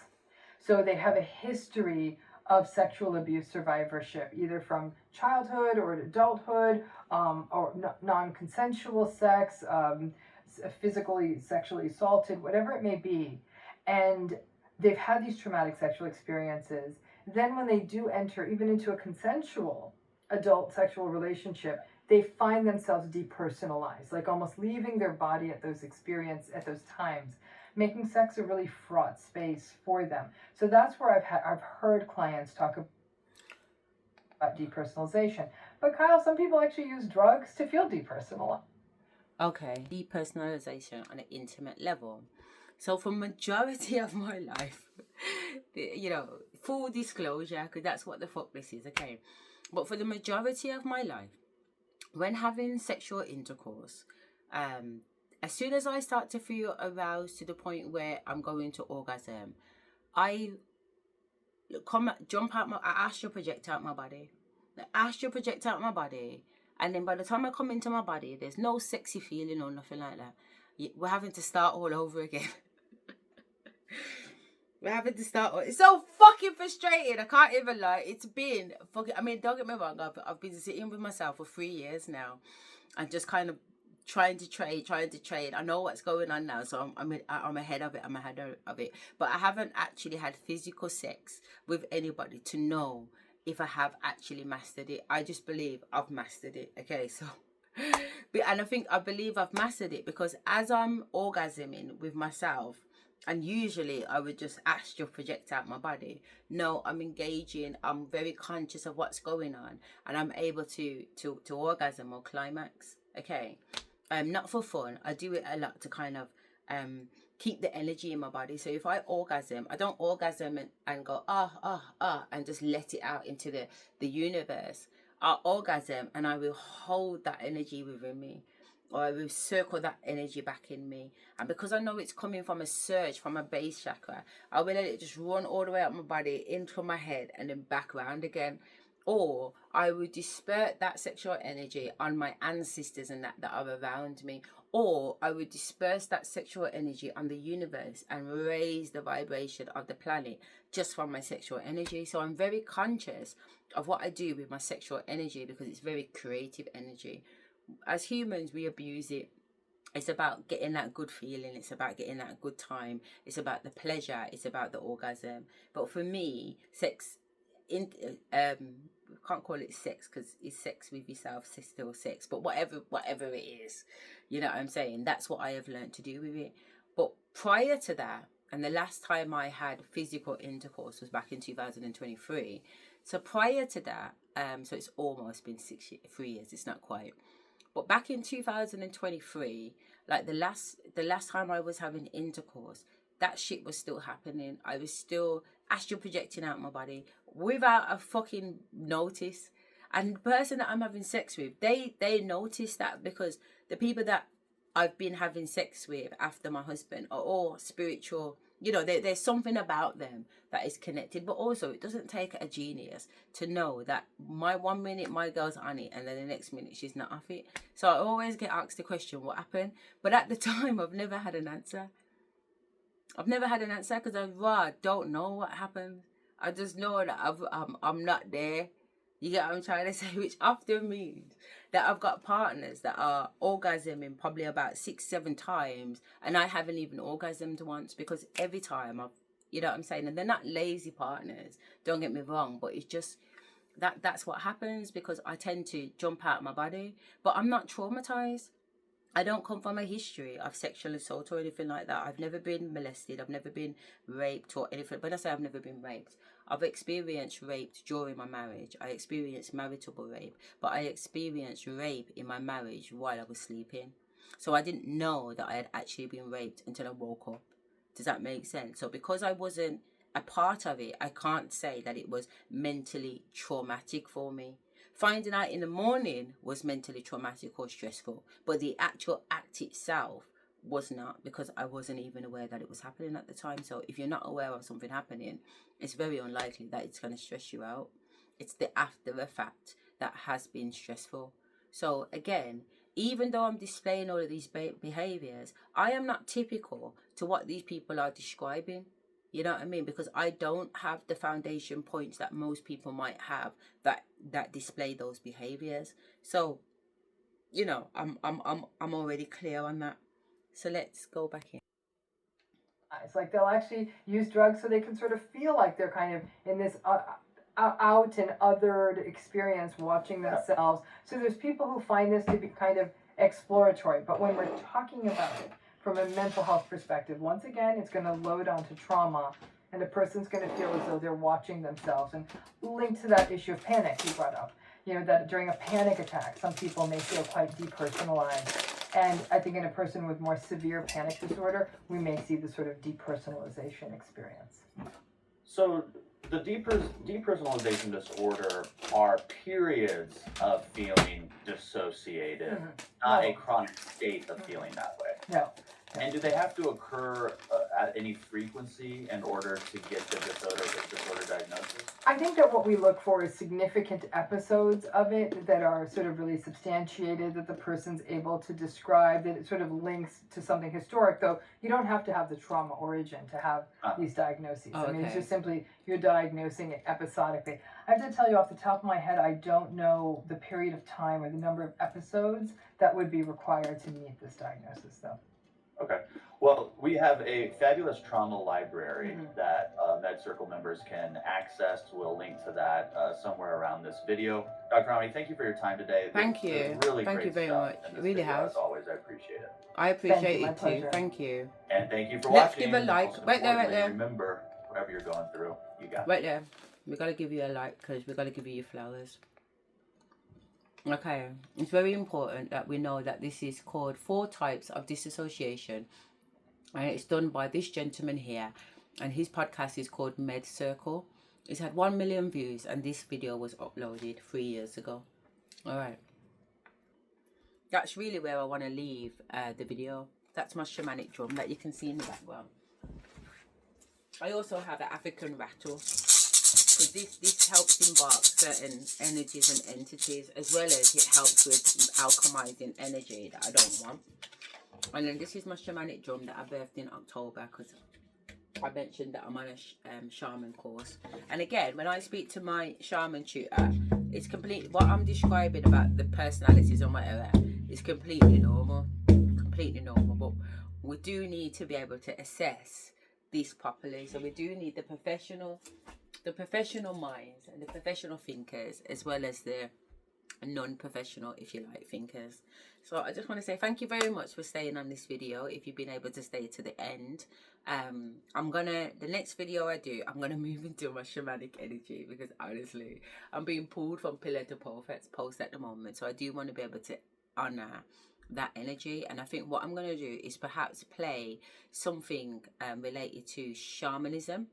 So they have a history of sexual abuse survivorship, either from childhood or adulthood, or non-consensual sex, physically, sexually assaulted, whatever it may be. And they've had these traumatic sexual experiences. Then when they do enter even into a consensual adult sexual relationship, they find themselves depersonalized, like almost leaving their body at those times, making sex a really fraught space for them. So that's where I've heard clients talk about depersonalization. But Kyle, some people actually use drugs to feel depersonalized. Okay, depersonalization on an intimate level. So for majority of my life, full disclosure, because that's what the fuck this is, okay? But for the majority of my life, when having sexual intercourse, as soon as I start to feel aroused to the point where I'm going to orgasm, I astral project out my body. The astral project out my body, and then by the time I come into my body, there's no sexy feeling or nothing like that. We're having to start all over again. We're having to start. It's so fucking frustrating. I can't even lie. It's been fucking. I mean, don't get me wrong. I've been sitting with myself for 3 years now, and just kind of trying to trade. I know what's going on now, so I'm ahead of it. I'm ahead of it. But I haven't actually had physical sex with anybody to know if I have actually mastered it. I just believe I've mastered it. Okay, so. And I believe I've mastered it because as I'm orgasming with myself, and usually I would just astral project out my body. No, I'm engaging. I'm very conscious of what's going on, and I'm able to orgasm or climax. Okay, not for fun. I do it a lot to kind of keep the energy in my body. So if I orgasm, I don't orgasm and go and just let it out into the universe. I'll orgasm and I will hold that energy within me, or I will circle that energy back in me. And because I know it's coming from a surge from a base chakra, I will let it just run all the way up my body into my head and then back around again. Or I will disperse that sexual energy on my ancestors and that are around me. Or I would disperse that sexual energy on the universe and raise the vibration of the planet just from my sexual energy. So I'm very conscious of what I do with my sexual energy because it's very creative energy. As humans, we abuse it. It's about getting that good feeling. It's about getting that good time. It's about the pleasure. It's about the orgasm. But for me, sex, we can't call it sex because it's sex with yourself, it's still sex. But whatever it is, you know what I'm saying? That's what I have learned to do with it. But prior to that, and the last time I had physical intercourse was back in 2023. So prior to that, so it's almost been 3 years. It's not quite. But back in 2023, like the last time I was having intercourse, that shit was still happening. I was still astral projecting out my body without a fucking notice. And the person that I'm having sex with, they notice that because the people that I've been having sex with after my husband are all spiritual. You know, there's something about them that is connected. But also, it doesn't take a genius to know that 1 minute my girl's on it and then the next minute she's not off it. So I always get asked the question, what happened? But at the time, I've never had an answer. I've never had an answer because I don't know what happened. I just know that I'm not there. You get what I'm trying to say? Which often means that I've got partners that are orgasming probably about 6-7 times and I haven't even orgasmed once because every time you know what I'm saying? And they're not lazy partners, don't get me wrong, but it's just that's what happens because I tend to jump out of my body. But I'm not traumatized. I don't come from a history of sexual assault or anything like that. I've never been molested. I've never been raped or anything. When I say I've never been raped, I've experienced rape during my marriage. I experienced marital rape, but I experienced rape in my marriage while I was sleeping. So I didn't know that I had actually been raped until I woke up. Does that make sense? So because I wasn't a part of it, I can't say that it was mentally traumatic for me. Finding out in the morning was mentally traumatic or stressful, but the actual act itself was not because I wasn't even aware that it was happening at the time. So if you're not aware of something happening, it's very unlikely that it's going to stress you out. It's the after effect that has been stressful. So again, even though I'm displaying all of these behaviors, I am not typical to what these people are describing. You know what I mean? Because I don't have the foundation points that most people might have that display those behaviors. So, you know, I'm already clear on that. So let's go back in. It's like they'll actually use drugs so they can sort of feel like they're kind of in this out and othered experience watching themselves. So there's people who find this to be kind of exploratory. But when we're talking about it from a mental health perspective, once again, it's going to load onto trauma, and a person's going to feel as though they're watching themselves. And linked to that issue of panic you brought up, you know, that during a panic attack, some people may feel quite depersonalized. And I think in a person with more severe panic disorder, we may see the sort of depersonalization experience. So the depersonalization disorder are periods of feeling dissociated, not a chronic state of feeling that way. No. And do they have to occur at any frequency in order to get the disorder diagnosis? I think that what we look for is significant episodes of it that are sort of really substantiated, that the person's able to describe, that it sort of links to something historic, though you don't have to have the trauma origin to have these diagnoses. Oh, I mean, it's okay. just simply you're diagnosing it episodically. I have to tell you off the top of my head, I don't know the period of time or the number of episodes that would be required to meet this diagnosis, though. Okay. Well, we have a fabulous trauma library that Med Circle members can access. We'll link to that somewhere around this video. Dr. Rami, thank you for your time today. Thank you. It was really Thank great you very stuff much. in It this really video, has. As always, I appreciate it. I appreciate Thank you, my it too. pleasure. Thank you. And thank you for Let's watching. give a like. Most Right there, right importantly, there. Remember, whatever you're going through, you got it. Right there. We got to give you a like because we got to give you your flowers. Okay. It's very important that we know that this is called 4 types of disassociation. And it's done by this gentleman here. And his podcast is called Med Circle. It's had 1 million views. And this video was uploaded 3 years ago. Alright. That's really where I want to leave the video. That's my shamanic drum that you can see in the background. I also have an African rattle. Because this helps embark certain energies and entities. As well as it helps with alchemizing energy that I don't want. And then this is my shamanic drum that I birthed in October because I mentioned that I'm on a shaman course. And again, when I speak to my shaman tutor, it's completely, what I'm describing about the personalities and whatever is completely normal. Completely normal. But we do need to be able to assess this properly. So we do need the professional minds and the professional thinkers as well as the non-professional, if you like, thinkers. So I just want to say thank you very much for staying on this video if you've been able to stay to the end. The next video I do, I'm gonna move into my shamanic energy because honestly I'm being pulled from pillar to post at the moment, so I do want to be able to honor that energy. And I think what I'm gonna do is perhaps play something related to shamanism,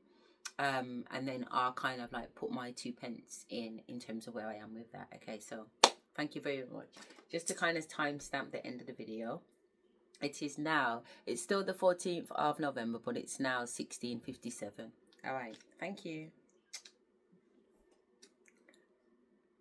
and then I'll kind of like put my 2 pence in terms of where I am with that. Okay, so thank you very much. Just to kind of timestamp the end of the video, it's still the 14th of November, but it's now 16:57. All right, thank you.